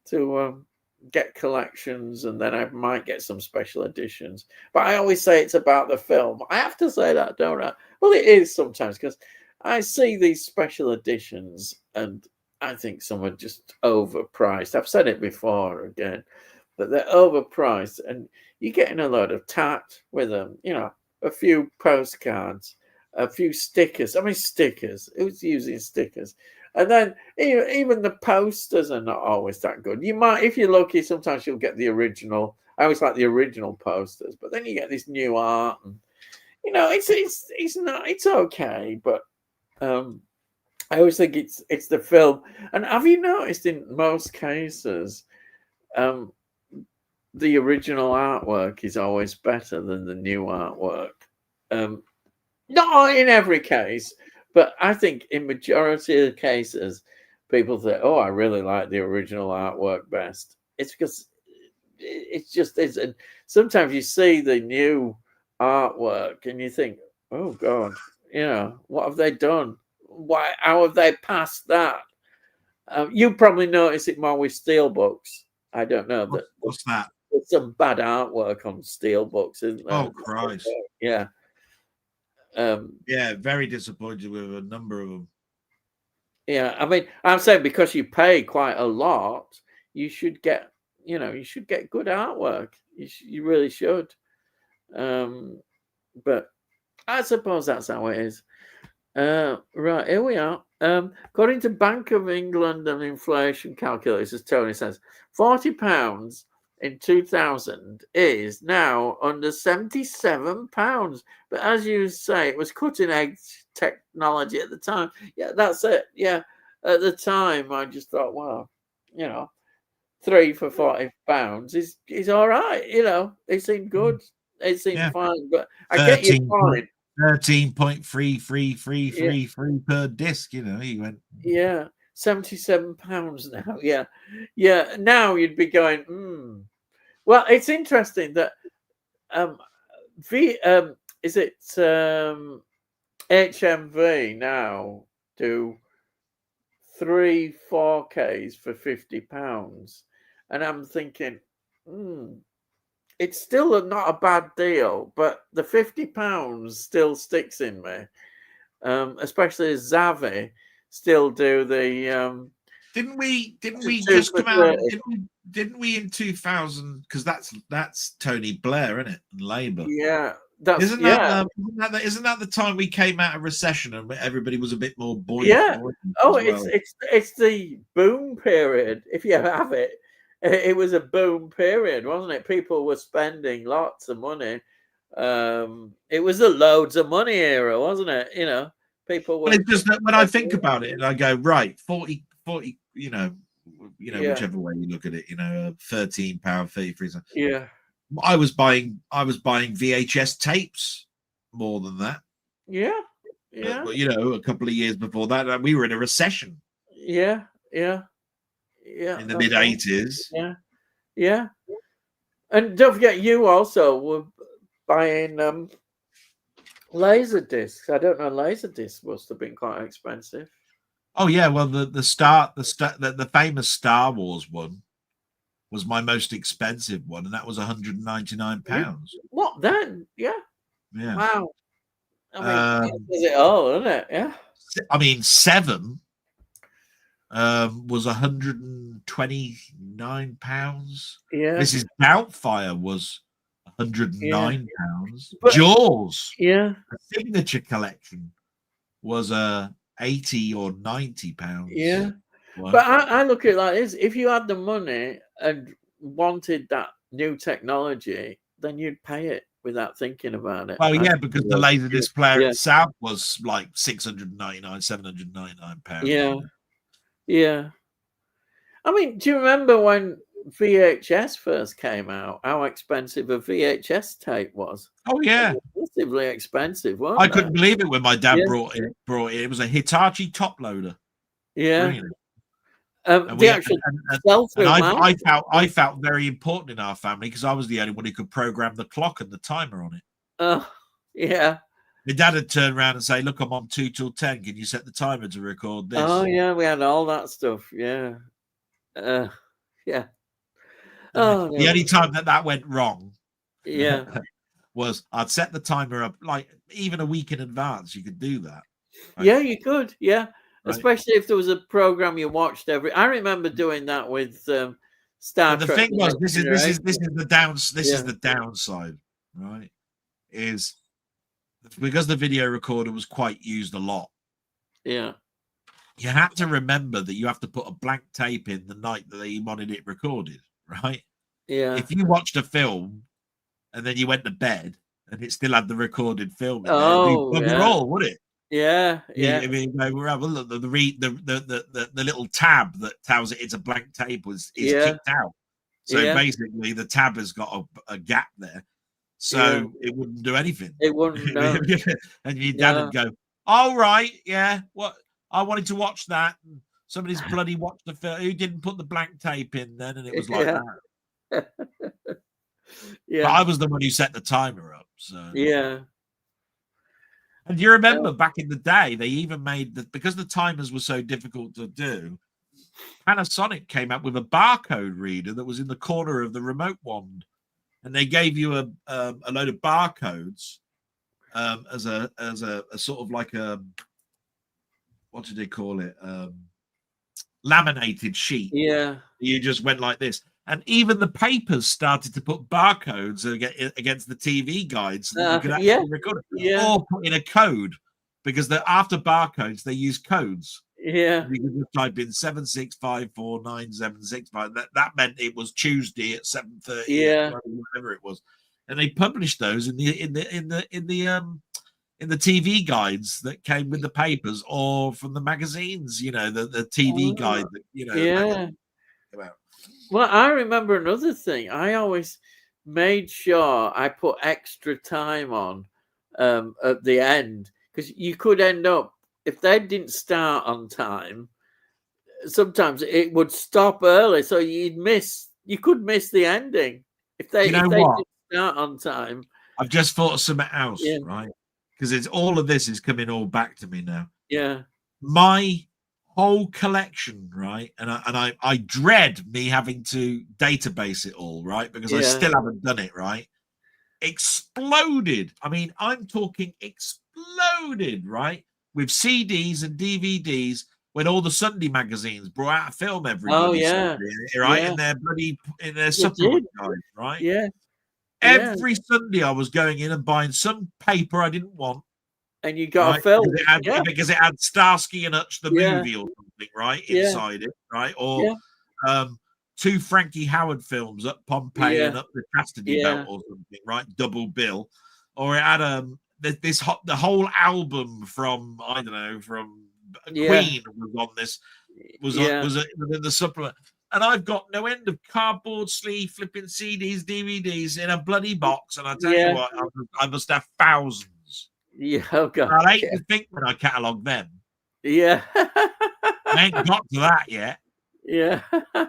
to get collections, and then I might get some special editions. But I always say it's about the film. I have to say that, don't I? Well, it is sometimes, because I see these special editions and I think some are just overpriced. I've said it before again, but they're overpriced, and you're getting a lot of tat with them. A few postcards, a few stickers. I mean, stickers. Who's using stickers? And then even the posters are not always that good. You might, if you're lucky, sometimes you'll get the original. I always like the original posters, but then you get this new art, and it's okay, but I always think it's the film. And have you noticed in most cases, the original artwork is always better than the new artwork? Not in every case, but I think in majority of the cases, people say, "Oh, I really like the original artwork best." It's because it's just is. And sometimes you see the new artwork and you think, "Oh God, what have they done? Why? How have they passed that?" You probably notice it more with steelbooks. I don't know that. What's that? There's some bad artwork on steelbooks, isn't there? Oh Christ! Yeah. Yeah, very disappointed with a number of them. Yeah, I mean, I'm saying because you pay quite a lot, you should get, you should get good artwork. You really should. But I suppose that's how it is. Right, here we are. According to Bank of England and inflation calculators, as Tony says, £40 in 2000 is now under £77. But as you say, it was cutting edge technology at the time. Yeah, that's it. Yeah, at the time, I just thought, well, 3 for £40 is all right. It seemed good. It seemed fine. But I get your point. 13.3333 per disc. He went. Yeah, £77 now. Yeah. Now you'd be going. Well, it's interesting that is it HMV now do 3 4Ks for £50, and I'm thinking, it's still not a bad deal, but the £50 still sticks in me, especially as Zavi still do the. Didn't we just come out? Didn't we in 2000? Because that's Tony Blair, isn't it? And Labour. Yeah, isn't that the time we came out of recession and everybody was a bit more buoyant? Yeah. Oh, it's the boom period. If you have it, it was a boom period, wasn't it? People were spending lots of money. It was a loads of money era, wasn't it? People were. But it's just that when I think about it, and I go, right, 40, whichever way you look at it, £13, 33 cents. Yeah. I was buying VHS tapes more than that. Yeah. A couple of years before that, we were in a recession. Yeah. In the mid 80s. Yeah. And don't forget, you also were buying laser discs. I don't know, laser discs must have been quite expensive. Oh yeah, well the famous Star Wars one was my most expensive one, and that was £199. What then? Yeah. Wow. I mean, is it all, isn't it? Yeah. I mean, 7. was £129. Yeah. Mrs. Doubtfire was £109. But, Jaws, yeah, a signature collection, was £80 or £90. yeah. What? But I look at it like this: if you had the money and wanted that new technology, then you'd pay it without thinking about it. Well, yeah, because the Laserdisc player Yeah. itself was like £699, £799. Yeah, yeah. I mean, do you remember when VHS first came out? How expensive a VHS tape was? Oh yeah, Massively expensive, wasn't I it? couldn't believe it when my dad Yeah. brought it. It was a Hitachi top loader. Yeah. Brilliant. The actual I felt very important in our family because I was the only one who could program the clock and the timer on it. Oh, yeah. My dad would turn around and say, "Look, I'm on 2 till 10. Can you set the timer to record this?" Oh, yeah. We had all that stuff. Yeah. Yeah. And the only time that went wrong, yeah, was I'd set the timer up like even a week in advance. You could do that. Right? Yeah, you could. Yeah. Right. Especially if there was a program you watched I remember doing that with Star Trek. The thing was, this is the downside, right? Is because the video recorder was quite used a lot. Yeah. You had to remember that you have to put a blank tape in the night that you wanted it recorded, right? Yeah. If you watched a film and then you went to bed and it still had the recorded film in there, all, would it? Yeah, yeah. I mean, the little tab that tells it it's a blank tape is kicked out. So basically, the tab has got a gap there, so it wouldn't do anything. It wouldn't. No. And your dad would go, "All right, yeah, what? I wanted to watch that. And somebody's bloody watched the film. Who didn't put the blank tape in then?" And it was like that. Yeah, but I was the one who set the timer up. So yeah. And you remember back in the day, they even made because the timers were so difficult to do. Panasonic came out with a barcode reader that was in the corner of the remote wand, and they gave you a load of barcodes as a sort of like a what did they call it? Laminated sheet. Yeah, you just went like this. And even the papers started to put barcodes against the TV guides so that you could actually record it. Or put in a code, because after barcodes, they use codes. Yeah. You could just type in 7654976. That meant it was Tuesday at 7:30. Yeah. Whatever it was. And they published those in the TV guides that came with the papers or from the magazines, the TV guide that, Yeah. Well, I remember another thing. I always made sure I put extra time on at the end, because you could end up, if they didn't start on time, sometimes it would stop early, so you could miss the ending if they didn't start on time. I've just thought of something else, right? Because it's all of this is coming all back to me now. Yeah, my whole collection, right? And I dread me having to database it all, right? Because I still haven't done it, right? Exploded. I mean, I'm talking exploded, right? With CDs and DVDs when all the Sunday magazines brought out a film every Sunday, right? Yeah. In their supplement guide, right? Yeah. Every Sunday I was going in and buying some paper I didn't want. And you got a film because it had Starsky and Hutch the movie or something, right, inside it, right? Or 2 Frankie Howard films, Up Pompeii and Up the Chastity Belt or something, right? Double bill. Or it had the whole album from from Queen was on this, was within the supplement. And I've got no end of cardboard sleeve flipping CDs, DVDs in a bloody box. And I tell you what, I must have thousands. Yeah, okay. I hate to think when I catalogue them. Yeah. I ain't got to that yet. Yeah.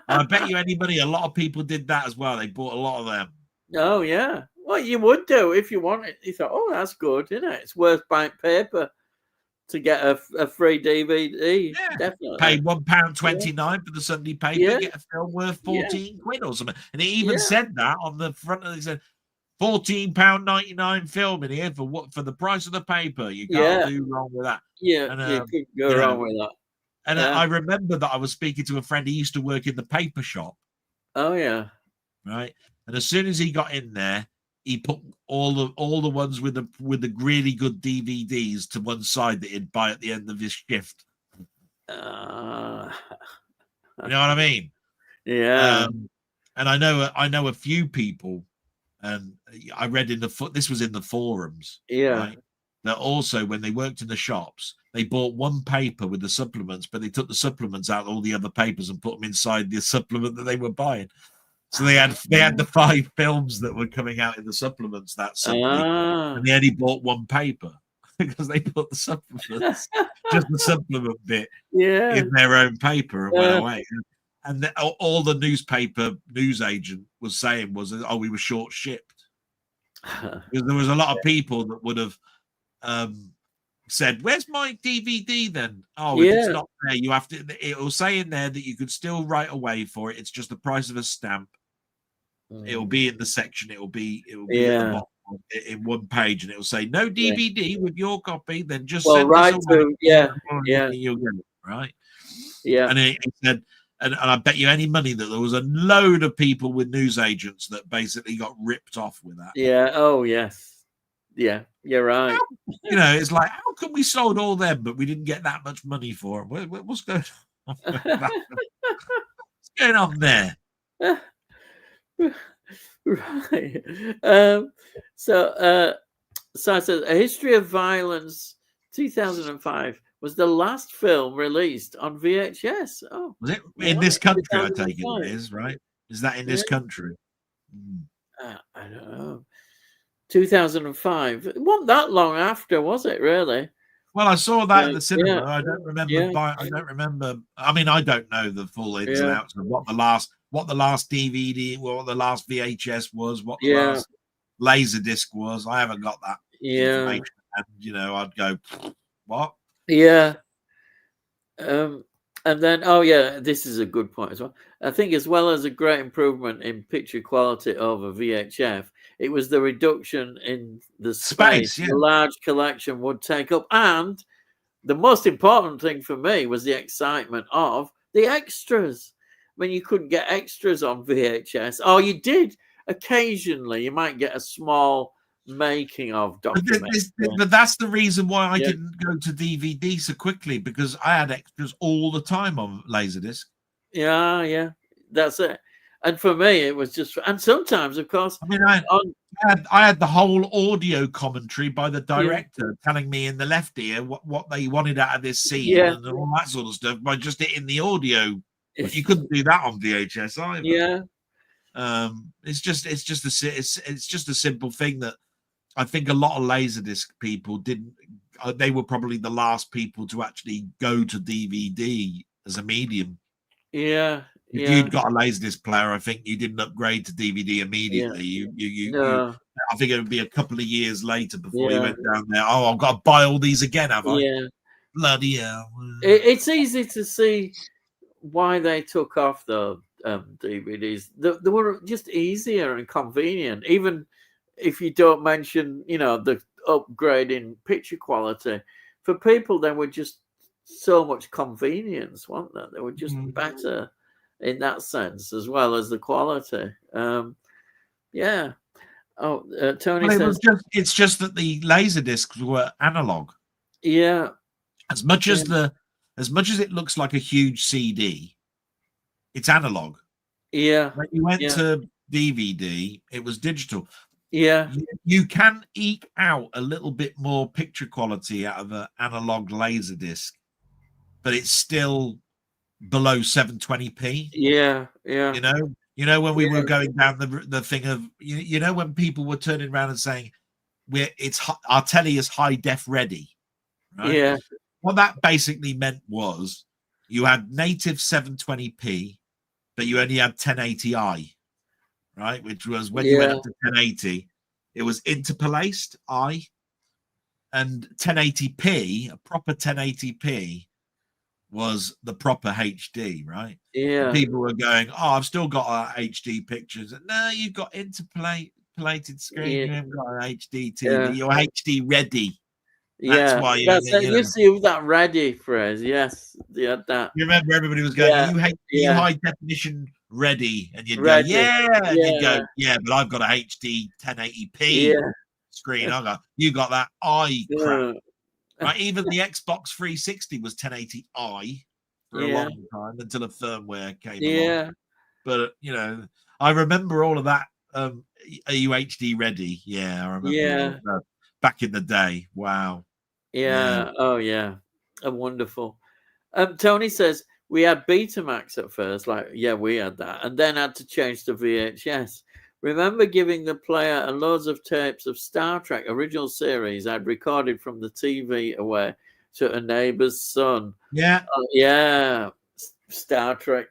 I bet you anybody, a lot of people did that as well. They bought a lot of them. Oh, yeah. Well, you would do if you wanted. You thought, oh, that's good, isn't it? It's worth buying paper to get a free DVD. Yeah. Definitely. Pay £1.29 for the Sunday paper, get a film worth 14 quid or something. And it even said that on the front of it. Said, £14.99 film in here for the price of the paper. You can't do wrong with that. Yeah, and, you couldn't go wrong with that. And I remember that I was speaking to a friend. He used to work in the paper shop. Oh yeah. Right. And as soon as he got in there, he put all the ones with the really good DVDs to one side that he'd buy at the end of his shift. You know what I mean? Yeah. And I know a few people, and I read this was in the forums, right? That also, when they worked in the shops, they bought one paper with the supplements, but they took the supplements out of all the other papers and put them inside the supplement that they were buying. So they had the 5 films that were coming out in the supplements that Sunday, and they only bought one paper because they put the supplements, just the supplement bit, in their own paper and went away. And all the news agent was saying was, "Oh, we were short shipped." Because there was a lot of people that would have said, "Where's my DVD then?" Oh, if it's not there, you have to. It'll say in there that you could still write away for it. It's just the price of a stamp. It'll be in the section. It'll be at the bottom in one page, and it'll say no DVD with your copy. Then just send us away. You'll get it, right? Yeah. And he said, and I bet you any money that there was a load of people with news agents that basically got ripped off with that. Yeah. Oh yes. Yeah, you're right. It's like, how come we sold all them, but we didn't get that much money for them? What's going on? What's going on there? Right. So I said, A History of Violence, 2005 was the last film released on VHS. Oh, was it in this country? I take it is, right? Is that in this country? I don't know. 2005. It wasn't that long after, was it? Really? Well, I saw that in the cinema. I don't remember. I don't remember. I mean, I don't know the full ins and outs of what the last DVD, what the last VHS was, what the last Laserdisc was. I haven't got that information. And, I'd go, what? Yeah. And then, this is a good point as well. I think, as well as a great improvement in picture quality over VHF, it was the reduction in the space the large collection would take up. And the most important thing for me was the excitement of the extras. I mean, you couldn't get extras on VHS. Oh, you did occasionally. You might get a small making of documentary. But that's the reason why I didn't go to DVD so quickly, because I had extras all the time on Laserdisc. Yeah, that's it. And for me, it was just, and sometimes, of course, I mean, I had the whole audio commentary by the director telling me in the left ear what they wanted out of this scene and all that sort of stuff by just hitting the audio. But you couldn't do that on VHS either. Yeah. It's just a simple thing that I think a lot of Laserdisc people didn't. They were probably the last people to actually go to DVD as a medium. Yeah. If you'd got a Laserdisc player, I think you didn't upgrade to DVD immediately. I think it would be a couple of years later before you went down there. Oh, I've got to buy all these again, have I? Yeah. Bloody hell. It's easy to see why they took off the DVDs. They were just easier and convenient, even if you don't mention, the upgrade in picture quality. For people, they were just so much convenience, weren't they? They were just better in that sense, as well as the quality. Tony says, it's just that the Laserdiscs were analog. Yeah. As much as it looks like a huge CD, it's analog. Yeah. When you went to DVD, it was digital. Yeah. You can eke out a little bit more picture quality out of an analog Laserdisc, but it's still below 720p. Yeah. When we were going down the thing of when people were turning around and saying our telly is high def ready, right? Yeah. What that basically meant was you had native 720p, but you only had 1080i, right? Which was when you went up to 1080, it was interpolaced I, and 1080p, a proper 1080p, was the proper HD, right? Yeah. And people were going, "Oh, I've still got HD pictures." No, you've got interpolated screen. You haven't got an HD TV. You're HD ready. That's Yeah, why that's it. you know. You see that ready phrase. Yes, yeah, that. You remember everybody was going, Yeah, you yeah, high definition ready, and you'd go, ready. yeah, and you'd go, Yeah, yeah, but I've got a HD 1080p yeah, screen. I got you got that eye crap, yeah, right? Even the Xbox 360 was 1080i for a yeah, long time until a firmware came along. yeah, But you know, I remember all of that. Are you HD ready? Yeah, I remember all yeah, of that back in the day. Wow. Yeah. yeah. Oh, yeah, wonderful. Tony says we had Betamax at first, like yeah, we had that, and then had to change to VHS. Remember giving the player loads of tapes of Star Trek original series I'd recorded from the TV away to a neighbour's son. Yeah. Yeah, Star Trek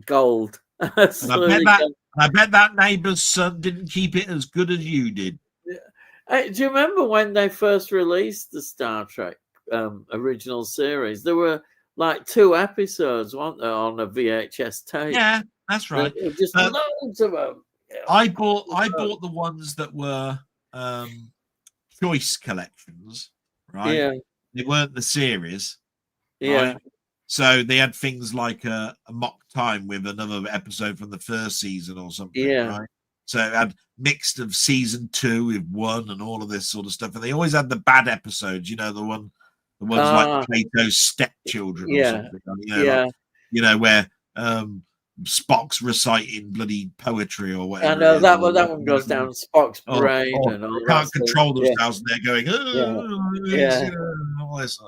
Gold. And I bet that neighbour's son didn't keep it as good as you did. Hey, do you remember when they first released the Star Trek original series? There were like 2 episodes, weren't there, on a VHS tape? Yeah, that's right. Just loads of them. I bought the ones that were choice collections, right? Yeah, They weren't the series, yeah, right? So they had things like a mock time with another episode from the first season or something, yeah. right? So it had mixed of season 2 with 1 and all of this sort of stuff. And they always had the bad episodes, you know, the ones like Plato's stepchildren or Yeah, something, yeah. Where Spock's reciting bloody poetry or I whatever. know It is, that one goes down Spock's or brain and all they that can't stuff. control Yeah, themselves and they're going, yeah, all this.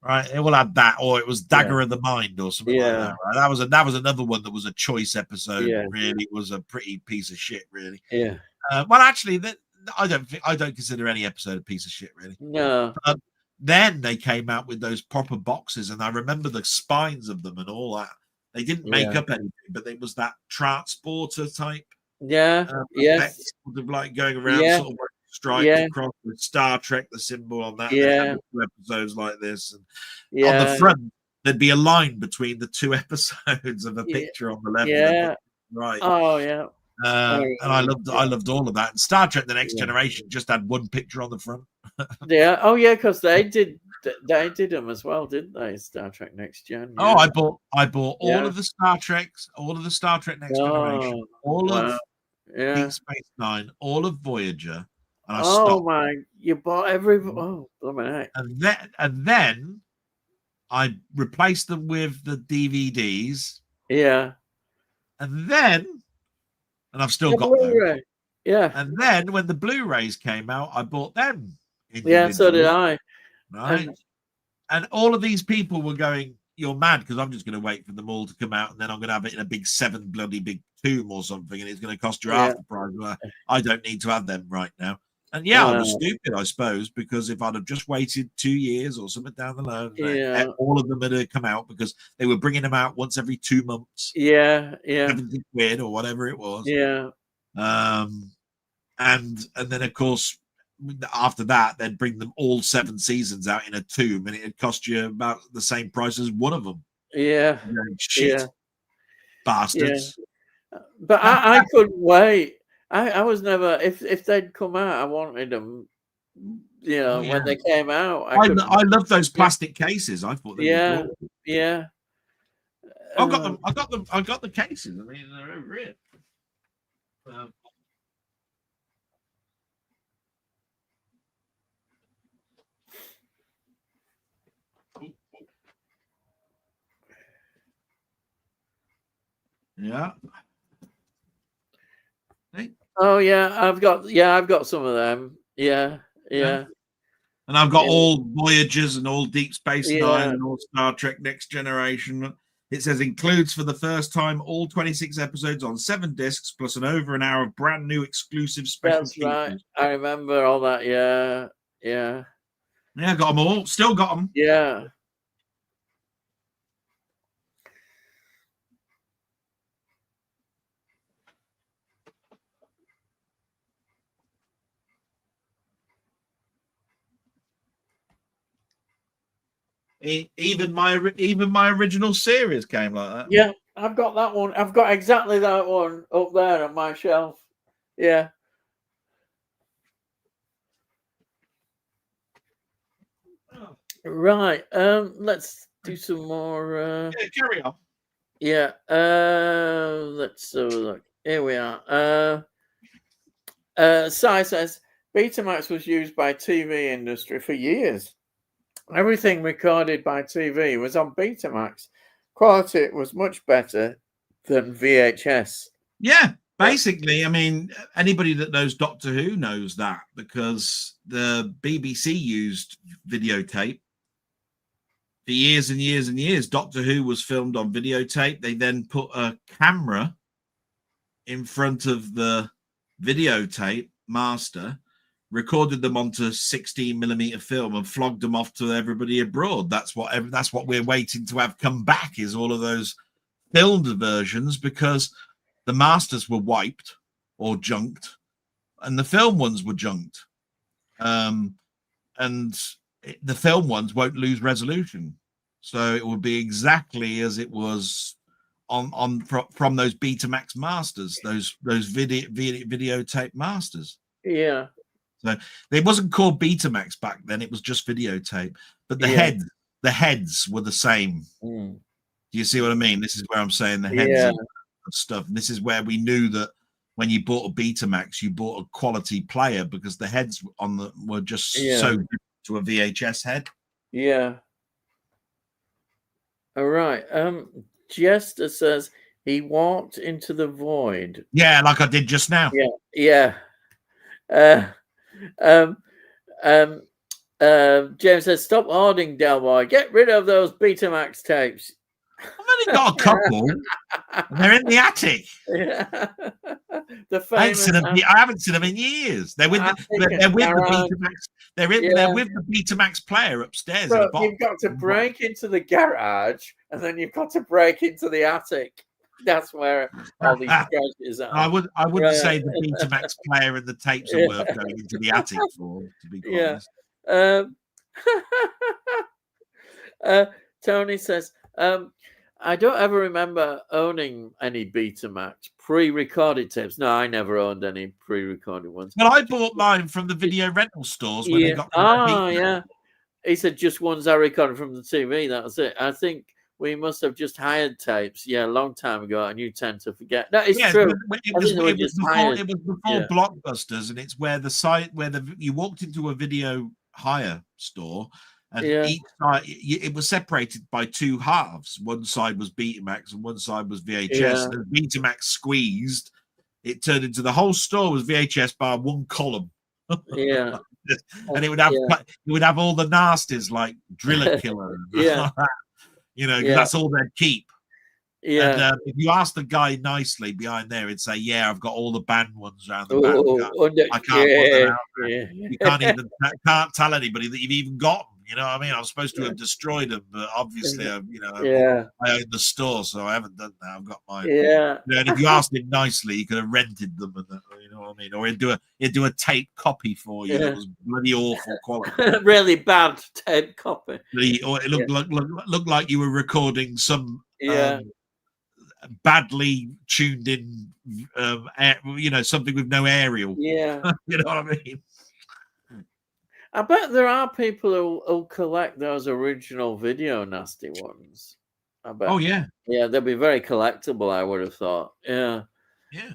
Right, it will have that, or it was Dagger of the Mind, or something like that. Right, that was another one that was a choice episode. yeah, Really, was a pretty piece of shit. Really. yeah. Well, actually, I don't consider any episode a piece of shit. Really. No. Then they came out with those proper boxes, and I remember the spines of them and all that. They didn't make up anything, but it was that transporter type. Yeah, yes, sort of like going around, sort of like striped across with Star Trek, the symbol on that. Yeah, 2 episodes like this, and on the yeah, front there'd be a line between the 2 episodes of a picture on the left and yeah. right. Oh, yeah. And I loved all of that. And Star Trek: The Next Generation just had 1 picture on the front. Yeah. Oh, yeah, because they did them as well, didn't they? Star Trek Next Gen. Oh, Yeah. I bought all of the Star Treks, all of the Star Trek Next Generation, all of Deep Space Nine, all of Voyager, and I stopped. My! You bought every. Oh, blimey heck. And then I replaced them with the DVDs. Yeah. And I've still got them. Yeah. And then when the Blu-rays came out, I bought them. Yeah, so did I. Right. And all of these people were going, "You're mad," because I'm just going to wait for them all to come out, and then I'm going to have it in a big 7 bloody big tomb or something, and it's going to cost you half the price. I don't need to have them right now. And I was stupid, I suppose, because if I'd have just waited 2 years or something down the line, all of them had come out because they were bringing them out once every 2 months. Yeah, £70 or whatever it was. Yeah. And then of course after that they'd bring them all 7 seasons out in a tomb, and it'd cost you about the same price as one of them. Yeah. Shit. Bastards. Yeah. But I couldn't wait. I was never, if they'd come out, I wanted them, when they came out. I love those plastic cases. I thought they were cool. Yeah. I got the cases. I mean, they're over it. Yeah. Hey. Oh yeah, I've got some of them. Yeah. And I've got all Voyagers and all Deep Space Nine and all Star Trek Next Generation. It says includes for the first time all 26 episodes on 7 discs plus an over an hour of brand new exclusive special. That's right. I remember all that. Yeah. Yeah, got them all. Still got them. Yeah. Even my original series came like that. Yeah, I've got that one. I've got exactly that one up there on my shelf. Yeah. Right. Let's do some more. Yeah, carry on. Yeah. Let's have a look. Here we are. Sai says Betamax was used by TV industry for years. Everything recorded by TV was on Betamax. Quality was much better than VHS. Yeah, basically, I mean, anybody that knows Doctor Who knows that, because the BBC used videotape for years and years and years. Doctor Who was filmed on videotape. They then put a camera in front of the videotape master, recorded them onto 16mm film, and flogged them off to everybody abroad. That's what we're waiting to have come back, is all of those filmed versions, because the masters were wiped or junked, and the film ones were junked. And the film ones won't lose resolution, so it will be exactly as it was from those Betamax masters, those videotape masters. Yeah. So it wasn't called Betamax back then; it was just videotape. But the heads were the same. Mm. Do you see what I mean? This is where I'm saying the heads of stuff. And this is where we knew that when you bought a Betamax, you bought a quality player, because the heads were just so good to a VHS head. Yeah. All right. Jester says he walked into the void. Yeah, like I did just now. Yeah. James says, stop hoarding, Delboy. Get rid of those Betamax tapes. I've only got a couple. They're in the attic. Yeah. I haven't seen them in years. They're with the Betamax. They're with the Betamax player upstairs. So you've got to break into the garage, and then you've got to break into the attic. That's where all these treasures are. I wouldn't say the Betamax player and the tapes are worth going into the attic for, to be quite honest. Tony says, I don't ever remember owning any Betamax pre-recorded tapes. No, I never owned any pre-recorded ones. Well, I bought mine from the video rental stores when they got. He said just ones I recorded from the TV. That was it. I think we must have just hired tapes. Yeah, a long time ago, and you tend to forget. That is true. It was before Blockbusters, and it's where you walked into a video hire store. And each side, it was separated by two halves. One side was Betamax and one side was VHS. And as Betamax squeezed, it turned into the whole store was VHS bar one column. Yeah. And it would have all the nasties like Driller Killer. And that's all they'd keep. Yeah. And if you ask the guy nicely behind there, he'd say, "Yeah, I've got all the banned ones around the back. I can't put them out. You can't tell anybody that you've even got them. You know what I mean? I was supposed to have destroyed them, but obviously, I own the store, so I haven't done that. I've got mine. Yeah. And if you asked him nicely, you could have rented them, and you know what I mean? Or he'd do a tape copy for you that was bloody awful quality, really bad tape copy. Or it looked like you were recording some. Badly tuned in, something with no aerial. Yeah. You know what I mean? I bet there are people who'll collect those original video nasty ones. I bet. Oh, yeah. Yeah, they'll be very collectible, I would have thought. Yeah. Yeah.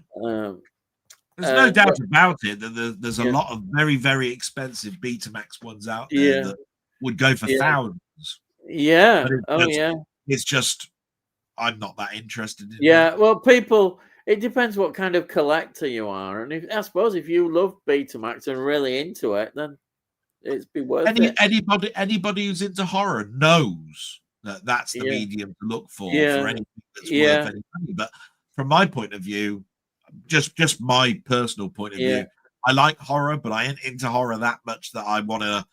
There's no doubt about it that there's a lot of very, very expensive Betamax ones out there that would go for thousands. Yeah. It's just, I'm not that interested in that. Well, people, it depends what kind of collector you are. And I suppose if you love Betamax and really into it, then it'd be worth it. Anybody who's into horror knows that that's the medium to look for anything that's worth any money. But from my point of view, just my personal point of view, I like horror, but I ain't into horror that much that I want to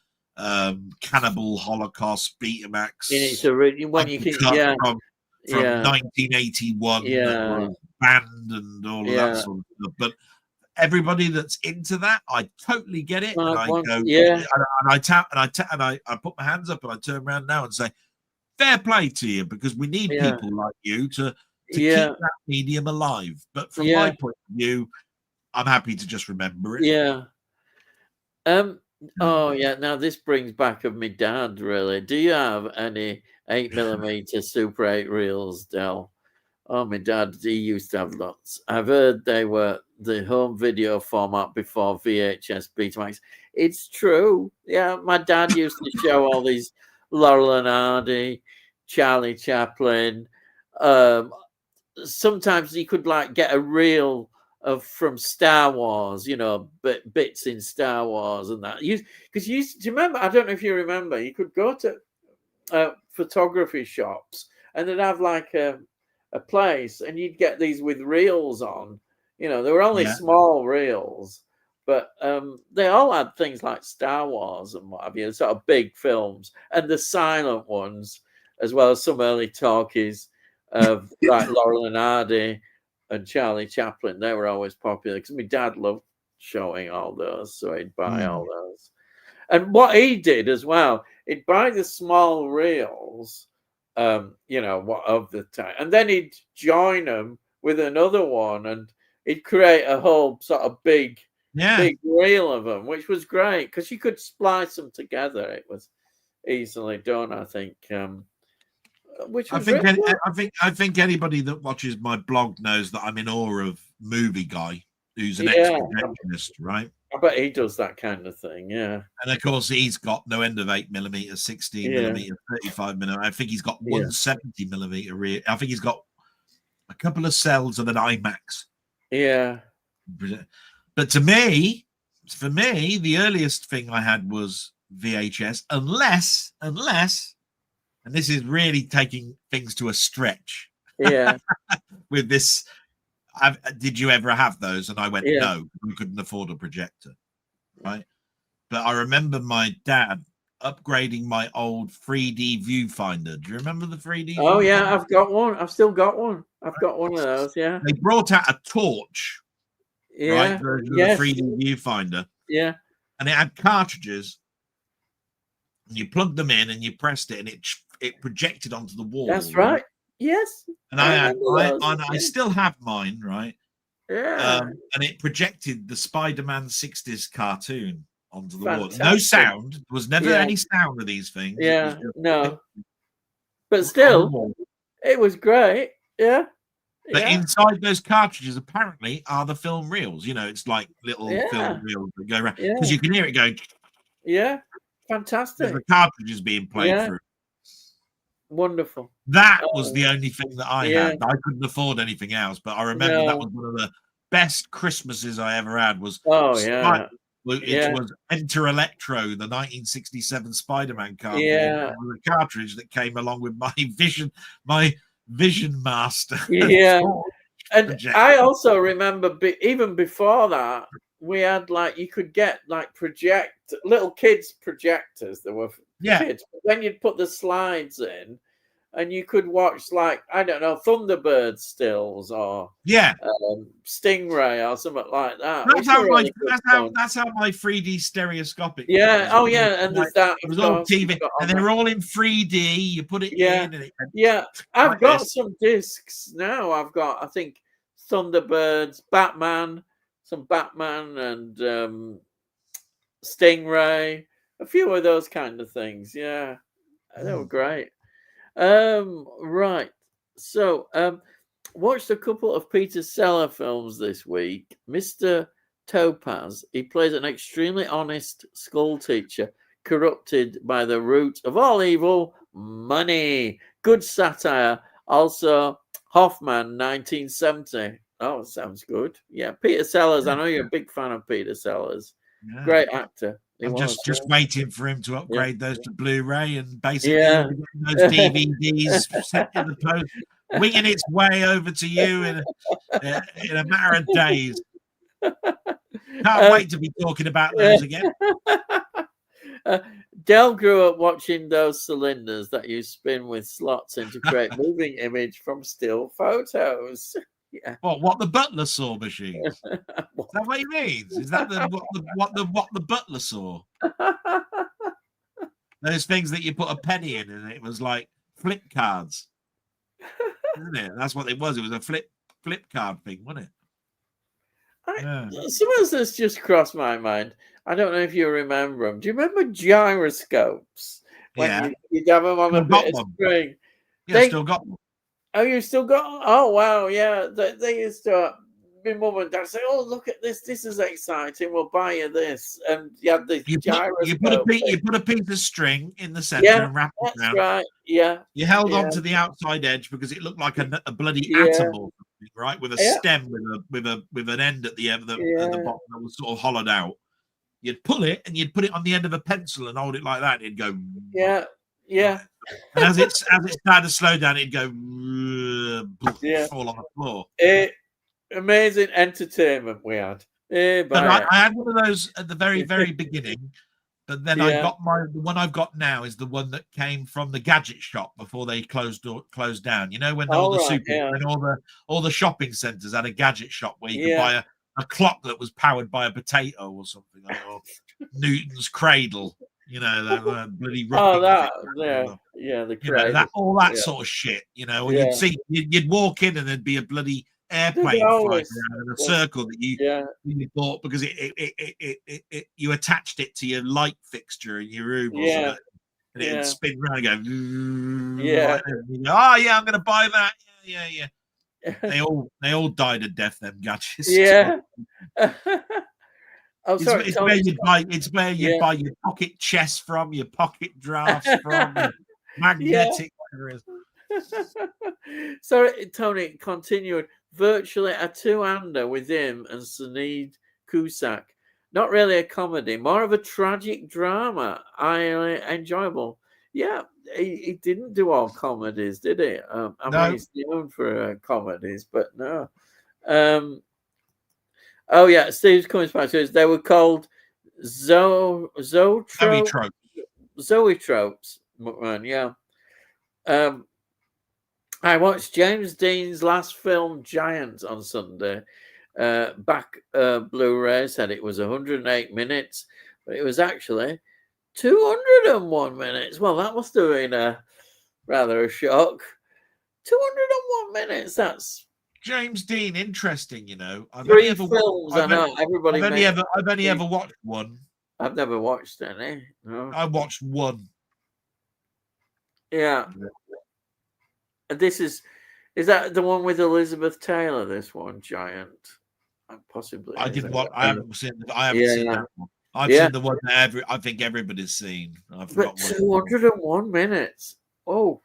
Cannibal Holocaust Betamax. When you can, from 1981, banned and all of that sort of stuff. But everybody that's into that, I totally get it. And I go, and I put my hands up and I turn around now and say, fair play to you, because we need people like you to keep that medium alive. But from my point of view, I'm happy to just remember it. Yeah. Oh yeah. Now this brings back of my dad. Really, do you have any 8mm Super 8 reels, Del? Oh, my dad, he used to have lots. I've heard they were the home video format before VHS Betamax. It's true. Yeah, my dad used to show all these Laurel and Hardy, Charlie Chaplin. Um, Sometimes he could like get a reel of from Star Wars, bits in Star Wars and that. Because do you remember? I don't know if you remember. You could go to photography shops and they'd have like a place and you'd get these with reels on. They were only small reels, but they all had things like Star Wars and what have you, sort of big films, and the silent ones, as well as some early talkies of like Laurel and Hardy and Charlie Chaplin. They were always popular because my dad loved showing all those, so he'd buy all those. And what he did as well, he'd buy the small reels, of the time, and then he'd join them with another one, and he'd create a whole sort of big reel of them, which was great because you could splice them together. It was easily done, I think. Which was I think anybody that watches my blog knows that I'm in awe of Movie Guy, who's an ex-projectionist, right? I bet he does that kind of thing, yeah. And of course, he's got no end of 8mm, 16mm, 35mm. I think he's got 170mm rear. I think he's got a couple of cells of an IMAX. Yeah. But for me, the earliest thing I had was VHS, unless, and this is really taking things to a stretch. Yeah. With this. Did you ever have those? And I went, no, we couldn't afford a projector, right? But I remember my dad upgrading my old 3D viewfinder. Do you remember the 3D? Oh, yeah, I've got one. I've still got one. I've got one of those, yeah. They brought out a torch, right, version of the 3D viewfinder. Yeah. And it had cartridges, and you plugged them in and you pressed it, and it projected onto the wall. That's right. Yes. And I still have mine, right? Yeah. And it projected the Spider-Man 60s cartoon onto the wall. No sound. There was never any sound of these things. Yeah. No. But still, it was great. Yeah. But inside those cartridges, apparently, are the film reels. It's like little film reels that go around. Because you can hear it going. Yeah. Fantastic. The cartridges being played through. Wonderful. That was the only thing that I had. I couldn't afford anything else, but I remember that was one of the best Christmases I ever had. Was it was Enter Electro, the 1967 Spider-Man card, with a cartridge that came along with my Vision Master. Yeah, and I also remember even before that we had you could get little kids projectors that were kids. But then you'd put the slides in and you could watch I don't know, Thunderbird stills or Stingray or something like that. That's how my 3D stereoscopic and there's that. It was all TV and they were all in 3D. You put it in and I've got some discs now. I've got, I think, Thunderbirds, Batman, some Batman and Stingray, a few of those kind of things. Yeah, they were great. Right. So, watched a couple of Peter Sellers films this week. Mr. Topaz, he plays an extremely honest school teacher corrupted by the root of all evil, money. Good satire. Also, Hoffman, 1970. Oh, sounds good. Yeah, Peter Sellers. I know you're a big fan of Peter Sellers. Yeah. Great actor. I'm just waiting for him to upgrade those to Blu-ray and basically those DVDs sent in the post, winging its way over to you in a matter of days. Can't wait to be talking about those again. Del grew up watching those cylinders that you spin with slots in to create moving image from still photos. Yeah. What the butler saw machine? Is that what he means? Is that what the butler saw? Those things that you put a penny in and it was like flip cards, isn't it? That's what it was. It was a flip card thing, wasn't it? Some of this just crossed my mind. I don't know if you remember them. Do you remember gyroscopes? When you'd have them on a bit of string. Yeah, still got them. Oh, you still got? Oh, wow, yeah. They used to. My mum and dad say, "Oh, look at this! This is exciting. We'll buy you this." And you had the gyroscope. You put a piece of string in the center and wrap it around. Right. Yeah. You held on to the outside edge because it looked like a bloody atom or something, right? With a stem with an end at the end at the bottom that was sort of hollowed out. You'd pull it and you'd put it on the end of a pencil and hold it like that. And it'd go. Yeah. And as it started to slow down, it'd go. Fall on the floor. Amazing entertainment we had. But I had one of those at the very, very beginning. But then I got the one I've got now is the one that came from the gadget shop before they closed down. You know, when all the shopping centres had a gadget shop where you could buy a clock that was powered by a potato or something, or Newton's cradle. You know, that bloody rocket. The cradle. All that sort of shit. You know, you'd walk in and there'd be a bloody airplane flying around in a circle that you thought because you attached it to your light fixture in your room or something, and it'd spin around and go I'm going to buy that. They all died of death, them gadgets. It's where you buy your pocket chess from, your pocket drafts from, magnetic whatever it is. So Tony continued. Virtually a two-hander with him and Sunid Cusack. Not really a comedy, more of a tragic drama. Highly enjoyable. Yeah, he didn't do all comedies, did he? I mean, he's known for comedies, but no. Steve's coming back to us. They were called Zoetropes. Man, I watched James Dean's last film, Giant, on Sunday. Back Blu-ray said it was 108 minutes, but it was actually 201 minutes. Well, that must have been rather a shock. 201 minutes. That's James Dean. Interesting, you know. I've only ever watched one. I've never watched any. No. I watched one. Yeah. This is that the one with Elizabeth Taylor? This one, Giant, possibly. I didn't watch. I haven't seen. I haven't seen that one. I've seen the one that I think everybody's seen. But 201 minutes. Oh,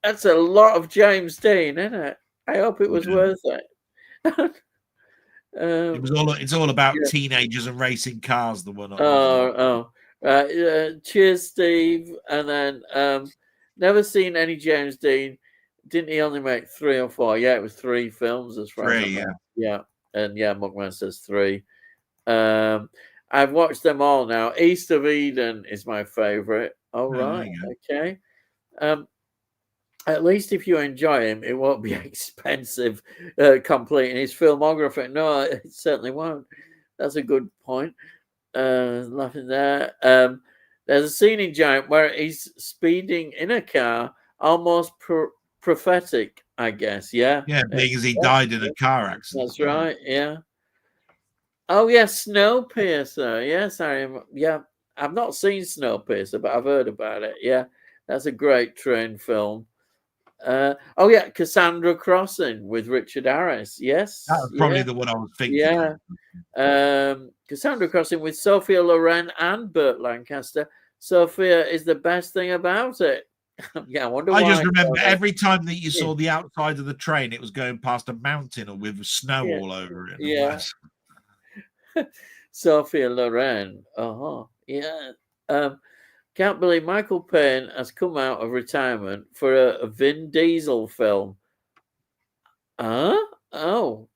that's a lot of James Dean, isn't it? I hope it was worth it. It's all about teenagers and racing cars. The one. Cheers, Steve. And then never seen any James Dean. Didn't he only make 3 or 4? Yeah, it was 3 films as far as I know. Yeah. And Muckman says 3. I've watched them all now. East of Eden is my favorite. All right. Okay. At least if you enjoy him, it won't be expensive completing his filmography. No, it certainly won't. That's a good point. Laughing there. There's a scene in Giant where he's speeding in a car, almost prophetic, I guess. Yeah, because he died in a car accident. That's right. Yeah. Oh yeah, Snowpiercer. Yes, I am. Yeah, I've not seen Snowpiercer, but I've heard about it. Yeah, that's a great train film. Cassandra Crossing with Richard Harris. Yes, that was probably the one I was thinking. Yeah, Cassandra Crossing with Sophia Loren and Burt Lancaster. Sophia is the best thing about it. I wonder why. I just remember every time that you saw the outside of the train, it was going past a mountain or with snow all over it. Yeah. Sophia Loren. Yeah. Can't believe Michael Payne has come out of retirement for a Vin Diesel film. Wow.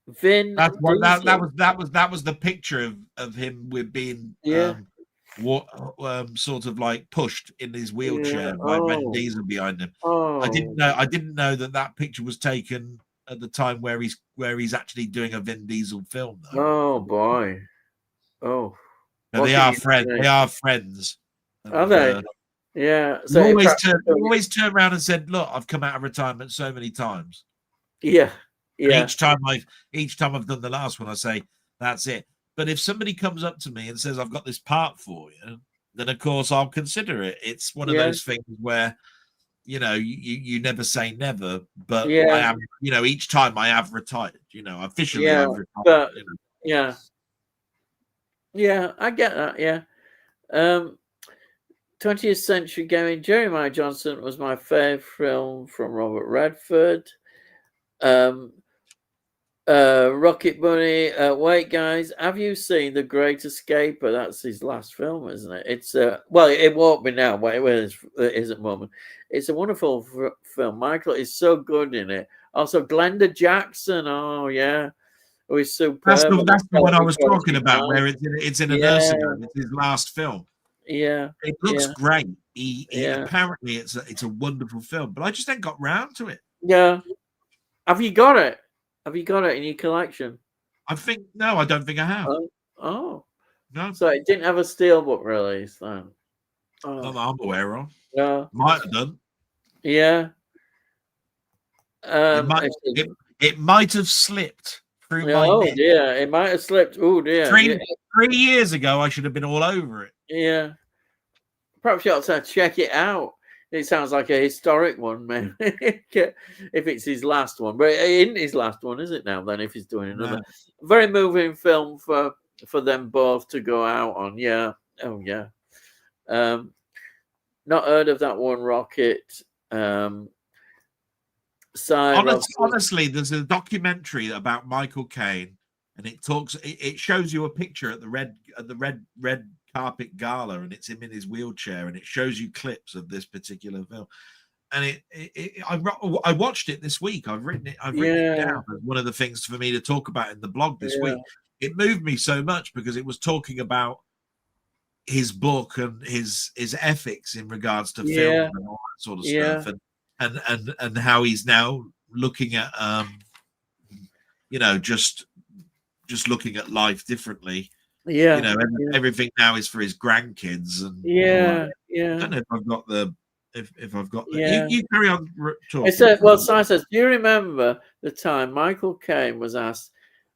Vin. That was the picture of him with being sort of like pushed in his wheelchair by Vin Diesel behind him. I didn't know that picture was taken at the time where he's actually doing a Vin Diesel film though. Oh boy. Oh. They are friends. They are friends. Are they? Yeah. So always turn around and said, "Look, I've come out of retirement so many times." Yeah. Yeah. And each time I've done the last one, I say, that's it. But if somebody comes up to me and says, I've got this part for you, then of course I'll consider it. It's one of those things where, you never say never, but I am, each time I have retired, officially I've retired. But, yeah, I get that. Yeah. 20th Century Gaming, Jeremiah Johnson was my favourite film from Robert Redford. Rocket Bunny, wait guys, have you seen The Great Escaper? That's his last film, isn't it? It's well, it won't be now, but it is at the moment. It's a wonderful film. Michael is so good in it. Also, Glenda Jackson. Oh yeah, it was superb. That's the one I was talking about, where it's in a nursing home. It's his last film. Yeah, it looks great. Apparently, it's a wonderful film, but I just ain't got round to it. Yeah, have you got it? Have you got it in your collection? I don't think I have. Oh. No. So it didn't have a steelbook release then? Not that I'm aware of. No. Might have done. Yeah. It might have slipped through my net. Yeah, it might have slipped. Oh dear. 3 years ago, I should have been all over it. Yeah. Perhaps you ought to check it out. It sounds like a historic one, man. If it's his last one, but it isn't his last one, is it now? Then, if he's doing another, very moving film for them both to go out on. Yeah, oh yeah. Not heard of that one, Rocket. Honestly, there's a documentary about Michael Caine, and it shows you a picture at the red carpet gala, and it's him in his wheelchair, and it shows you clips of this particular film. And I watched it this week. I've written it down as one of the things for me to talk about in the blog this week. It moved me so much because it was talking about his book and his ethics in regards to film and all that sort of stuff, and how he's now looking at just looking at life differently. Everything now is for his grandkids, and I don't know if I've got the you carry on talking. Si says, do you remember the time Michael Caine was asked,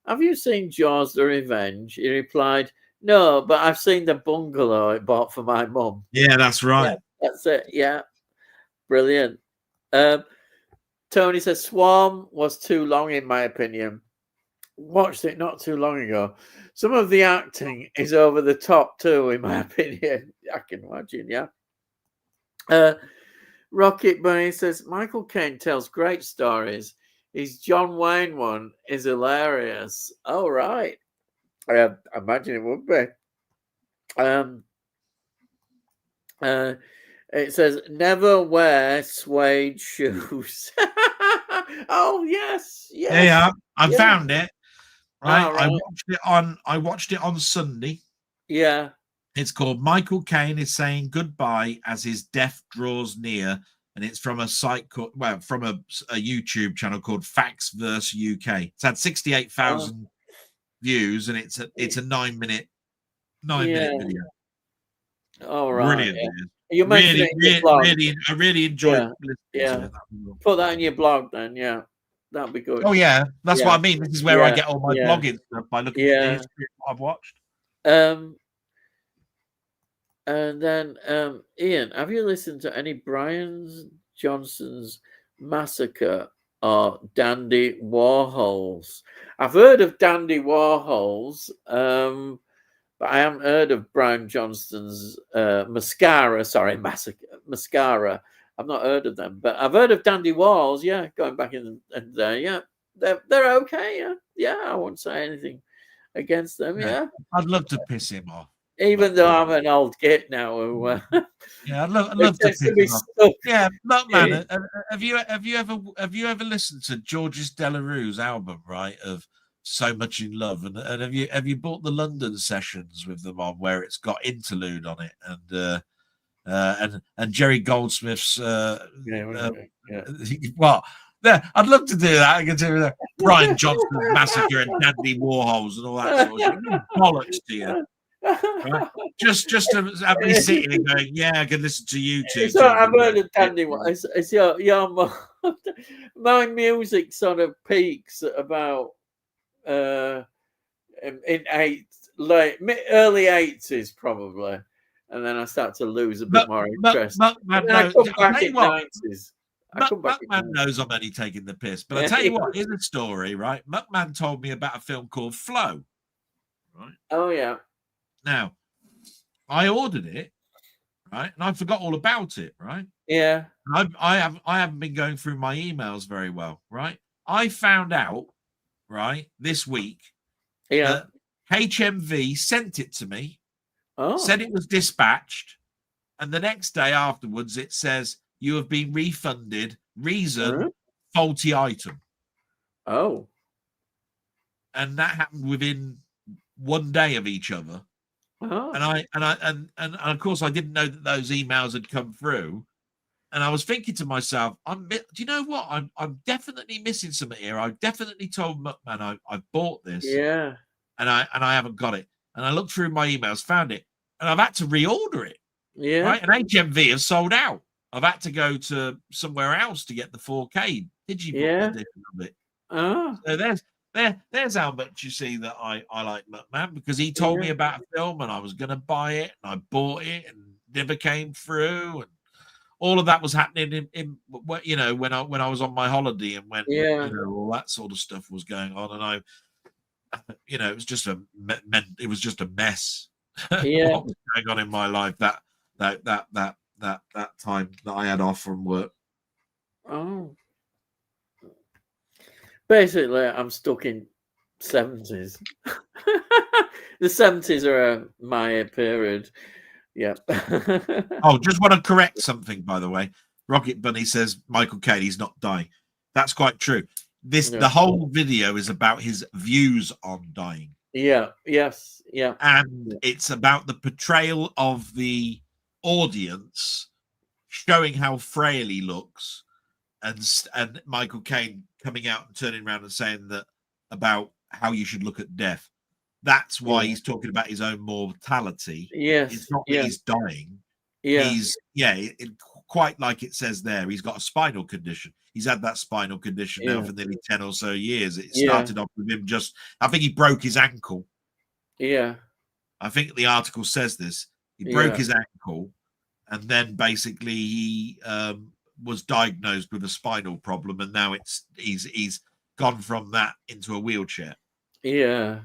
have you seen Jaws the Revenge? He replied, no, but I've seen the bungalow I bought for my mum. Yeah, that's right. That's it. Yeah, brilliant. Tony says Swarm was too long in my opinion. Watched it not too long ago. Some of the acting is over the top too, in my opinion. I can imagine, Rocket Bunny says Michael Caine tells great stories. His John Wayne one is hilarious. Oh, right. I imagine it would be. It says never wear suede shoes. Oh yes. Yeah, I found it. Right. I watched it on Sunday. Yeah. It's called Michael Caine is saying goodbye as his death draws near, and it's from a site called from a YouTube channel called Facts vs UK. It's had 68,000 views, and it's a 9-minute video. All right. Brilliant. Yeah. You mentioned I really enjoyed listening to it. Put that in your blog then, that'd be good. Oh yeah, that's what I mean. This is where I get all my blogging stuff, by looking at the history of what I've watched. And then Ian, have you listened to any Brian Johnson's Massacre or Dandy Warhols? I've heard of Dandy Warhols, but I haven't heard of Brian Johnston's Mascara. Mascara. I've not heard of them, but I've heard of Dandy Warhols. Yeah, going back in there. Yeah, they're okay. Yeah, I won't say anything against them. Yeah, I'd love to piss him off. Even though I'm an old git now, I'd love to piss him off. Yeah, look, man, have you ever listened to Georges Delarue's album, right? Of So Much in Love, and have you bought the London sessions with them on, where it's got interlude on it, and Jerry Goldsmith's well, there, I'd love to do that. I can do that. Brian Johnston's Massacre and Dandy Warhols and all that sort of shit. Bollocks to you. Right? Just to have me sitting and going, I can listen to you two. So I've heard of Dandy. It's your My music sort of peaks at about in early 80s probably, and then I start to lose a bit more interest. Muckman and I come back in 90s. Muckman knows I'm only taking the piss, but I tell you what, here's a story, right? Muckman told me about a film called Flow, right? Oh yeah. Now, I ordered it, right, and I forgot all about it, right? Yeah. I haven't been going through my emails very well, right? I found out, right, this week, that HMV sent it to me, said it was dispatched, and the next day afterwards it says you have been refunded. Reason faulty item. Oh. And that happened within one day of each other. Oh. And of course I didn't know that those emails had come through. And I was thinking to myself, do you know what? I'm definitely missing something here. I've definitely told Muckman I bought this. Yeah. And I haven't got it. And I looked through my emails, found it, and I've had to reorder it. Yeah. Right. And HMV has sold out. I've had to go to somewhere else to get the 4K digibook edition of it. Oh. So there's how much you see that I like Muckman, because he told me about a film and I was going to buy it and I bought it and never came through, and all of that was happening in you know, when I was on my holiday, and when you know, all that sort of stuff was going on, and you know, it was just a mess. Yeah. What was going on in my life that time that I had off from work. Oh. Basically, I'm stuck in 70s. The 70s are my period. Yeah. Oh, just want to correct something, by the way. Rocket Bunny says Michael Caine, he's not dying. That's quite true. The whole video is about his views on dying. Yeah. Yes. Yeah. And it's about the portrayal of the audience, showing how frail he looks, and Michael Caine coming out and turning around and saying that about how you should look at death. That's why he's talking about his own mortality. Yes. It's not that he's dying. Yeah. He's quite like it says there, he's got a spinal condition. He's had that spinal condition now for nearly 10 or so years. It started off with him I think he broke his ankle. Yeah. I think the article says this. He broke his ankle, and then basically he was diagnosed with a spinal problem, and now he's gone from that into a wheelchair. Yeah.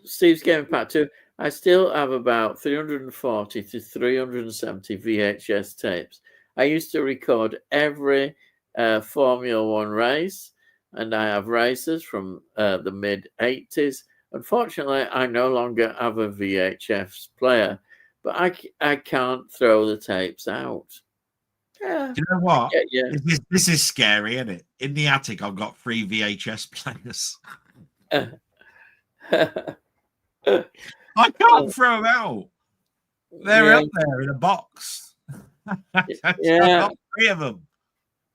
Steve's Gaming Pack 2. I still have about 340 to 370 VHS tapes. I used to record every Formula One race, and I have races from the mid-80s. Unfortunately, I no longer have a VHS player, but I can't throw the tapes out. Yeah. Do you know what? This is scary, isn't it? In the attic, I've got 3 VHS players. I can't throw them out. They're up there in a box. I've got 3 of them.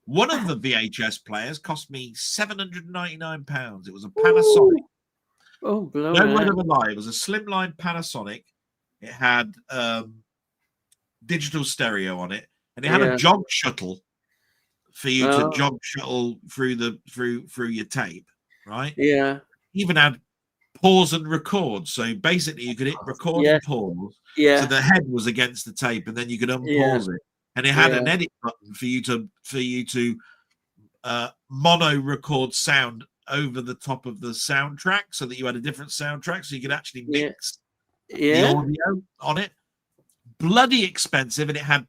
One of the VHS players cost me £799. It was a Panasonic. Oh, no word of a lie. It was a slimline Panasonic. It had digital stereo on it, and it had a jog shuttle for you to jog shuttle through your tape, right? Yeah. It even had pause and record. So basically, you could hit record and pause. Yeah. So the head was against the tape, and then you could unpause it. And it had an edit button for you to mono record sound over the top of the soundtrack, so that you had a different soundtrack, so you could actually mix the audio on it. Bloody expensive, and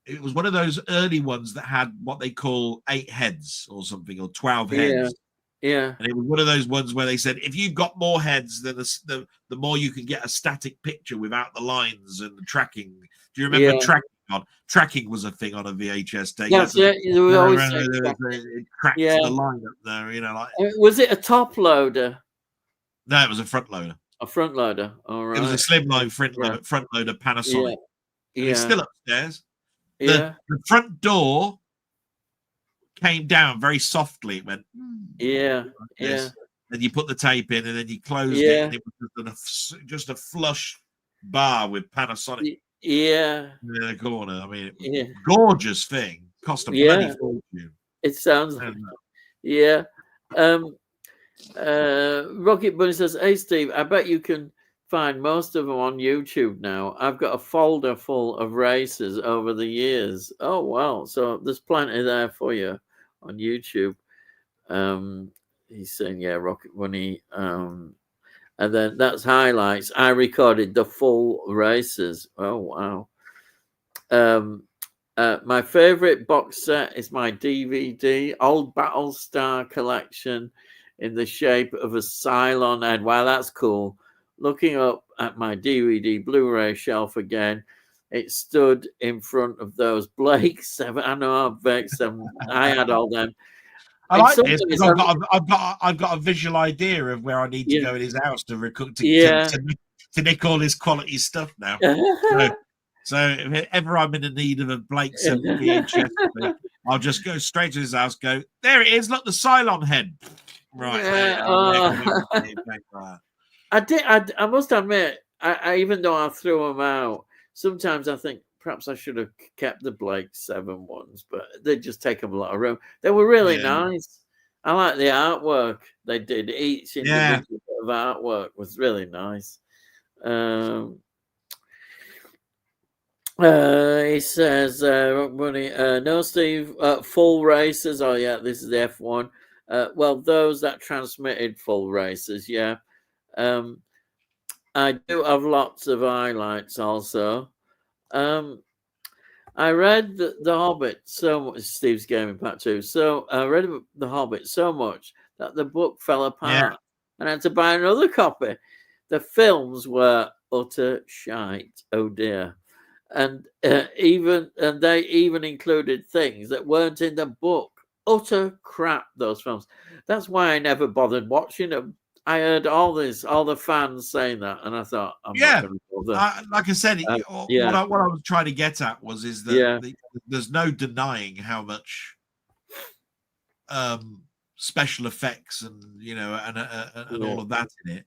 it was one of those early ones that had what they call 8 heads or something, or 12 heads. Yeah. And it was one of those ones where they said, if you've got more heads, then the more you can get a static picture without the lines and the tracking. Do you remember tracking? Tracking was a thing on a VHS tape. Yes, you were always it cracked the line up there, you know. Like, was it a top loader? No, it was a front loader. A front loader. All right. It was a slimline front loader Panasonic. Yeah. It's still upstairs. The front door came down very softly. It went, and you put the tape in, and then you closed it, and it was just a flush bar with Panasonic Yeah. in the corner. I mean, it was Yeah. a gorgeous thing. Cost a bloody fortune. It sounds like yeah. Rocket Bunny says, "Hey Steve, I bet you can find most of them on YouTube now. I've got a folder full of races over the years. Oh wow, so there's plenty there for you on YouTube." He's saying, "Yeah, Rocket Bunny." And then that's highlights. I recorded the full races. Oh wow. My favorite box set is my DVD, Old Battlestar collection in the shape of a Cylon head. Wow, that's cool. Looking up at my DVD Blu-ray shelf again, it stood in front of those Blake 7. I know Blake 7. I had all them. I like this because I've got a visual idea of where I need to go in his house to nick all his quality stuff now. So if ever I'm in the need of a Blake 7 VHS, I'll just go straight to his house, go, there it is, look, the Cylon head. Right. I must admit, I even though I threw them out, sometimes I think perhaps I should have kept the Blake 7 ones, but they just take up a lot of room. They were really nice. I like the artwork they did. Each individual bit of artwork was really nice. He says, no, Steve, full races. Oh, yeah, this is the F1. Well, those that transmitted full races, yeah. I do have lots of highlights also. I read The Hobbit so much, Steve's Gaming Part 2. So I read The Hobbit so much that the book fell apart and I had to buy another copy. The films were utter shite. Oh, dear. And they even included things that weren't in the book. Utter crap, those films. That's why I never bothered watching them. I heard all the fans saying that, and I thought, I'm not going to bother. Like I said, what I was trying to get at is that there's no denying how much special effects and and all of that in it.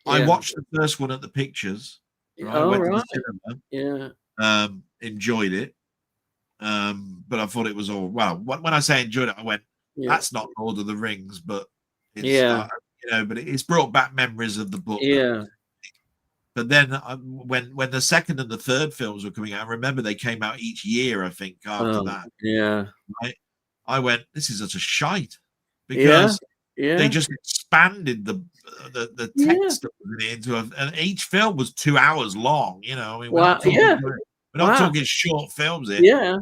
I watched the first one at the pictures. I went to the cinema. Enjoyed it, but I thought it was all well. When I say enjoyed it, I went, "That's not Lord of the Rings," but it's, but it's brought back memories of the book. Yeah. But then when the second and the third films were coming out, I remember they came out each year. I think after that, right? I went, "This is such a shite," because they just expanded the text into and each film was 2 hours long. I mean, we're not talking short films here.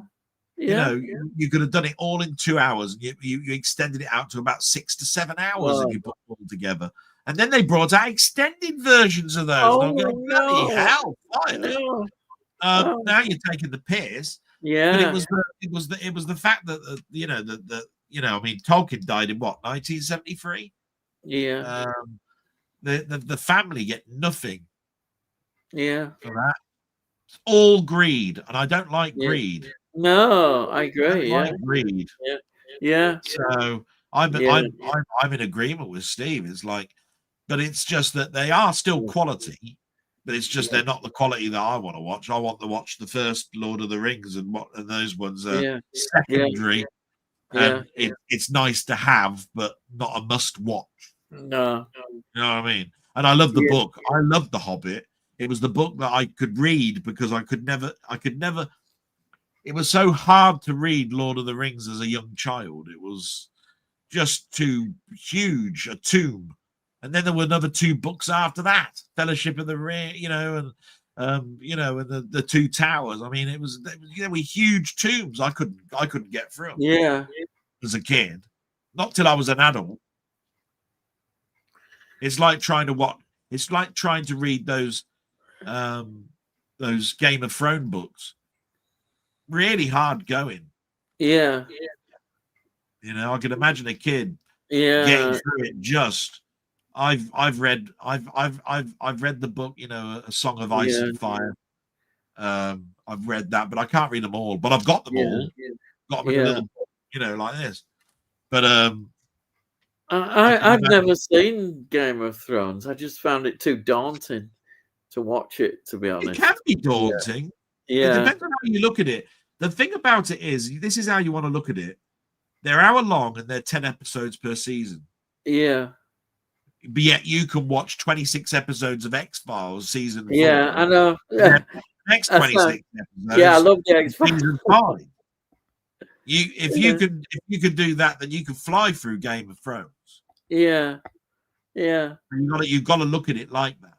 You could have done it all in 2 hours. You extended it out to about 6 to 7 hours if you put it all together. And then they brought out extended versions of those. Oh, and I'm going, bloody hell! Now you're taking the piss. Yeah, but it was the fact that I mean, Tolkien died in what, 1973? Yeah. The family get nothing. Yeah. For that. It's all greed, and I don't like greed. No, I agree. Like greed. Yeah. So I'm in agreement with Steve. It's like, but it's just that they are still quality, but it's just they're not the quality that I want to watch. I want to watch the first Lord of the Rings, and those ones are secondary. And it's nice to have, but not a must watch. No. You know what I mean? And I love the book. I love The Hobbit. It was the book that I could read because I could never. It was so hard to read Lord of the Rings as a young child. It was just too huge, a tomb. And then there were another 2 books after that, Fellowship of the Ring, and the 2 Towers. I mean, they were huge tombs. I couldn't get through them. Yeah. As a kid, not till I was an adult. It's like trying to read those Game of Thrones books. Really hard going. Yeah. I can imagine a kid getting through it. I've read the book, A Song of Ice and Fire. I've read that, but I can't read them all. But I've got them all. Got them in a little book, like this. But I've never seen Game of Thrones. I just found it too daunting. to watch it, to be honest. It can be daunting. Yeah. It depends on how you look at it. The thing about it is, this is how you want to look at it. They're hour long and they're 10 episodes per season. Yeah. But yet you can watch 26 episodes of X-Files season 4. Yeah, I know. Yeah. Next 26 episodes. Yeah, I love the X-Files. Season 5. If you could do that, then you could fly through Game of Thrones. Yeah. Yeah. You've got to look at it like that.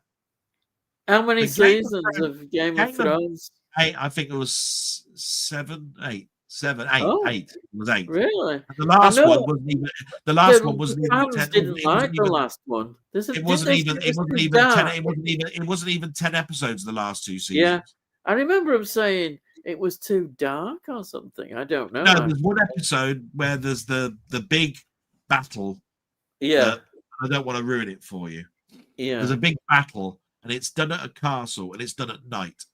How many seasons of Game of Thrones? 8. I think it was 7, 8. 7, 8, Oh, 8. It was 8. Really? And the last one wasn't even. The last one wasn't even 10. Didn't like the last one. It wasn't even 10. It wasn't even 10 episodes. The last 2 seasons. Yeah, I remember him saying it was too dark or something. I don't know. No, there's one episode where there's the big battle. Yeah, I don't want to ruin it for you. Yeah, there's a big battle, and it's done at a castle, and it's done at night.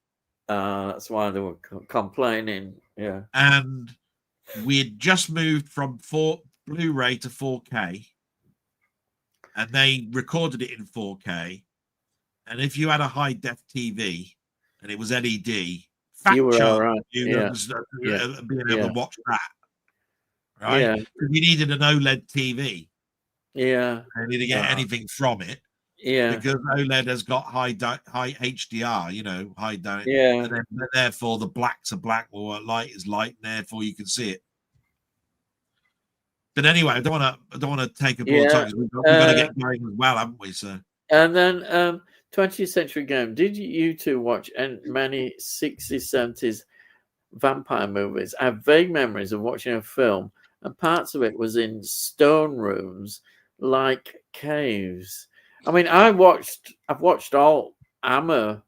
That's why they were complaining. Yeah, and we had just moved from Blu-ray to 4K, and they recorded it in 4K. And if you had a high def TV and it was LED, you were all right. being able to watch that, right? Yeah, you needed an OLED TV. Yeah, you need to get anything from it. Yeah, because OLED has got high HDR, high down. Yeah, and then, therefore the black to black or light is light, and therefore you can see it. But anyway, I don't want to take up all the time. We've got to get going as well, haven't we? So and then 20th Century Game. Did you two watch many 60s, 70s vampire movies? I have vague memories of watching a film, and parts of it was in stone rooms like caves. I mean, I've watched all Hammer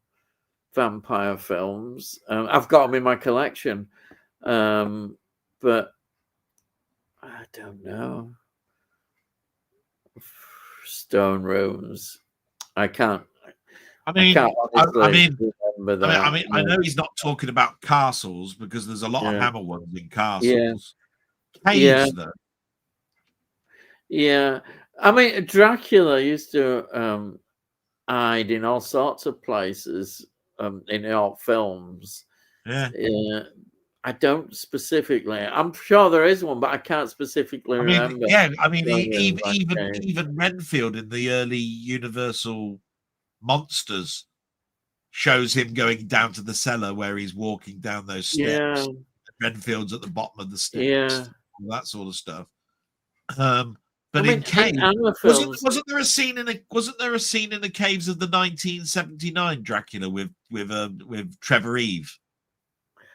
vampire films. I've got them in my collection, but I don't know. Stone rooms. I can't. I mean, I know he's not talking about castles because there's a lot of Hammer ones in castles. Caves, though. Yeah. I mean, Dracula used to hide in all sorts of places in all films. Yeah. I don't specifically. I'm sure there is one, but I can't specifically remember. Yeah, I mean, even Renfield in the early Universal Monsters shows him going down to the cellar where he's walking down those steps. Yeah. Renfield's at the bottom of the steps. Yeah. All that sort of stuff. But in Cave, wasn't there a scene in the caves of the 1979 Dracula with Trevor Eve?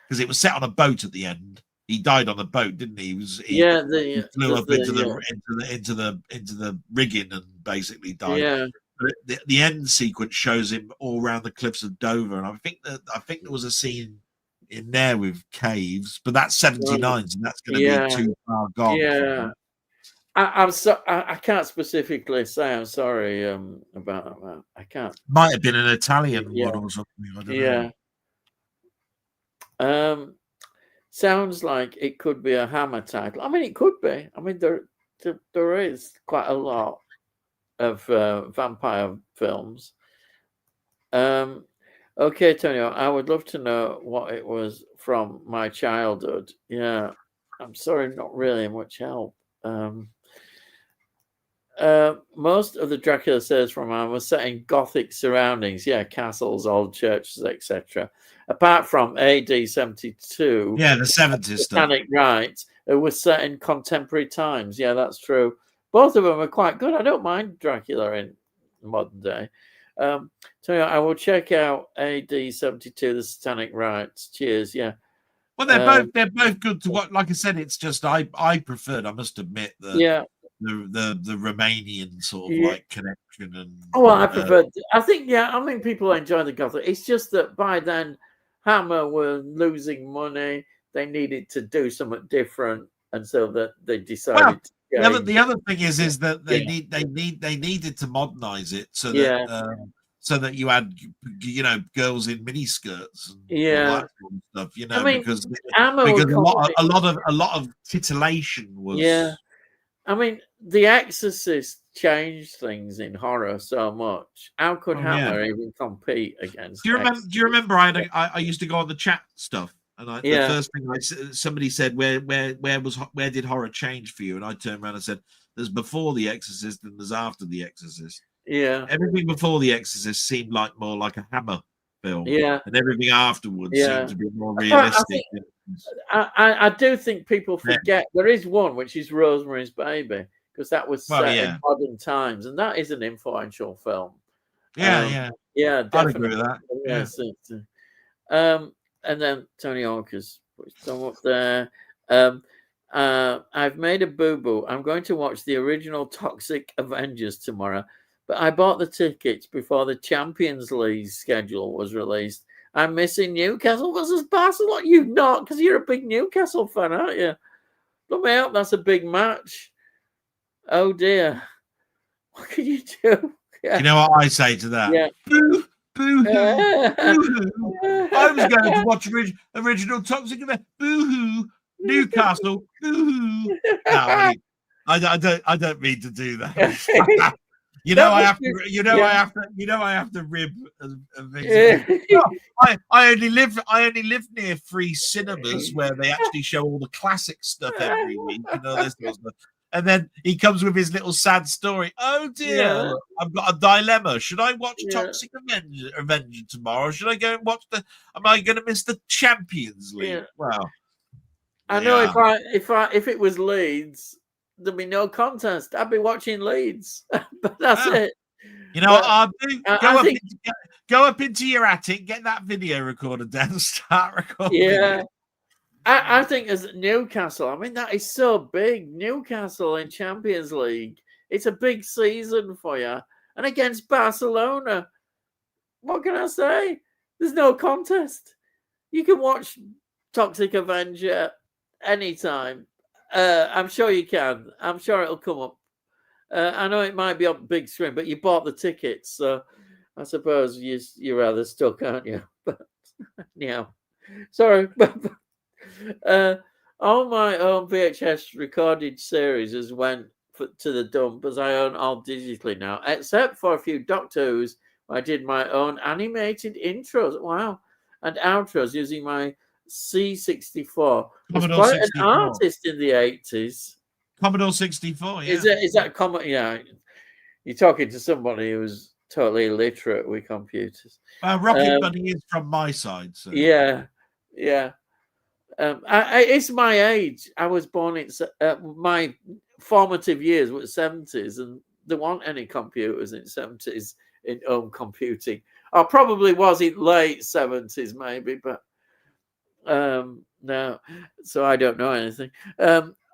Because it was set on a boat at the end. He died on a boat, didn't he? He flew up into the rigging and basically died. Yeah. But the end sequence shows him all around the cliffs of Dover, and I think there was a scene in there with caves, but that's 79, so that's going to be too far gone. Yeah. I can't specifically say. I'm sorry about that. I can't. Might have been an Italian one or something. I don't know. Sounds like it could be a Hammer title. I mean, it could be. I mean, there is quite a lot of vampire films. Okay, Tonio, I would love to know what it was from my childhood. Yeah, I'm sorry, not really much help. Most of the Dracula series from Hammer was set in Gothic surroundings, castles, old churches, etc. Apart from AD 72, the 70s Satanic Rites, it was set in contemporary times. Yeah, that's true. Both of them are quite good. I don't mind Dracula in modern day. So I will check out AD 72, the Satanic Rites. Cheers. Yeah. Well, they're both good to watch. Like I said, it's just I preferred. I must admit the Romanian sort of like connection and. Oh, well, I preferred. I think people enjoy the Gothic. It's just that by then, Hammer were losing money. They needed to do something different, and so that they decided. The other thing is that they needed to modernize it so that so that you had girls in mini skirts and all that sort of stuff. Because a lot of titillation was. Yeah, I mean, The Exorcist changed things in horror so much. How could Hammer even compete against? Do you remember? I used to go on the chat stuff, and the first thing somebody said, where did horror change for you? And I turned around and said, there's before The Exorcist and there's after The Exorcist. Yeah, everything before The Exorcist seemed more like a Hammer film. Yeah, and everything afterwards seemed to be more realistic. I do think people forget there is one which is Rosemary's Baby, because that was set in modern times, and that is an influential film. Yeah, definitely. I'd agree with that. Yes, and then Tony Hawkins put his thumb up there. I've made a boo-boo. I'm going to watch the original Toxic Avengers tomorrow, but I bought the tickets before the Champions League schedule was released. I'm missing Newcastle versus Barcelona. You not, because you're a big Newcastle fan, aren't you? Let me up. That's a big match. Oh dear. What can you do? You know what I say to that? Yeah. Boo, boo, boo. I was going to watch original Toxic Avenger. Boo hoo, Newcastle. Boo hoo. No, I don't mean to do that. I have to rib a thing. I only live near free cinemas where they actually show all the classic stuff every week. This sort of stuff. And then he comes with his little sad story. Oh dear, I've got a dilemma. Should I watch Toxic Avenger tomorrow? Should I go and watch am I going to miss the Champions League? Yeah. Well, I know if it was Leeds, there'd be no contest. I'd be watching Leeds, but that's it. You know what I'll do? Go up into your attic, get that video recorder down, start recording. Yeah. I think as Newcastle, I mean, that is so big. Newcastle in Champions League. It's a big season for you. And against Barcelona, what can I say? There's no contest. You can watch Toxic Avenger anytime. I'm sure you can. I'm sure it'll come up. I know it might be on big screen, but you bought the tickets. So I suppose you're rather stuck, aren't you? But yeah. Sorry. All my own VHS recorded series has went to the dump, as I own all digitally now, except for a few Doctor Who's. I did my own animated intros, and outros using my C64. Was quite an artist in the 80s. Commodore 64, yeah. Is that Commodore? Yeah, you're talking to somebody who's totally illiterate with computers. Rocket Bunny is from my side, so yeah. It's my age. I was born in my formative years were 70s, and there weren't any computers in 70s in home computing. I probably was in late 70s, maybe, but no. So I don't know anything.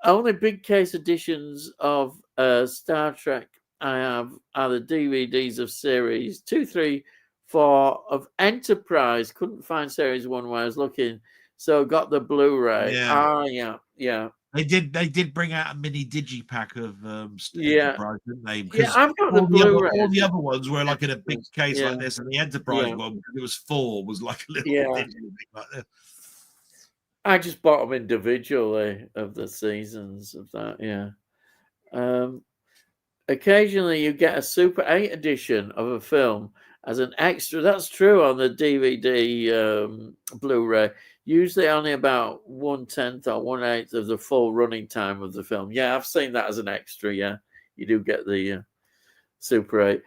Only big case editions of Star Trek I have are the DVDs of series 2, 3, 4 of Enterprise. Couldn't find series 1 where I was looking. So got the Blu-ray. Yeah. They did bring out a mini digipack of Enterprise, didn't they? Because I've got the Blu-ray. All the other ones were like in a big case like this, and the Enterprise one, because it was 4, was like a little thing like this. I just bought them individually of the seasons of that. Occasionally you get a Super 8 edition of a film as an extra. That's true on the DVD Blu-ray. Usually only about 1/10 or 1/8 of the full running time of the film. Yeah, I've seen that as an extra. Yeah, you do get the Super 8.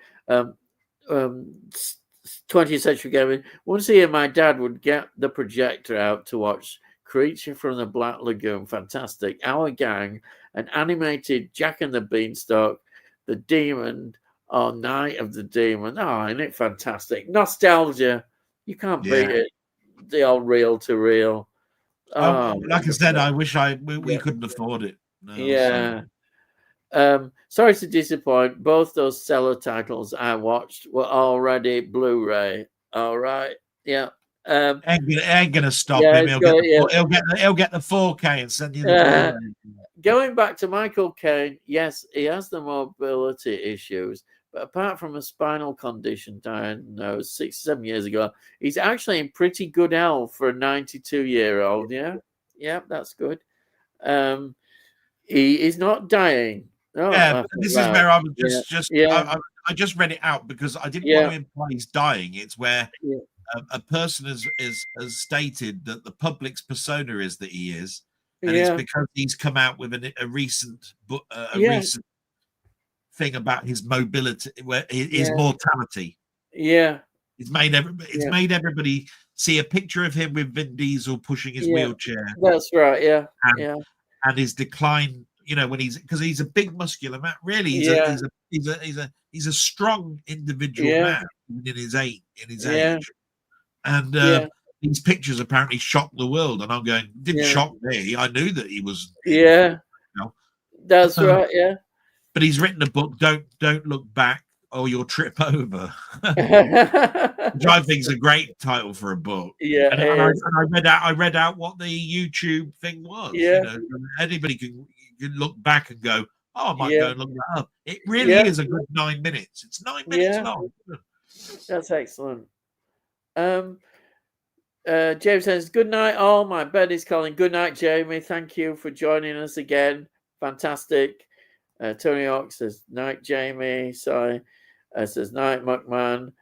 20th Century Gaming. Once a year, my dad would get the projector out to watch Creature from the Black Lagoon. Fantastic. Our Gang, an animated Jack and the Beanstalk, The Demon, or Night of the Demon. Oh, isn't it fantastic? Nostalgia. You can't beat it. The old reel to reel. Like I said, I wish we couldn't afford it. No, sorry to disappoint. Both those seller titles I watched were already Blu-ray. All right. Yeah. Ain't gonna stop him. He'll get the 4K and send you the Blu-ray. Going back to Michael Caine, yes, he has the mobility issues. But apart from a spinal condition diagnosed 6 or 7 years ago, he's actually in pretty good health for a 92-year-old. Yeah, that's good. He is not dying. Yeah, this is where I was I just read it out because I didn't want to imply he's dying. It's where a person has stated that the public's persona is that he is, and it's because he's come out with a recent book, recent thing about his mobility, where his mortality. Yeah, it's made everybody see a picture of him with Vin Diesel pushing his wheelchair. That's right. And his decline. You know, when because he's a big muscular man. Really, he's a strong individual man in his age. And these pictures apparently shocked the world. And I'm going, didn't shock me. I knew that he was. That's right. Yeah. But he's written a book. Don't look back, or you'll trip over. Which I think is a great title for a book. Yeah. And I read out what the YouTube thing was. Yeah. You know, anybody can look back and go, oh, I might go and look that up. It really is a good 9 minutes. It's 9 minutes long. That's excellent. James says, good night, all. My bed is calling. Good night, Jamie. Thank you for joining us again. Fantastic. Tony Hawk says, night, Jamie. Sorry. Says, night, Muckman.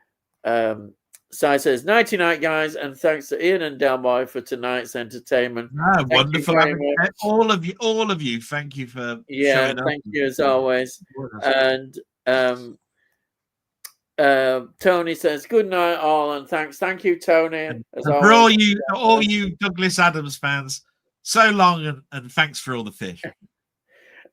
Si says, nighty night, guys, and thanks to Ian and Delboy for tonight's entertainment. Wonderful. All of you, thank you for showing up. Thank you as always. And Tony says, good night, all, and thanks. Thank you, Tony. For all you Douglas Adams fans, so long, and thanks for all the fish.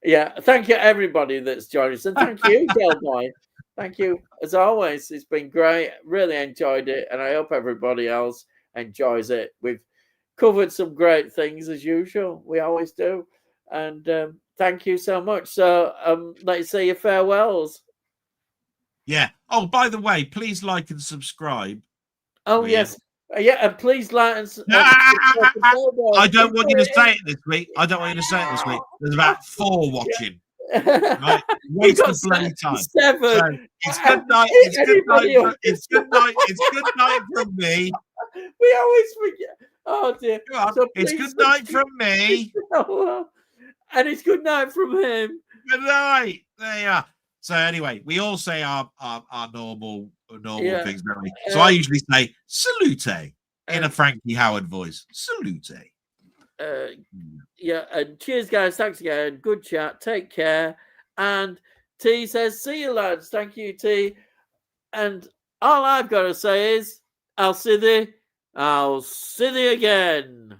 Thank you, everybody that's joined us, and thank you, Delboy. Thank you, as always. It's been great. Really enjoyed it, and I hope everybody else enjoys it. We've covered some great things, as usual. We always do. And thank you so much. So let's say your farewells. Yeah. Oh, by the way, please like and subscribe. Oh, yes. And please like and I don't want you to say it this week. There's about 4 watching. Right? Waste of bloody time. 7. So it's good night. It's good night from me. We always forget. Oh dear. So it's good night from me. And it's good night from him. Good night. There you are. So anyway, we all say our normal things, don't we? So I usually say salute in a Frankie Howard voice. Salute. And cheers, guys. Thanks again. Good chat. Take care. And T says, see you, lads. Thank you, T. And all I've got to say is, I'll see thee again.